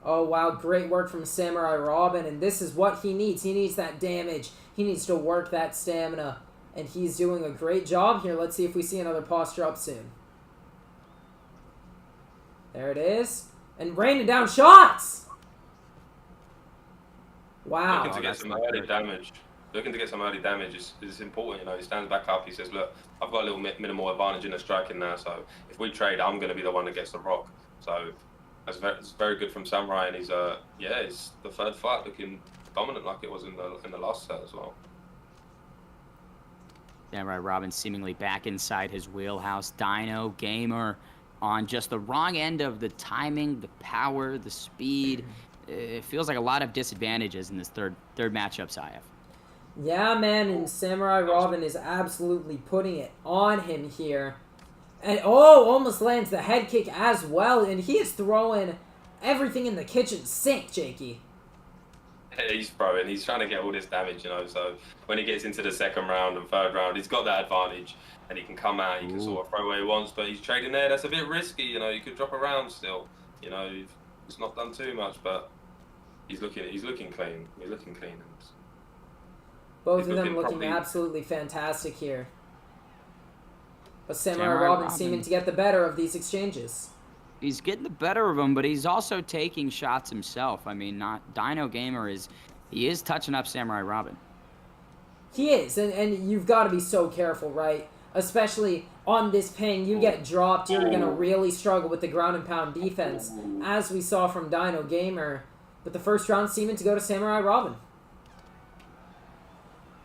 Oh, wow. Great work from Samurai Robin. And this is what he needs. He needs that damage. He needs to work that stamina. And he's doing a great job here. Let's see if we see another posture up soon. There it is. And raining down shots! Wow. Looking to get some early damage. Looking to get some early damage is important. You know, he stands back up. He says, look, I've got a little minimal advantage in the striking now, so if we trade, I'm going to be the one that gets the rock. So it's very good from Samurai, and he's it's the third fight looking dominant like it was in the last set as well. Samurai Robin seemingly back inside his wheelhouse. Dino Gamer on just the wrong end of the timing, the power, the speed. It feels like a lot of disadvantages in this third matchup, Saif. Yeah, man, and Samurai Robin is absolutely putting it on him here. And, almost lands the head kick as well, and he is throwing everything in the kitchen sink, Jakey. He's throwing. He's trying to get all this damage, you know, so when he gets into the second round and third round, he's got that advantage, and he can come out, he can sort of throw where he wants, but he's trading there. That's a bit risky, you know, you could drop around still, you know, he's not done too much, but he's looking clean. He's looking clean. Both He's of them looking probably- absolutely fantastic here. But Samurai Samurai Robin Robin. seeming to get the better of these exchanges. He's getting the better of him, but he's also taking shots himself. I mean, not Dino Gamer he is touching up Samurai Robin. He is, and you've got to be so careful, right? Especially on this ping, you get dropped, you're going to really struggle with the ground and pound defense, as we saw from Dino Gamer. But the first round seeming to go to Samurai Robin.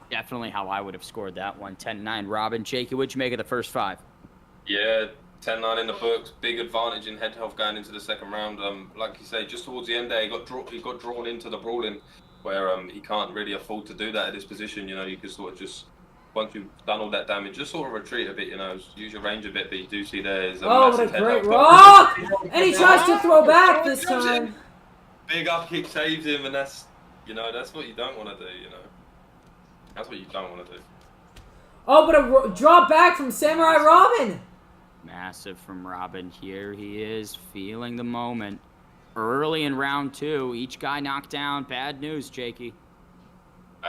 Definitely how I would have scored that one. 10-9 Robin. Jakey, what'd you make of the first 5? Yeah, 10-9 in the books. Big advantage in head health going into the second round. Like you say, just towards the end there, he got drawn into the brawling, where he can't really afford to do that at this position. You know, you can sort of just, once you've done all that damage, just sort of retreat a bit. You know, use your range a bit. But you do see there is a Oh, what massive a head great health. rock! And he tries to throw back this time. Big up kick saves him, and that's what you don't want to do. You know, that's what you don't want to do. Oh, but a drop back from Samurai Robin. Massive from Robin. Here he is, feeling the moment. Early in round 2, each guy knocked down. Bad news, Jakey.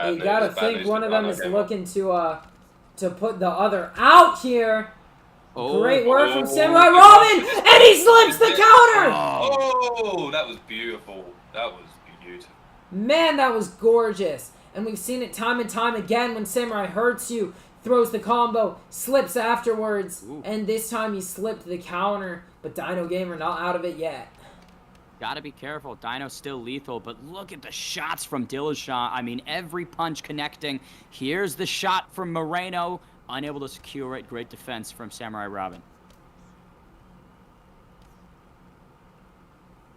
You gotta think one of them is looking to put the other out here. Oh, Great work from Samurai Robin, and he slips the counter. Oh, that was beautiful. That was beautiful. Man, that was gorgeous. And we've seen it time and time again when Samurai hurts you, throws the combo, slips afterwards, and this time he slipped the counter, but Dino Gamer not out of it yet. Gotta be careful. Dino's still lethal, but look at the shots from Dillashaw. I mean, every punch connecting. Here's the shot from Moreno. Unable to secure it. Great defense from Samurai Robin.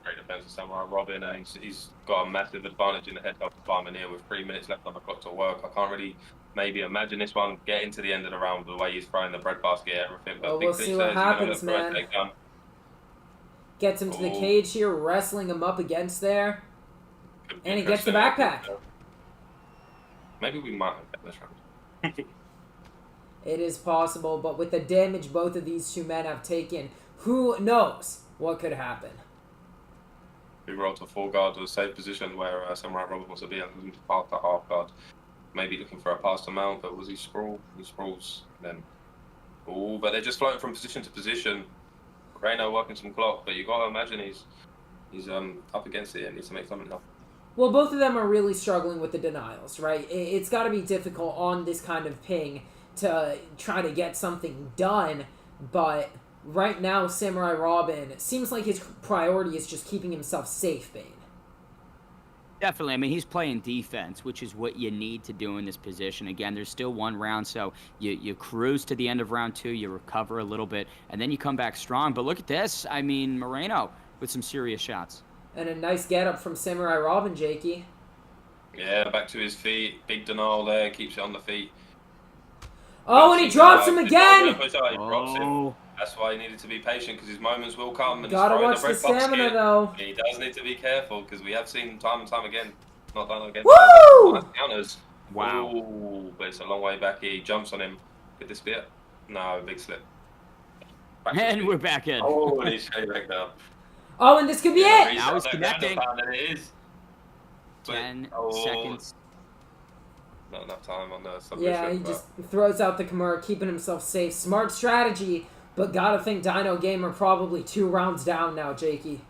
Great defense of Samurai Robin. He's got a massive advantage in the head health department here with 3 minutes left on the clock to work. I can't really maybe imagine this one getting to the end of the round the way he's throwing the breadbasket and everything. But Well, we'll see what happens, man. Gets him to the cage here, wrestling him up against there. And he gets the backpack. Maybe we might have bet this round. It is possible, but with the damage both of these two men have taken, who knows what could happen. We rolled to 4 guard to a safe position where Samurai Robin wants to be and moved past the half guard. Maybe looking for a pass to mount, but was he sprawl? He sprawls. Then, but they're just floating from position to position. Reno working some clock, but you got to imagine he's up against it and needs to make something happen. Well, both of them are really struggling with the denials, right? It's got to be difficult on this kind of ping to try to get something done, but right now, Samurai Robin seems like his priority is just keeping himself safe, Bane. Definitely. I mean, he's playing defense, which is what you need to do in this position. Again, there's still 1 round, so you cruise to the end of round 2, you recover a little bit, and then you come back strong. But look at this. I mean, Moreno with some serious shots. And a nice get-up from Samurai Robin, Jakey. Yeah, back to his feet. Big denial there. Keeps it on the feet. Oh, and he drops him again! He drops him. That's why he needed to be patient, because his moments will come. And gotta watch the stamina, though. He does need to be careful, because we have seen time and time again. Not done again. Woo! Nice counters. Wow. Ooh, but it's a long way back. He jumps on him. Could this be it? No, big slip. And we're back in. Oh, and he's straight back down. Oh, and this could be it! Now he's connecting. It is. 10 seconds. Not enough time on the submission. Yeah, he just throws out the Kimura, keeping himself safe. Smart strategy, but gotta think Dino Gamer probably 2 rounds down now, Jakey.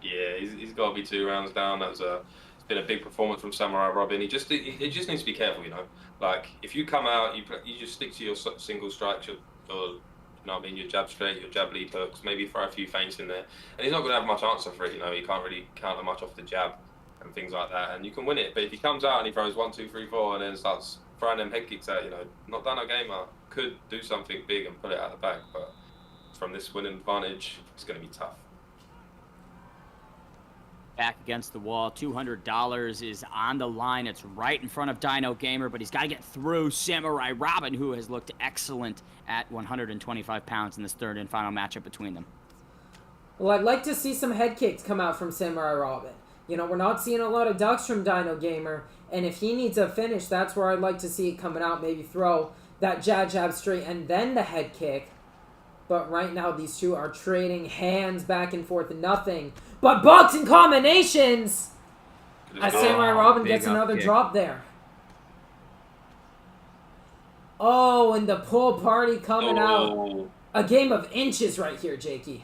Yeah, he's got to be 2 rounds down. It's been a big performance from Samurai Robin. He just needs to be careful, you know. Like, if you come out, you just stick to your single strikes, your you know what I mean, your jab straight, your jab lead hooks, maybe throw a few feints in there. And he's not going to have much answer for it, you know. He can't really counter much off the jab and things like that. And you can win it. But if he comes out and he throws 1, 2, 3, 4 and then starts throwing them head kicks out, you know, not Dino Gamer could do something big and pull it out the bag. But from this winning advantage, it's going to be tough. Back against the wall. $200 is on the line. It's right in front of Dino Gamer, but he's got to get through Samurai Robin, who has looked excellent at 125 pounds in this third and final matchup between them. Well, I'd like to see some head kicks come out from Samurai Robin. You know, we're not seeing a lot of ducks from Dino Gamer, and if he needs a finish, that's where I'd like to see it coming out. Maybe throw that jab straight and then the head kick. But right now, these two are trading hands back and forth, nothing but boxing combinations. As Samurai Robin gets another drop there. Oh, and the pool party coming out. Oh, A game of inches right here, Jakey.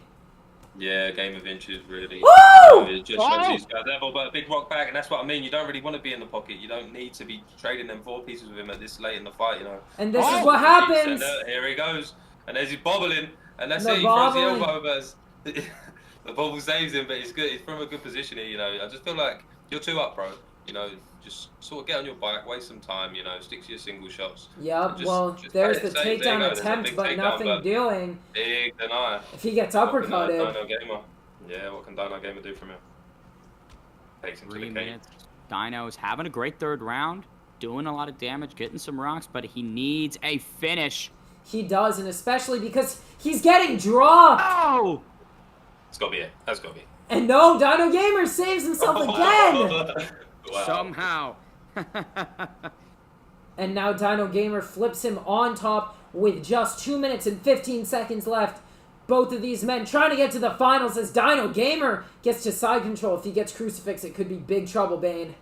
yeah, game of inches, really. Woo! It just shows these guys level, but a big rock bag, and that's what I mean. You don't really want to be in the pocket. You don't need to be trading them 4 pieces with him at this late in the fight, you know. And this is what happens. And, here he goes, and there's his bobbling, and that's The it. He throws the bobbling. elbow, but the bobble saves him. But it's good. It's from a good position here, you know. I just feel like you're 2 up, bro. You know, just sort of get on your bike, waste some time, you know, stick to your single shots. Yep, Just- well, just there's play the it safe. There you takedown go. There's a attempt, big but takedown, nothing but doing. big deny. If he gets What can uppercutted. Dino Gamer? Yeah, what can Dino Gamer do from here? Takes him to 3 the cage. minutes. Dino's having a great 3rd round, doing a lot of damage, getting some rocks, but he needs a finish. He does, and especially because he's getting dropped. Oh! It's got to be it. That's got to be it. And no, Dino Gamer saves himself again. Wow. Somehow. And now Dino Gamer flips him on top with just 2 minutes and 15 seconds left. Both of these men trying to get to the finals as Dino Gamer gets to side control. If he gets crucifix, it could be big trouble, Bane.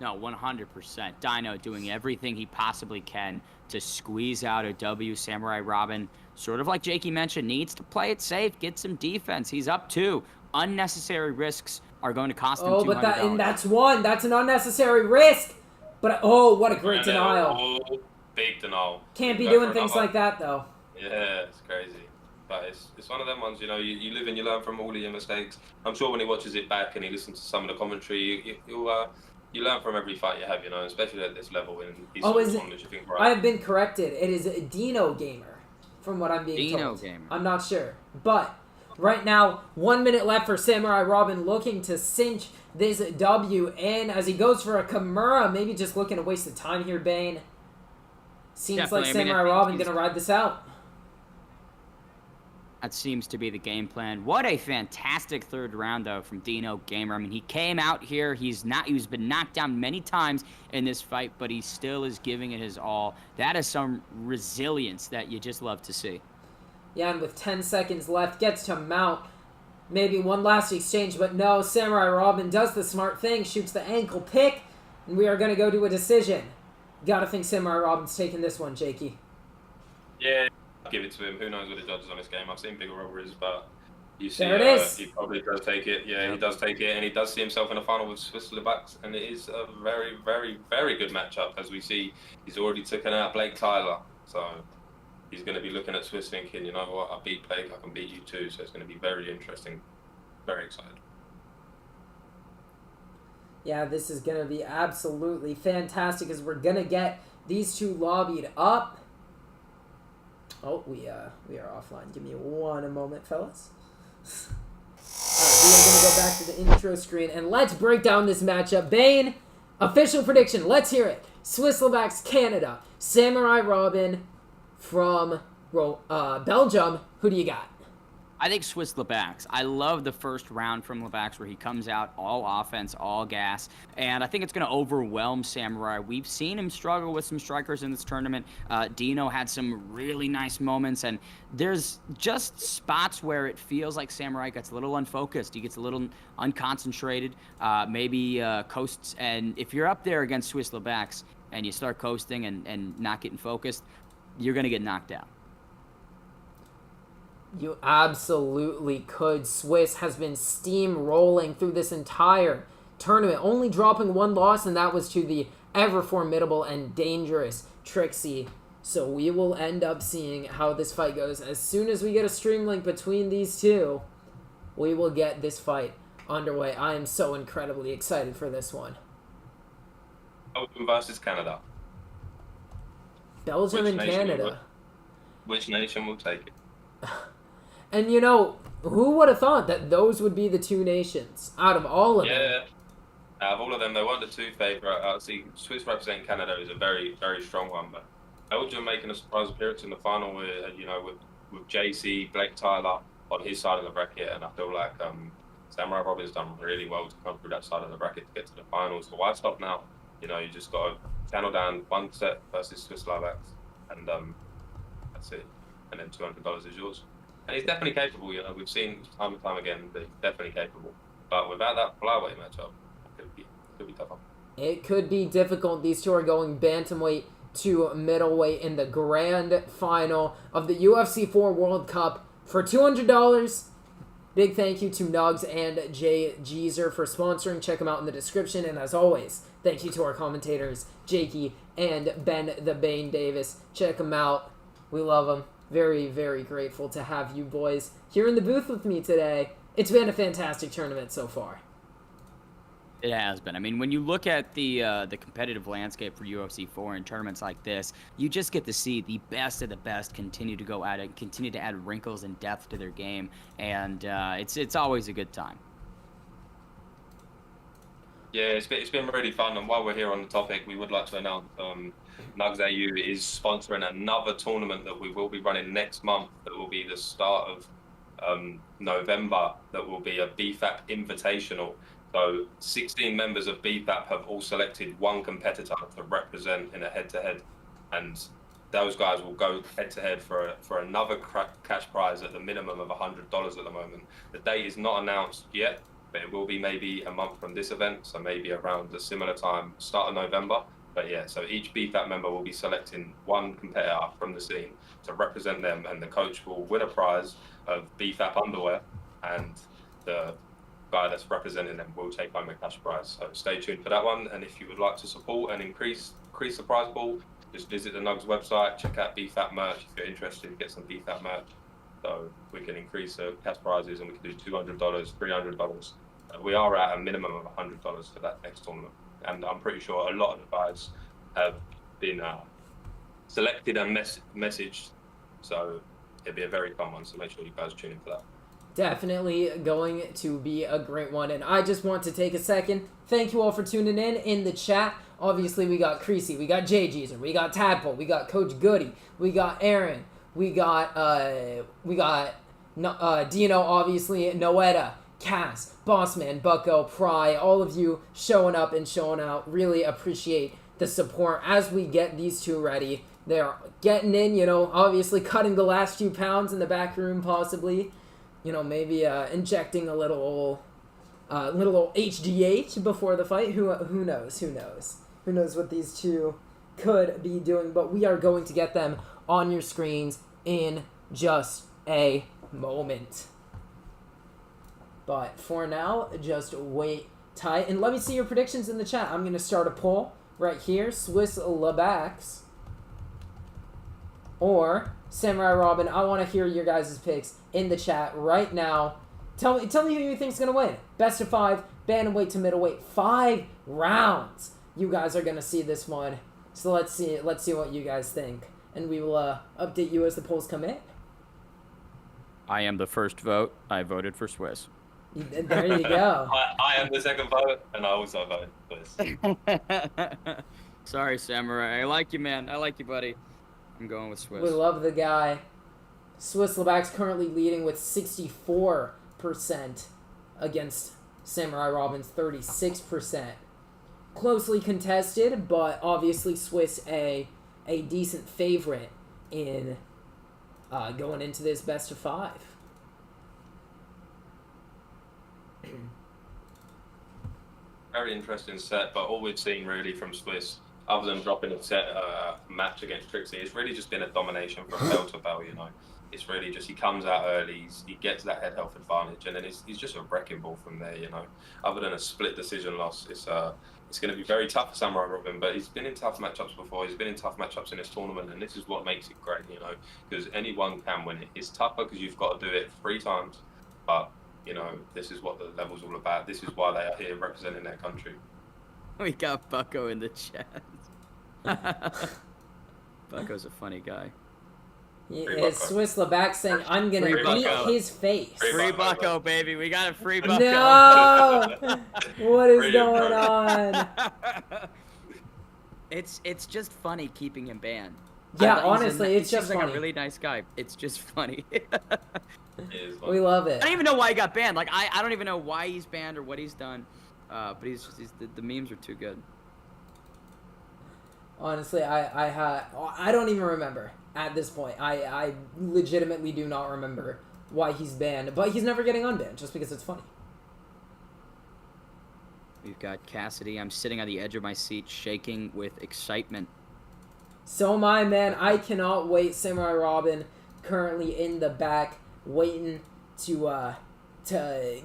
No, 100%. Dino doing everything he possibly can to squeeze out a W. Samurai Robin, sort of like Jakey mentioned, needs to play it safe, get some defense. He's up 2. Unnecessary risks are going to cost him $200. Oh, but that's one. That's an unnecessary risk. But, oh, what a great denial. Oh, big denial. Can't be Go doing for things another. like that, though. Yeah, it's crazy. But it's one of them ones, you know, you live and you learn from all of your mistakes. I'm sure when he watches it back and he listens to some of the commentary, you learn from every fight you have, you know, especially at this level. And he's Is it? you think, I right. have been corrected. It is a Dino Gamer, from what I'm being Dino told. Gamer. I'm not sure. But right now, 1 minute left for Samurai Robin, looking to cinch this W in as he goes for a Kimura. Maybe just looking to waste the time here, Bane. Seems Definitely. like I mean, I Samurai think Robin he's- gonna ride this out. That seems to be the game plan. What a fantastic 3rd round, though, from Dino Gamer. I mean, he came out here. He's been knocked down many times in this fight, but he still is giving it his all. That is some resilience that you just love to see. Yeah, and with 10 seconds left, gets to mount. Maybe one last exchange, but no. Samurai Robin does the smart thing, shoots the ankle pick, and we are going to go to a decision. Gotta think Samurai Robin's taking this one, Jakey. Yeah, I'll give it to him. Who knows what the judges on this game? I've seen bigger rivalries, but you see, There it is. he probably does take it. Yeah, he does take it, and he does see himself in a final with Swiss Lebacks, and it is a very, very, very good matchup. As we see, he's already taken out Blake Tyler, so he's going to be looking at Swiss thinking, you know what, I beat Blake, I can beat you too. So it's going to be very interesting. Very excited. Yeah, this is going to be absolutely fantastic as we're going to get these two lobbied up. Oh, we are offline. Give me one moment, fellas. Alright, we are going to go back to the intro screen, and let's break down this matchup. Bane, official prediction. Let's hear it. Swiss Lebacks, Canada. Samurai Robin from Belgium. Who do you got? I think Swiss Lebacks. I love the 1st round from Lebacks where he comes out all offense, all gas, and I think it's going to overwhelm Samurai. We've seen him struggle with some strikers in this tournament. Dino had some really nice moments, and there's just spots where it feels like Samurai gets a little unfocused. He gets a little unconcentrated, maybe coasts, and if you're up there against Swiss Lebacks and you start coasting and not getting focused, you're going to get knocked out. You absolutely could. Swiss has been steamrolling through this entire tournament, only dropping 1 loss, and that was to the ever-formidable and dangerous Trixie. So we will end up seeing how this fight goes. As soon as we get a stream link between these two, we will get this fight underway. I am so incredibly excited for this one. Belgium versus Canada. Belgium and Canada. Which nation will take it? And you know, who would have thought that those would be the 2 nations out of all of them? Yeah, out of all of them, they weren't the 2 favourite. See, Swiss representing Canada is a very, very strong one, but Belgium making a surprise appearance in the final with, with JC, Blake Tyler on his side of the bracket, and I feel like Samurai Robin's done really well to come through that side of the bracket to get to the finals. So why stop now? You know, you just got to channel down 1 set versus Swiss Slovaks, and that's it. And then $200 is yours. And he's definitely capable, you know. We've seen time and time again that he's definitely capable. But without that flyweight matchup, it could be tougher. It could be difficult. These two are going bantamweight to middleweight in the grand final of the UFC 4 World Cup for $200. Big thank you to Nugs and Jay Jeezer for sponsoring. Check them out in the description. And as always, thank you to our commentators, Jakey and Ben the Bane Davis. Check them out. We love them. Very, very grateful to have you boys here in the booth with me today. It's been a fantastic tournament so far. It has been. I mean, when you look at the competitive landscape for UFC 4 and tournaments like this, you just get to see the best of the best continue to go at it, continue to add wrinkles and depth to their game, and it's always a good time. Yeah, it's been really fun. And while we're here on the topic, we would like to announce Nugs AU is sponsoring another tournament that we will be running next month. That will be the start of November. That will be a BFAP Invitational. So 16 members of BFAP have all selected one competitor to represent in a head-to-head, and those guys will go head-to-head for another cash prize at the minimum of $100 at the moment. The date is not announced yet, but it will be maybe a month from this event, so maybe around a similar time, start of November. But yeah, so each BFAP member will be selecting one competitor from the scene to represent them, and the coach will win a prize of BFAP underwear, and the guy that's representing them will take home a cash prize. So stay tuned for that one. And if you would like to support and increase the prize pool, just visit the Nugs website, check out BFAP merch if you're interested, get some BFAP merch. So we can increase the cash prizes, and we can do $200, $300. We are at a minimum of $100 for that next tournament. And I'm pretty sure a lot of the guys have been selected and messaged. So it'll be a very fun one. So make sure you guys tune in for that. Definitely going to be a great one. And I just want to take a second. Thank you all for tuning in the chat. Obviously, we got Trixie, we got Jay Jeezer, we got Tadpole, we got Coach Goody, we got Aaron, we got Dino, obviously, Noetta, Cass, Bossman, Bucko, Pry, all of you showing up and showing out. Really appreciate the support as we get these two ready. They're getting in, obviously cutting the last few pounds in the back room possibly. Maybe injecting a little HGH before the fight. Who knows? Who knows what these two could be doing? But we are going to get them on your screens in just a moment. But for now, just wait tight. And let me see your predictions in the chat. I'm going to start a poll right here. Swiss Labax or Samurai Robin. I want to hear your guys' picks in the chat right now. Tell me who you think's going to win. Best of 5, bantamweight to middleweight, 5 rounds. You guys are going to see this one. So let's see what you guys think. And we will update you as the polls come in. I am the first vote. I voted for Swiss. There you go. I am the second vote, and I also voted for Swiss. Sorry, Samurai. I like you, man. I like you, buddy. I'm going with Swiss. We love the guy. Swiss Labax currently leading with 64% against Samurai Robin's 36%. Closely contested, but obviously Swiss a decent favorite in going into this best of 5. Very interesting set, but all we've seen really from Swiss, other than dropping a set match against Trixie, it's really just been a domination from bell to bell. It's really just he comes out early, he gets that head health advantage, and then he's just a wrecking ball from there. Other than a split decision loss, it's going to be very tough for Samurai Robin. But he's been in tough matchups before. He's been in tough matchups in this tournament, and this is what makes it great. Because anyone can win it. It's tougher because you've got to do it 3 times, but this is what the level's all about. This is why they are here representing their country. We got Bucko in the chat. Bucko's a funny guy. It's Swiss Labax saying, I'm going to beat his face. Free Bucko, baby. We got a free Bucko. No! What is going on? It's just funny keeping him banned. Yeah, honestly, it's just funny. funny. Like a really nice guy. It's just funny. We love it. I don't even know why he got banned. Like I don't even know why he's banned or what he's done. But the memes are too good. Honestly, I don't even remember at this point. I legitimately do not remember why he's banned, but he's never getting unbanned just because it's funny. We've got Cassidy. I'm sitting on the edge of my seat, shaking with excitement. So am I, man. I cannot wait. Samurai Robin currently in the back, waiting to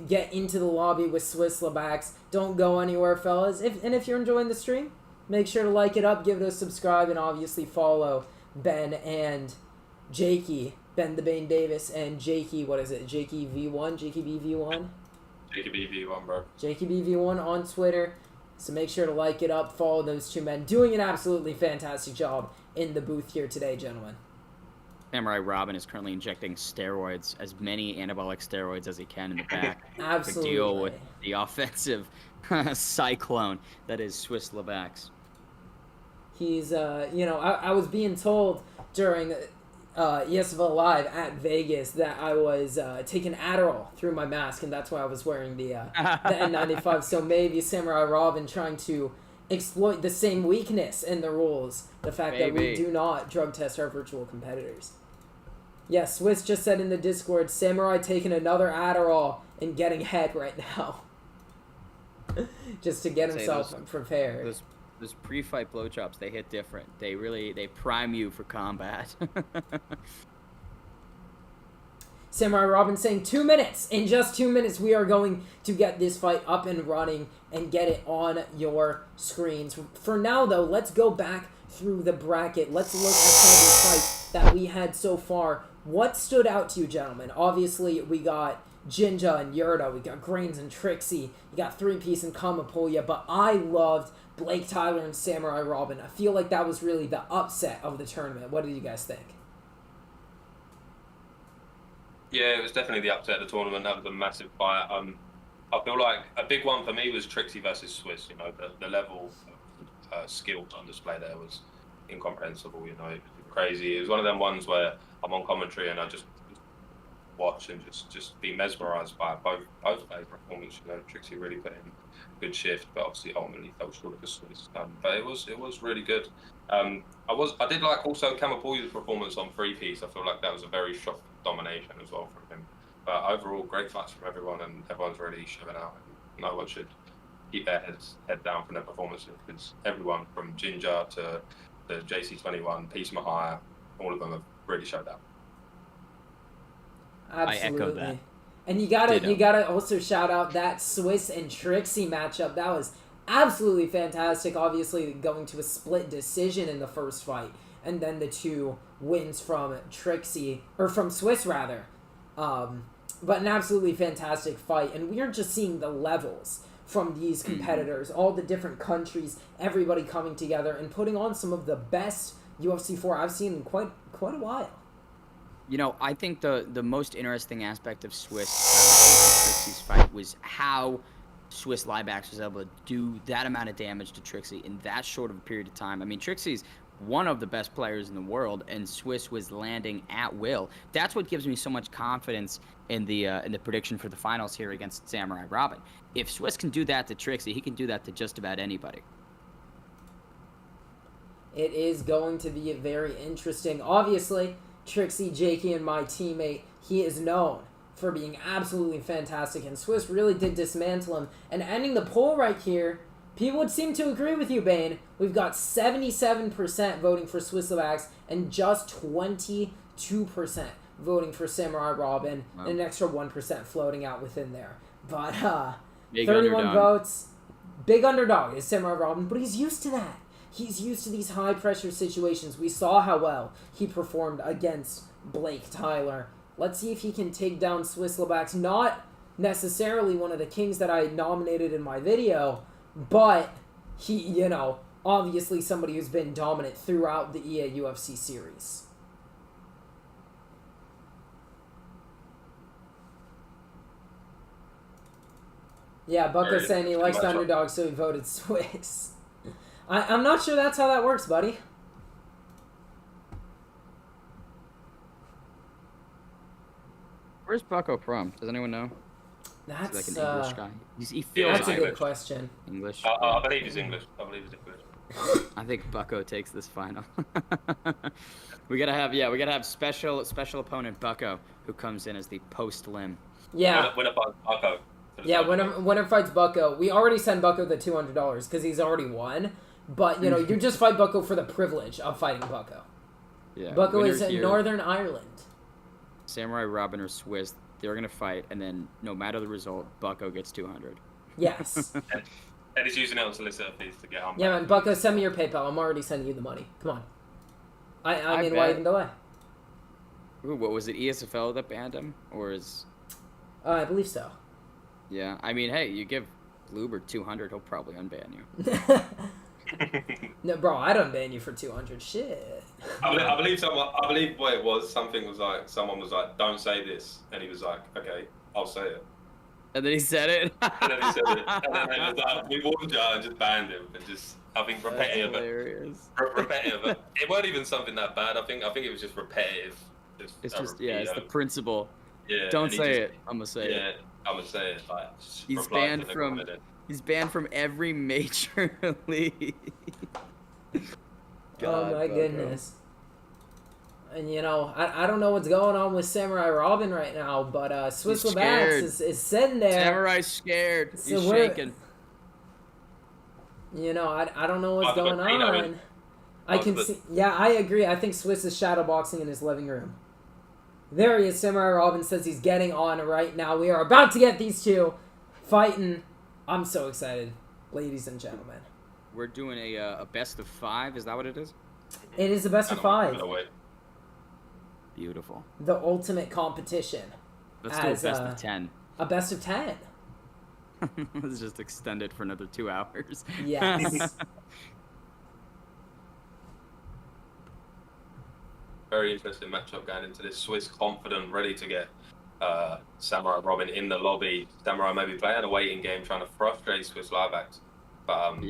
get into the lobby with Swiss Labax. Don't go anywhere, fellas. If you're enjoying the stream, make sure to like it up, give it a subscribe, and obviously follow Ben and Jakey, Ben the Bane Davis, and Jakey, what is it? Jakey V1? Jakey BV1? Jakey BV1, bro. Jakey BV1 on Twitter. So make sure to like it up, follow those two men. Doing an absolutely fantastic job in the booth here today, gentlemen. Samurai Robin is currently injecting steroids, as many anabolic steroids as he can in the back. Absolutely. To deal with the offensive cyclone that is Swiss Labax. He's, I was being told during ESFL Live at Vegas that I was taking Adderall through my mask, and that's why I was wearing the N95. So maybe Samurai Robin trying to exploit the same weakness in the rules, the fact that we do not drug test our virtual competitors. Yeah, Swiss just said in the Discord, Samurai taking another Adderall and getting head right now. Just to get himself prepared. Those pre-fight blowjobs, they hit different. They prime you for combat. Samurai Robin saying 2 minutes. In just 2 minutes, we are going to get this fight up and running and get it on your screens. For now, though, let's go back through the bracket. Let's look at some of the fights that we had so far. What stood out to you, gentlemen? Obviously, we got Jinja and Yorda. We got Grains and Trixie. You got 3-piece and Polia. But I loved Blake Tyler and Samurai Robin. I feel like that was really the upset of the tournament. What did you guys think? Yeah, it was definitely the upset of the tournament. That was a massive fight. I feel like a big one for me was Trixie versus Swiss. You know, the level of skill on display there was incomprehensible. You know, it was crazy. It was one of them ones where I'm on commentary and I just watch and just be mesmerised by both players' performance. You know, Trixie really put in a good shift, but obviously ultimately fell short of the Swiss. But it was really good. I did like also Polia's performance on 3-piece. I feel like that was a very shock domination as well from him. But overall, great fights from everyone, and everyone's really showing out. And no one should keep their head down from their performances, because everyone from Ginger to the JC21, Peace Mahai, all of them have really showed out. Absolutely. I echo that. And you gotta also shout out that Swiss and Trixie matchup. That was absolutely fantastic. Obviously going to a split decision in the first fight, and then the 2 wins from Trixie, or from Swiss rather. But an absolutely fantastic fight, and we are just seeing the levels from these competitors, all the different countries, everybody coming together and putting on some of the best UFC 4 I've seen in quite a while. You know, I think the most interesting aspect of Swiss and Trixie's fight was how Swiss Labax was able to do that amount of damage to Trixie in that short of a period of time. I mean, Trixie's one of the best players in the world, and Swiss was landing at will. That's what gives me so much confidence in the prediction for the finals here against Samurai Robin. If Swiss can do that to Trixie, he can do that to just about anybody. It is going to be very interesting. Obviously, Trixie, Jakey, and my teammate, he is known for being absolutely fantastic, and Swiss really did dismantle him. And ending the poll right here, people would seem to agree with you, Bane. We've got 77% voting for Swiss Labax and just 22% voting for Samurai Robin, and an extra 1% floating out within there. But 31 votes. Big underdog is Samurai Robin, but he's used to that. He's used to these high-pressure situations. We saw how well he performed against Blake Tyler. Let's see if he can take down Swiss Labax. Not necessarily one of the kings that I nominated in my video, but he, obviously somebody who's been dominant throughout the EA UFC series. Yeah, Bucko's saying he likes the underdog, so he voted Swiss. I'm not sure that's how that works, buddy. Where's Bucko from? Does anyone know? That's like an English guy. He feels that's a good question. English. I believe he's English. I think Bucko takes this final. we gotta have special opponent Bucko, who comes in as the post limb. Yeah. Winner fights Bucko. Yeah, winner fights Bucko. We already sent Bucko the $200 because he's already won. But, you know, you just fight Bucko for the privilege of fighting Bucko. Yeah. Bucko is in here, Northern Ireland. Samurai Robin or Swiss, they're going to fight, and then no matter the result, Bucko gets 200. Yes. And he's using it on solicitor fees to get on. Yeah, man, Bucko, send me your PayPal. I'm already sending you the money. Come on. I mean, why bet. even delay? Ooh, what was it, ESFL that banned him? Or is... I believe so. Yeah, I mean, hey, you give Luber 200, he'll probably unban you. No, bro, I don't ban you for 200. Shit. I believe what it was. Something was like, someone was like, "Don't say this," and he was like, "Okay, I'll say it." And then he said it. And then he said it. And then it was like, "We warned you," and just banned him, and just I think repetitive. Hilarious. Repetitive. It wasn't even something that bad. I think it was just repetitive. It's just it's the principle. Yeah. Don't say it. I'm gonna say it. Yeah, I'm gonna say it. Like, He's banned from. He's banned from every major league. Oh my goodness. And you know, I don't know what's going on with Samurai Robin right now, but Swiss Lebax is sitting there. Samurai's scared. So He's shaking. You know, I don't know what's going on. I can see. Yeah, I agree. I think Swiss is shadowboxing in his living room. There he is. Samurai Robin says he's getting on right now. We are about to get these two fighting. I'm so excited, ladies and gentlemen. We're doing a best of 5. Is that what it is? It is the best of 5. Beautiful. The ultimate competition. Let's do a best of 10. A best of 10. Let's just extend it for another 2 hours. Yes. Very interesting matchup going into this. Swiss confident, ready to get Samurai Robin in the lobby. Samurai maybe playing a waiting game, trying to frustrate Swiss Linebackers. But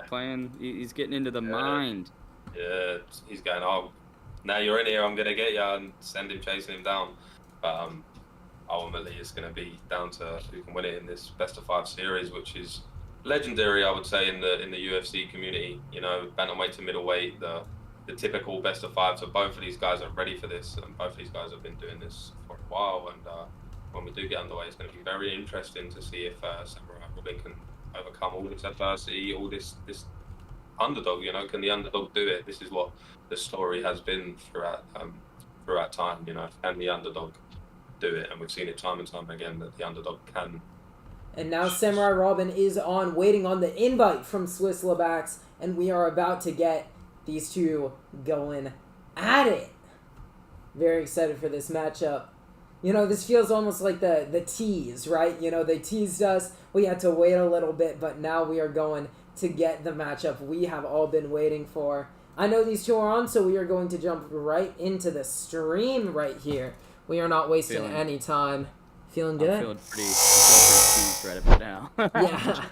playing. He's getting into the mind. Yeah, he's going, "Oh, now you're in here, I'm gonna get you," and send him chasing him down. But ultimately, it's gonna be down to who can win it in this best of 5 series, which is legendary, I would say, in the UFC community. You know, bantamweight to middleweight, the typical best of 5. So both of these guys are ready for this, and both of these guys have been doing this for a while. And when we do get underway, it's going to be very interesting to see if Samurai Robin can overcome all this adversity, all this underdog. You know, can the underdog do it? This is what the story has been throughout time. You know, can the underdog do it? And we've seen it time and time again that the underdog can. And now Samurai Robin is on, waiting on the invite from Swiss Lebax, and we are about to get these two going at it. Very excited for this matchup. You know, this feels almost like the tease, right? You know, they teased us. We had to wait a little bit, but now we are going to get the matchup we have all been waiting for. I know these two are on, so we are going to jump right into the stream right here. We are not wasting any time. Feeling good? I'm feeling pretty teased right about now. Yeah.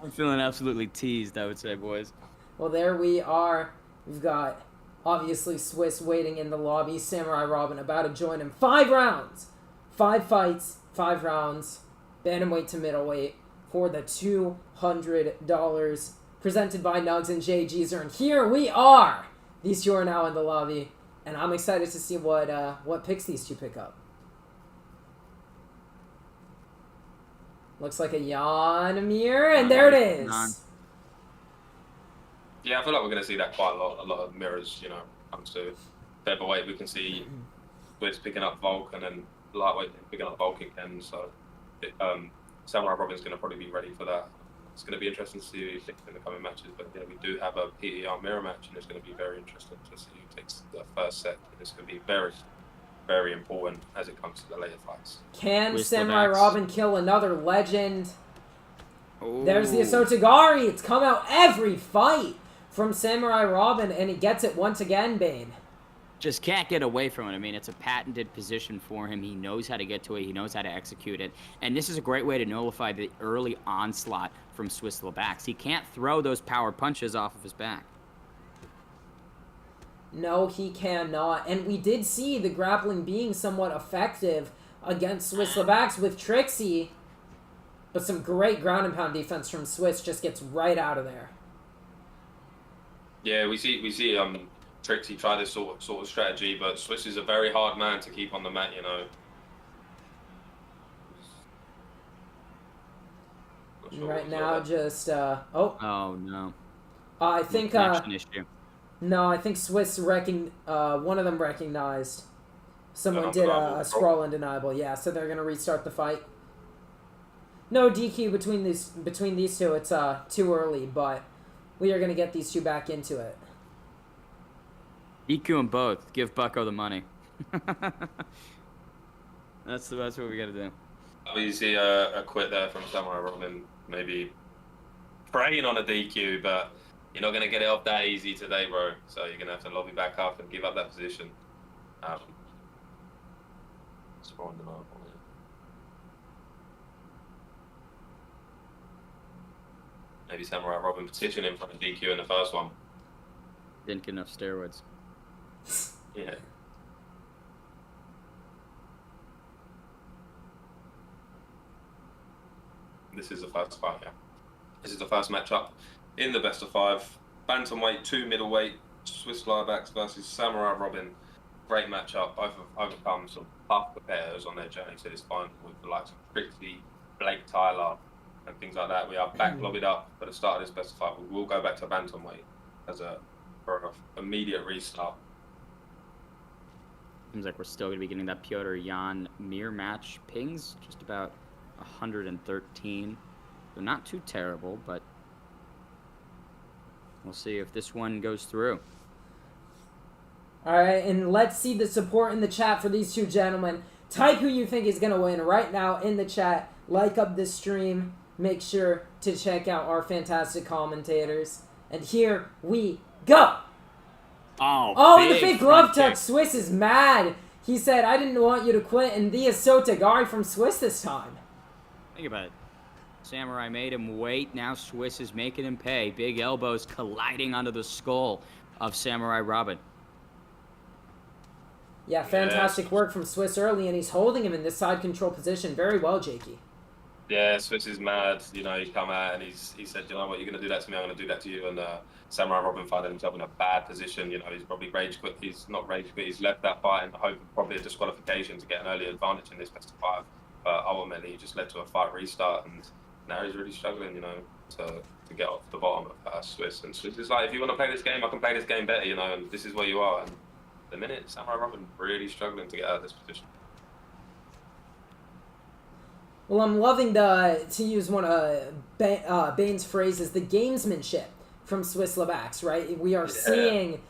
I'm feeling absolutely teased, I would say, boys. Well, there we are. We've got, obviously, Swiss waiting in the lobby. Samurai Robin about to join him. 5 rounds. 5 fights, 5 rounds. Bantamweight to middleweight for the $200. Presented by Nugs and Jay Geezer. And here we are. These two are now in the lobby. And I'm excited to see what picks these two pick up. Looks like a Yanamir, and there it is. Yeah, I feel like we're going to see that quite a lot. A lot of mirrors, you know, comes to featherweight. We can see Swiss picking up Volk, and then lightweight picking up Volk again. So Samurai Robin's going to probably be ready for that. It's going to be interesting to see who he picks in the coming matches. But yeah, we do have a PER mirror match, and it's going to be very interesting to see who takes the first set. And it's going to be very, very important as it comes to the later fights. Can Samurai Robin kill another legend? Ooh. There's the Asotagari. It's come out every fight from Samurai Robin, and he gets it once again, Bane. Just can't get away from it. I mean, it's a patented position for him. He knows how to get to it. He knows how to execute it. And this is a great way to nullify the early onslaught from Swiss Lebax. He can't throw those power punches off of his back. No, he cannot. And we did see the grappling being somewhat effective against Swiss Lebax with Trixie. But some great ground and pound defense from Swiss just gets right out of there. Yeah, we see Trixie try this sort of strategy, but Swiss is a very hard man to keep on the mat, you know. Right now, just oh no. I think Connection issue. no, I think Swiss one of them recognized someone did Undeniable. a sprawl undeniable. Yeah, so they're gonna restart the fight. No DQ between these two. It's too early, but we are gonna get these two back into it. DQ them both. Give Bucko the money. That's what we gotta do. Obviously, a quit there from Samurai Robin. Maybe praying on a DQ, but you're not going to get it off that easy today, bro. So you're going to have to lobby back up and give up that position. Spawn denial. Maybe Samurai Robin petitioning for a DQ in the first one. Didn't get enough steroids. Yeah. This is the first fight, yeah. This is the first matchup in the best of 5. Bantamweight, 2 middleweight, Swiss Flyabacks versus Samurai Robin. Great matchup. Both have overcome some tough competitors on their journey to this final with the likes of Trixie, Blake Tyler, and things like that. We are back lobbied up for the start of this best of 5. We will go back to Bantamweight for an immediate restart. Seems like we're still going to be getting that Piotr Jan Mir match. Pings just about 113. They're not too terrible, but we'll see if this one goes through. All right, and let's see the support in the chat for these two gentlemen. Type who you think is going to win right now in the chat. Like up this stream. Make sure to check out our fantastic commentators. And here we go. Oh, and the fake glove tuck. Swiss is mad. He said, I didn't want you to quit, and Dia Sotagari from Swiss this time. Think about it. Samurai made him wait. Now Swiss is making him pay. Big elbows colliding onto the skull of Samurai Robin. Yeah, fantastic work from Swiss early, and he's holding him in this side control position very well, Jakey. Yeah, Swiss is mad. You know, he come out and he said, you know what, you're going to do that to me, I'm going to do that to you. And Samurai Robin finding himself in a bad position. You know, he's probably rage quit. He's not rage quit. He's left that fight in the hope of probably a disqualification to get an early advantage in this best of 5. But ultimately, it just led to a fight restart, and now he's really struggling, you know, to get off the bottom of Swiss. And Swiss is like, if you want to play this game, I can play this game better, you know, and this is where you are. And the minute, Samurai Robin really struggling to get out of this position. Well, I'm loving to use one of Bane's phrases, the gamesmanship from Swiss Labax, right? We are seeing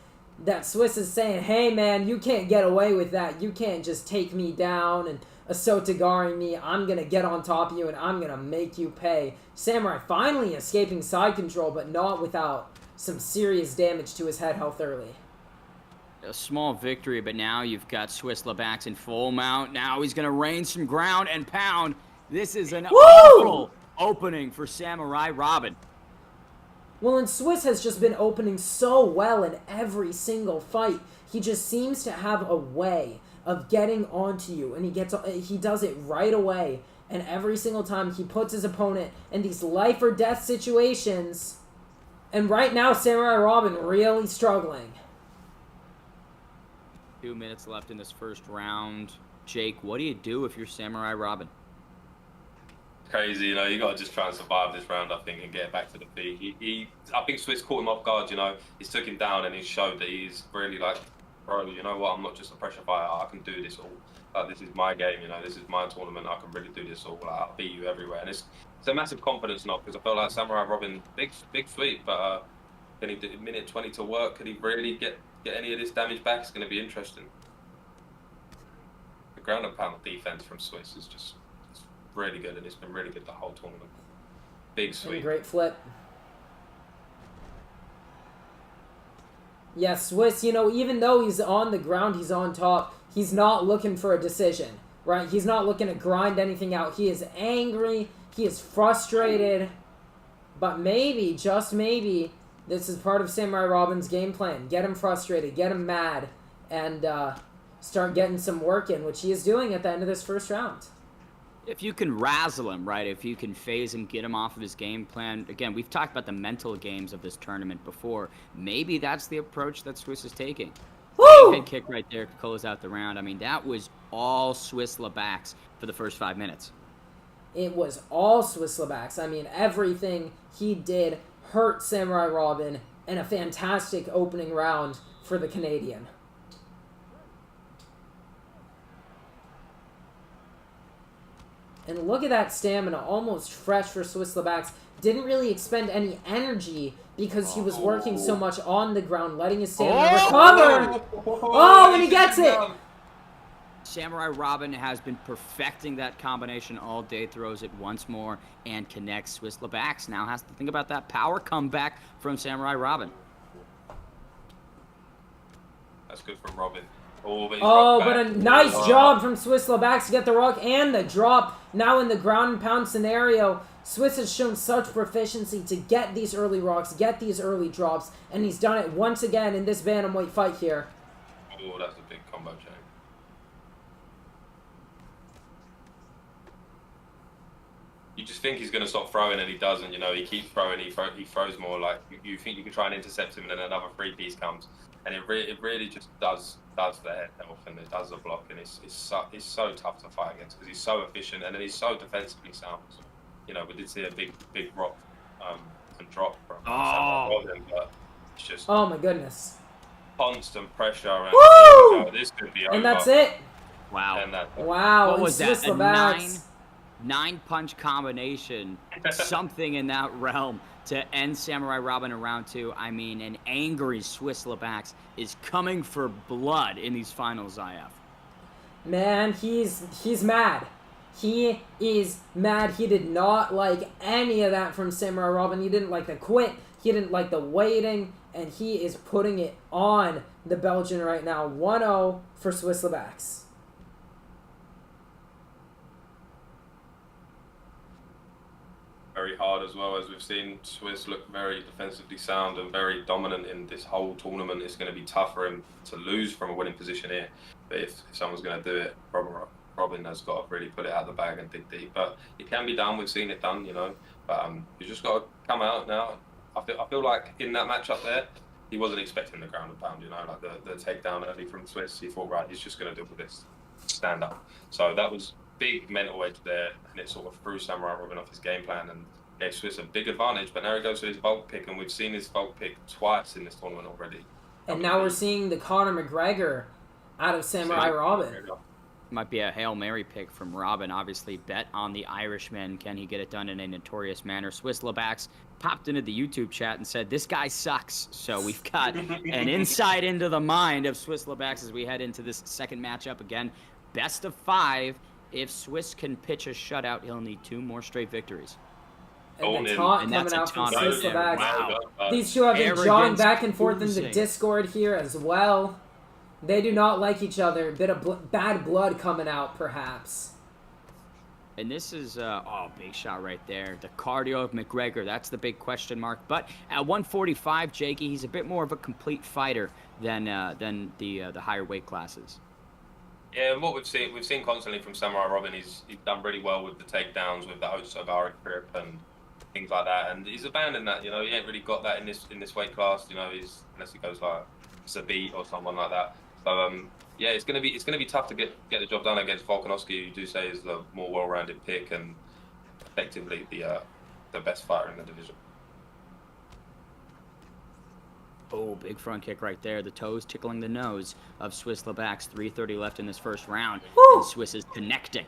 that Swiss is saying, hey, man, you can't get away with that. You can't just take me down and Asotagari me. I'm going to get on top of you, and I'm going to make you pay. Samurai finally escaping side control, but not without some serious damage to his head health early. A small victory, but now you've got Swiss Labax in full mount. Now he's going to rain some ground and pound. This is an awful opening for Samurai Robin. Well, and Swiss has just been opening so well in every single fight. He just seems to have a way of getting onto you, and he does it right away. And every single time he puts his opponent in these life or death situations. And right now, Samurai Robin really struggling. 2 minutes left in this first round. Jake, what do you do if you're Samurai Robin? Crazy, you know, you got to just try and survive this round, I think, and get back to the feet. I think Swiss caught him off guard, you know. He took him down and he showed that he's really like, bro, you know what, I'm not just a pressure fighter, I can do this all. This is my game, you know, this is my tournament, I can really do this all. I'll beat you everywhere. And it's a massive confidence knock, because I feel like Samurai Robin, big sweep, but can he do minute 20 to work? Could he really get any of this damage back? It's going to be interesting. The ground and pound defense from Swiss is just really good, and it's been really good the whole tournament. Big sweep. Great flip. Yeah, Swiss, you know, even though he's on the ground, he's on top, he's not looking for a decision, right? He's not looking to grind anything out. He is angry, he is frustrated, but maybe, just maybe, this is part of Samurai Robin's game plan. Get him frustrated, get him mad, and start getting some work in, which he is doing at the end of this first round. If you can razzle him, right, if you can phase him, get him off of his game plan. Again, we've talked about the mental games of this tournament before. Maybe that's the approach that Swiss is taking. Woo! Head kick right there to close out the round. I mean, that was all Swiss Labax for the first 5 minutes. It was all Swiss Labax. I mean, everything he did hurt Samurai Robin, and a fantastic opening round for the Canadian. And look at that stamina, almost fresh for Swisslebacks. Didn't really expend any energy because he was working so much on the ground, letting his stamina recover. Oh, and he gets it! Samurai Robin has been perfecting that combination all day, throws it once more and connects. Swisslebacks now has to think about that power comeback from Samurai Robin. That's good from Robin. Oh, but a nice job from Swisslebacks to get the rock and the drop. Now in the ground and pound scenario, Swiss has shown such proficiency to get these early rocks, get these early drops, and he's done it once again in this bantamweight fight here. Oh, that's a big combo chain. You just think he's going to stop throwing, and he doesn't. You know, he keeps throwing. He throws more. Like you think you can try and intercept him, and then another three-piece comes, and it really just does the head health, and it does the block, and it's so tough to fight against because he's so efficient, and then he's so defensively sound. You know, we did see a big rock and drop from Robin, but it's just oh my goodness, constant pressure, and this could be over. And that's it. Wow. Wow. What was that? A Swisslebacks. nine punch combination, something in that realm to end Samurai Robin in round 2. I mean, an angry Swisslebacks is coming for blood in these finals, IF. Man, he's mad. He is mad. He did not like any of that from Samurai Robin. He didn't like the quit. He didn't like the waiting. And he is putting it on the Belgian right now. 1-0 for Swisslebacks. Very hard as well, as we've seen Swiss look very defensively sound and very dominant in this whole tournament. It's going to be tough for him to lose from a winning position here. But if someone's going to do it, Robin has got to really put it out of the bag and dig deep. But it can be done. We've seen it done, you know. But you just got to come out now. I feel like in that match up there, he wasn't expecting the ground and pound, you know, like the takedown early from Swiss. He thought, right, he's just going to deal with this stand up. So that was big mental edge there, and it sort of threw Samurai Robin off his game plan and gave Swiss a big advantage. But now he goes to his bulk pick, and we've seen his bulk pick twice in this tournament already. And now we're seeing the Conor McGregor out of Samurai Robin. Might be a Hail Mary pick from Robin. Obviously, bet on the Irishman. Can he get it done in a notorious manner? Swisslebacks popped into the YouTube chat and said, this guy sucks. So we've got an insight into the mind of Swisslebacks as we head into this second matchup. Again, best of 5. If Swiss can pitch a shutout, he'll need 2 more straight victories. And the taunt coming out from Swisslebacks. Wow. These two have been jawing back and forth in the Discord here as well. They do not like each other. A bit of bad blood coming out, perhaps. And this is, big shot right there. The cardio of McGregor, that's the big question mark. But at 145, Jakey, he's a bit more of a complete fighter than the higher weight classes. Yeah, and what we've seen constantly from Samurai Robin, he's done really well with the takedowns, with the Osogara grip and things like that. And he's abandoned that, you know. He ain't really got that in this weight class, you know. Unless he goes like Sabit or someone like that. So yeah, it's gonna be tough to get the job done against Volkanovski, who you do say is the more well-rounded pick and effectively the best fighter in the division. Oh, big front kick right there. The toes tickling the nose of Swisslebacks. 3:30 left in this first round. Woo! And Swiss is connecting.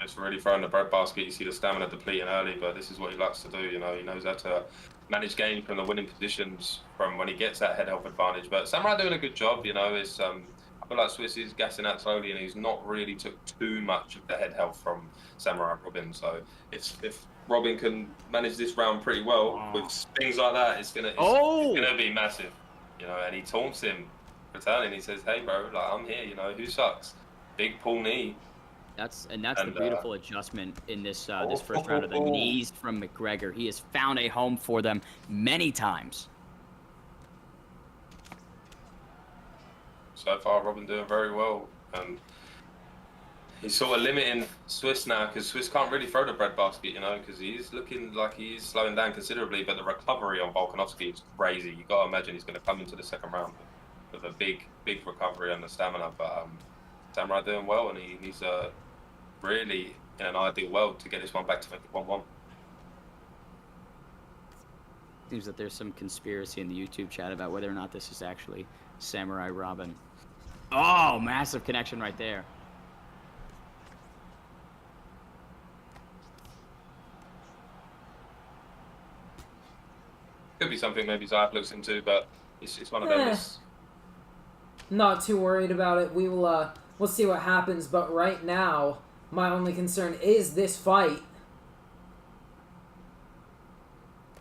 It's already throwing the breadbasket. You see the stamina depleting early, but this is what he likes to do. You know, he knows how to manage game from the winning positions from when he gets that head health advantage. But Samurai doing a good job. You know, it's I feel like Swiss is gassing out slowly, and he's not really took too much of the head health from Samurai Robin. So if Robin can manage this round pretty well with things like that, it's gonna be massive. You know, and he taunts him returning. He says, "Hey, bro, like I'm here. You know, who sucks?" Big pull knee. That's the beautiful adjustment in this first round of the knees from McGregor. He has found a home for them many times. So far, Robin doing very well, and he's sort of limiting Swiss now because Swiss can't really throw the breadbasket, you know, because he's looking like he's slowing down considerably. But the recovery on Volkanovski is crazy. You got to imagine he's going to come into the second round with a big recovery on the stamina. But Samurai doing well, and he's really in an ideal world to get this one back to make it 1-1. Seems that there's some conspiracy in the YouTube chat about whether or not this is actually Samurai Robin. Oh, massive connection right there. Could be something maybe Zayaf looks into, but it's one of them. Not too worried about it. We'll see what happens, but right now, my only concern is this fight.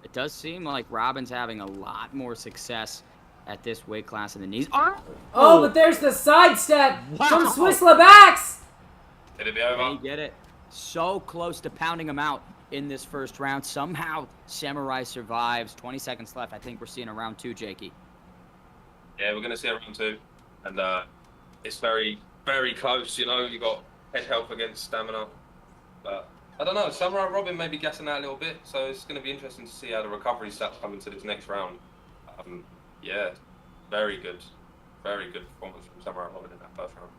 It does seem like Robin's having a lot more success at this weight class in the knees. Oh, but there's the sidestep from Swiss Labax! Did it be over? He did it. So close to pounding him out in this first round. Somehow, Samurai survives. 20 seconds left. I think we're seeing a round 2, Jakey. Yeah, we're going to see a round 2. And it's very, very close, you know. You got head health against stamina. But I don't know. Samurai Robin may be guessing that a little bit. So it's going to be interesting to see how the recovery stats come into this next round. Yeah, very good. Very good performance from Samurai Robin in that first round.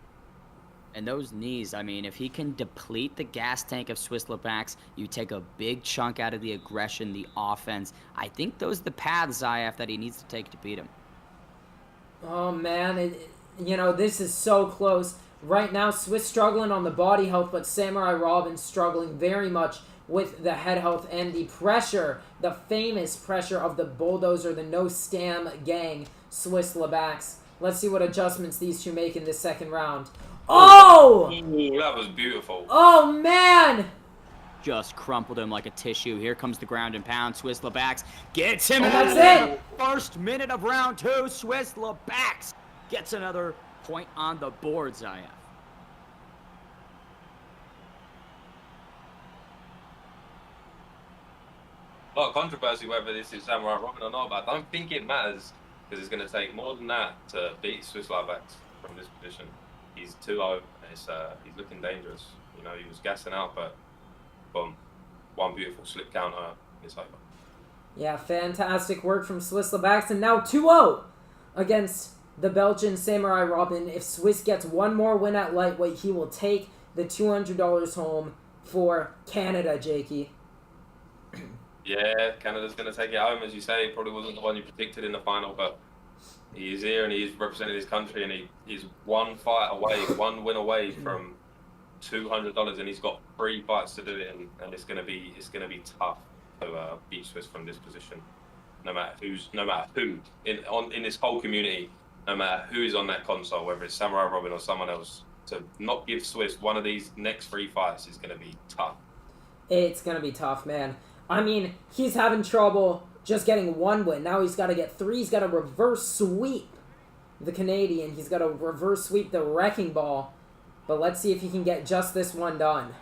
And those knees, I mean, if he can deplete the gas tank of Swiss Labax, you take a big chunk out of the aggression, the offense. I think those are the paths, Zayaf, that he needs to take to beat him. Oh, man. You know, this is so close. Right now, Swiss struggling on the body health, but Samurai Robin struggling very much with the head health and the pressure, the famous pressure of the bulldozer, the no-stam gang, Swiss Labax. Let's see what adjustments these two make in this second round. Oh! Ooh, that was beautiful. Oh, man! Just crumpled him like a tissue. Here comes the ground and pound. Swiss Labax gets him. And that's it! First minute of round 2. Swiss Labax gets another point on the board, Zayaf. A lot of controversy whether this is Samurai Robin or not, but I don't think it matters because it's going to take more than that to beat Swiss Labax from this position. He's 2-0. He's looking dangerous. You know, he was gassing out, but boom, one beautiful slip counter. It's over. Yeah, fantastic work from Swiss Labax, and now 2-0 against the Belgian Samurai Robin. If Swiss gets one more win at lightweight, he will take the $200 home for Canada, Jakey. Yeah, Canada's going to take it home, as you say. Probably wasn't the one you predicted in the final, but he is here and he's represented his country, and he's one fight away, one win away from $200, and he's got 3 fights to do it, and it's going to be tough to beat Swiss from this position. No matter who in this whole community, no matter who is on that console, whether it's Samurai Robin or someone else, to not give Swiss one of these next 3 fights is going to be tough. It's going to be tough, man. I mean, he's having trouble just getting 1 win. Now he's got to get 3. He's got to reverse sweep the Canadian. He's got to reverse sweep the Wrecking Ball. But let's see if he can get just this one done.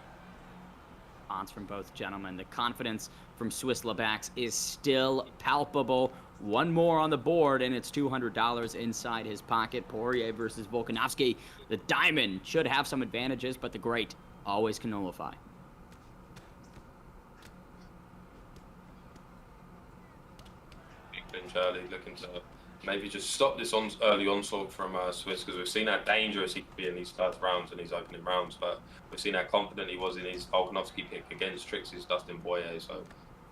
From both gentlemen. The confidence from Swiss Labax is still palpable. One more on the board, and it's $200 inside his pocket. Poirier versus Volkanovski. The diamond should have some advantages, but the great always can nullify. Early, looking to maybe just stop this early onslaught from Swiss, because we've seen how dangerous he could be in these first rounds and these opening rounds, but we've seen how confident he was in his Volkanovski pick against Trixie's Dustin Poirier, so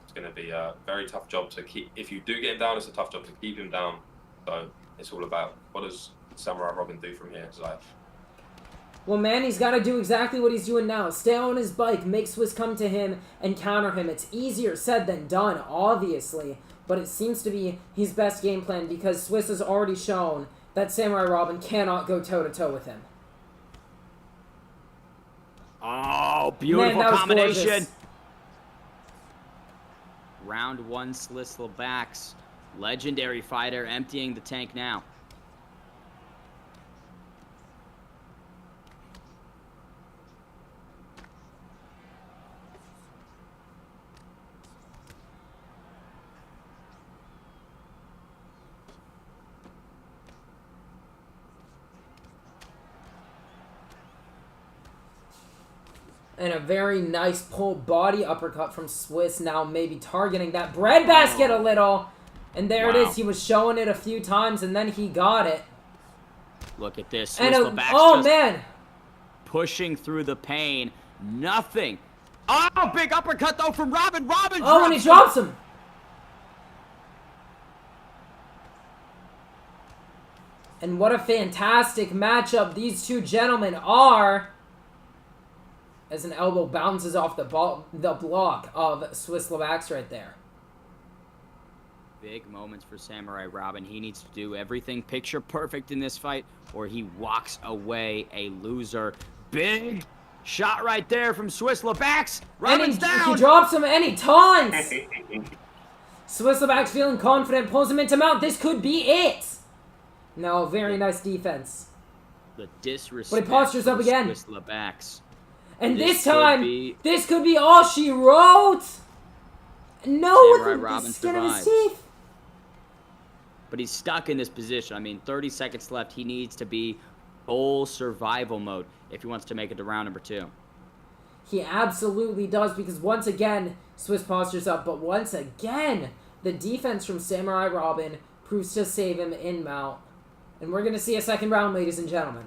it's going to be a very tough job to keep. If you do get him down, it's a tough job to keep him down, so it's all about what does Samurai Robin do from here. It's like, well, man, he's got to do exactly what he's doing now. Stay on his bike, make Swiss come to him, and counter him. It's easier said than done, obviously. But it seems to be his best game plan because Swiss has already shown that Samurai Robin cannot go toe-to-toe with him. Oh, beautiful Man, combination. Gorgeous. Round 1, Swiss Labax. Legendary fighter emptying the tank now. And a very nice pull body uppercut from Swiss, now maybe targeting that breadbasket a little. And there it is. He was showing it a few times, and then he got it. Look at this. And Swiss Labax oh, just man. pushing through the pain. Nothing. Oh, big uppercut, though, from Robin. Robin Oh, and he drops him. And what a fantastic matchup these two gentlemen are. As an elbow bounces off the block of Swiss Levax right there. Big moments for Samurai Robin. He needs to do everything picture perfect in this fight, or he walks away a loser. Big shot right there from Swiss Levax. Robin's down. He drops him and he taunts. Swiss Levax feeling confident, pulls him into mount. This could be it. No, very nice defense. The disrespect. But he postures up again. Swiss Levax. And this time, this could be all she wrote. No, with the skin of his teeth. But he's stuck in this position. I mean, 30 seconds left. He needs to be full survival mode if he wants to make it to round number 2. He absolutely does, because once again, Swiss postures up. But once again, the defense from Samurai Robin proves to save him in mount. And we're going to see a second round, ladies and gentlemen.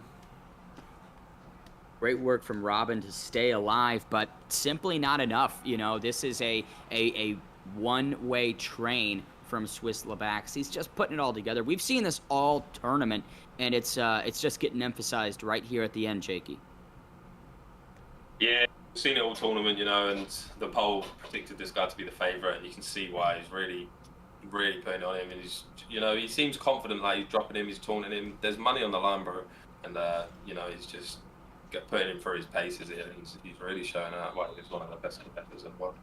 Great work from Robin to stay alive, but simply not enough. You know, this is a one-way train from Swiss Levax. He's just putting it all together. We've seen this all tournament, and it's just getting emphasized right here at the end, Jakey. Yeah, we've seen it all tournament, you know, and the poll predicted this guy to be the favourite, and you can see why he's really putting it on him. And he's, you know, he seems confident, like he's dropping him, he's taunting him. There's money on the line, bro, and you know, he's just putting him through his paces here. He's really showing out why he's one of the best competitors in the world.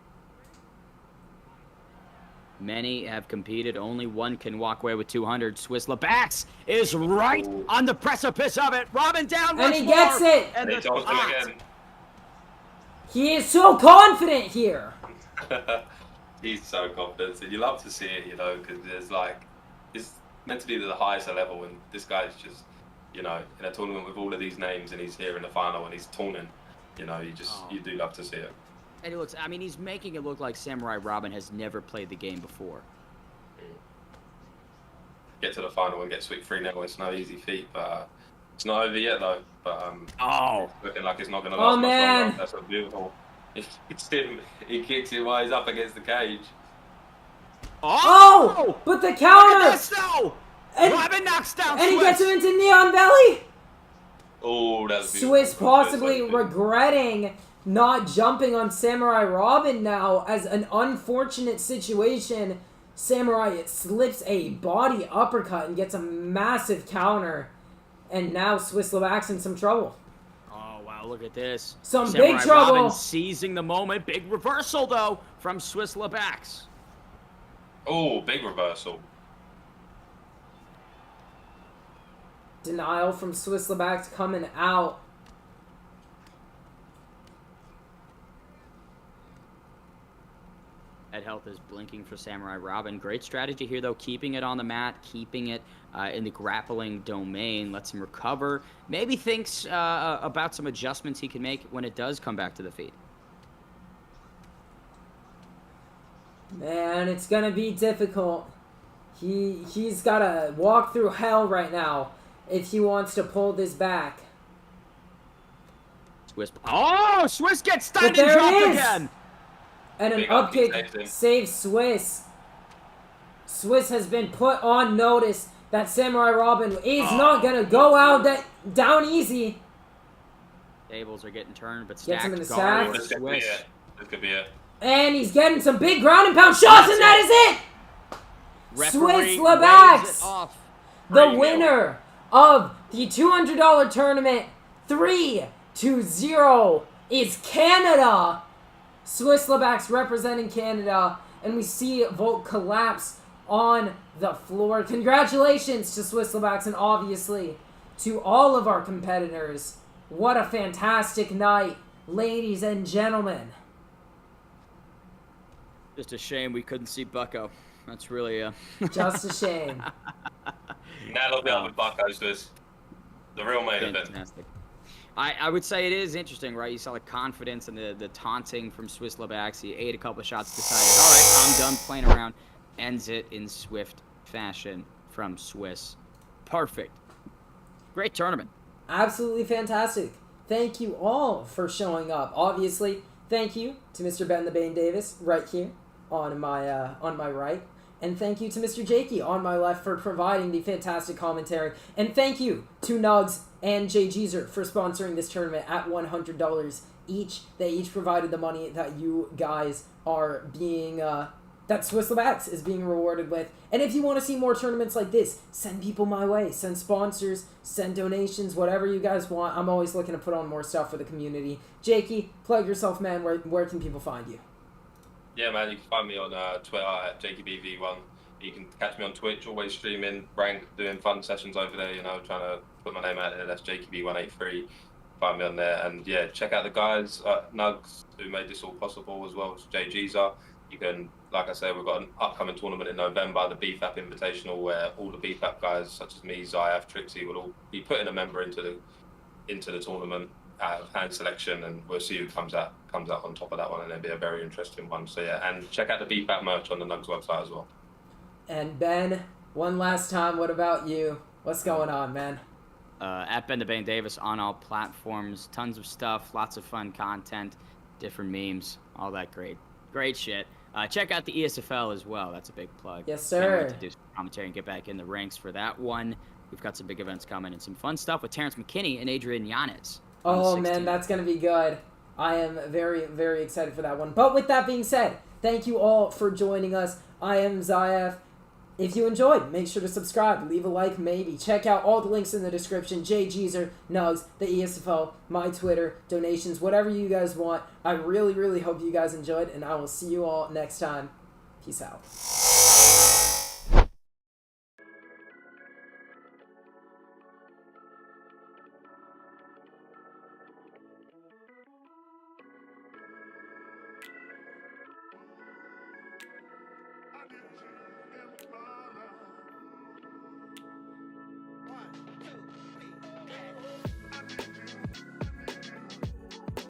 Many have competed. Only one can walk away with 200. Swiss Levax is right on the precipice of it. Robin down once more. And he gets it. And he told him again. He is so confident here. He's so confident. And you love to see it, you know, because there's like, it's meant to be the highest level, and this guy's just, you know, in a tournament with all of these names, and he's here in the final and he's taunting. You know, you do love to see it. And he looks, I mean, he's making it look like Samurai Robin has never played the game before. Get to the final and get sweep 3-0. It's no easy feat, but it's not over yet though. But looking like it's not going to last much longer. That's what's beautiful. He kicks it while he's up against the cage. Oh! But the counter! And Robin knocks down and Swiss. He gets him into Neon Belly! Oh, that's beautiful. Swiss possibly regretting not jumping on Samurai Robin now, as an unfortunate situation. Samurai slips a body uppercut and gets a massive counter. And now Swiss Levax in some trouble. Oh, wow, look at this. Some Samurai big trouble. Robin seizing the moment. Big reversal, though, from Swiss Levax. Oh, big reversal. Denial from Swiss Levax coming out. Head health is blinking for Samurai Robin. Great strategy here, though, keeping it on the mat, keeping it in the grappling domain, lets him recover. Maybe thinks about some adjustments he can make when it does come back to the feet. Man, it's gonna be difficult. He's gotta walk through hell right now if he wants to pull this back. Swiss. Oh, Swiss gets stunned and dropped again. And an upkick saves Swiss. Swiss has been put on notice that Samurai Robin is not going to go out down easy. Tables are getting turned, but stacked. Gets him in the sack. This could be it. And he's getting some big ground and pound shots, and that is it! Swiss Levax, the winner of the $200 tournament, 3-0 is Canada. Swiss Levax representing Canada, and we see Volt collapse on the floor. Congratulations to Swiss Levax, and obviously to all of our competitors. What a fantastic night, ladies and gentlemen. Just a shame we couldn't see Bucko. That's really just a shame. Now look down with Bucko's this. The real main event. Fantastic. I would say it is interesting, right? You saw the confidence and the taunting from Swiss Levax. He ate a couple of shots, decided, all right, I'm done playing around. Ends it in swift fashion from Swiss. Perfect. Great tournament. Absolutely fantastic. Thank you all for showing up. Obviously, thank you to Mr. Ben the Bane Davis right here on my right. And thank you to Mr. Jakey on my left for providing the fantastic commentary. And thank you to Nugs and Jay Jeezer for sponsoring this tournament at $100 each. They each provided the money that you guys are being... that Swisslebacks is being rewarded with. And if you want to see more tournaments like this, send people my way. Send sponsors, send donations, whatever you guys want. I'm always looking to put on more stuff for the community. Jakey, plug yourself, man. Where can people find you? Yeah, man, you can find me on Twitter at JakeybV1. You can catch me on Twitch, always streaming, doing fun sessions over there, you know, trying to put my name out there. That's JakeybV183. Find me on there. And yeah, check out the guys at Nugs who made this all possible, as well as Jay Jeezer. You can, like I said, we've got an upcoming tournament in November, the BFAP Invitational, where all the BFAP guys, such as me, Zayaf, Trixie, will all be putting a member into the tournament out of hand selection, and we'll see who comes out on top of that one, and it'll be a very interesting one. So yeah, and check out the BFAP merch on the Nugs website as well. And Ben, one last time, what about you? What's going on, man? At Ben the Bane Davis on all platforms, tons of stuff, lots of fun content, different memes, all that great shit. Check out the ESFL as well. That's a big plug. Yes, sir. Can't wait to do some commentary and get back in the ranks for that one. We've got some big events coming and some fun stuff with Terrence McKinney and Adrian Yanez. Oh, man, that's going to be good. I am very, very excited for that one. But with that being said, thank you all for joining us. I am Zayaf. If you enjoyed, make sure to subscribe, leave a like, maybe. Check out all the links in the description. Jay Jeezer, Nugs, the ESFL, my Twitter, donations, whatever you guys want. I really, really hope you guys enjoyed, and I will see you all next time. Peace out.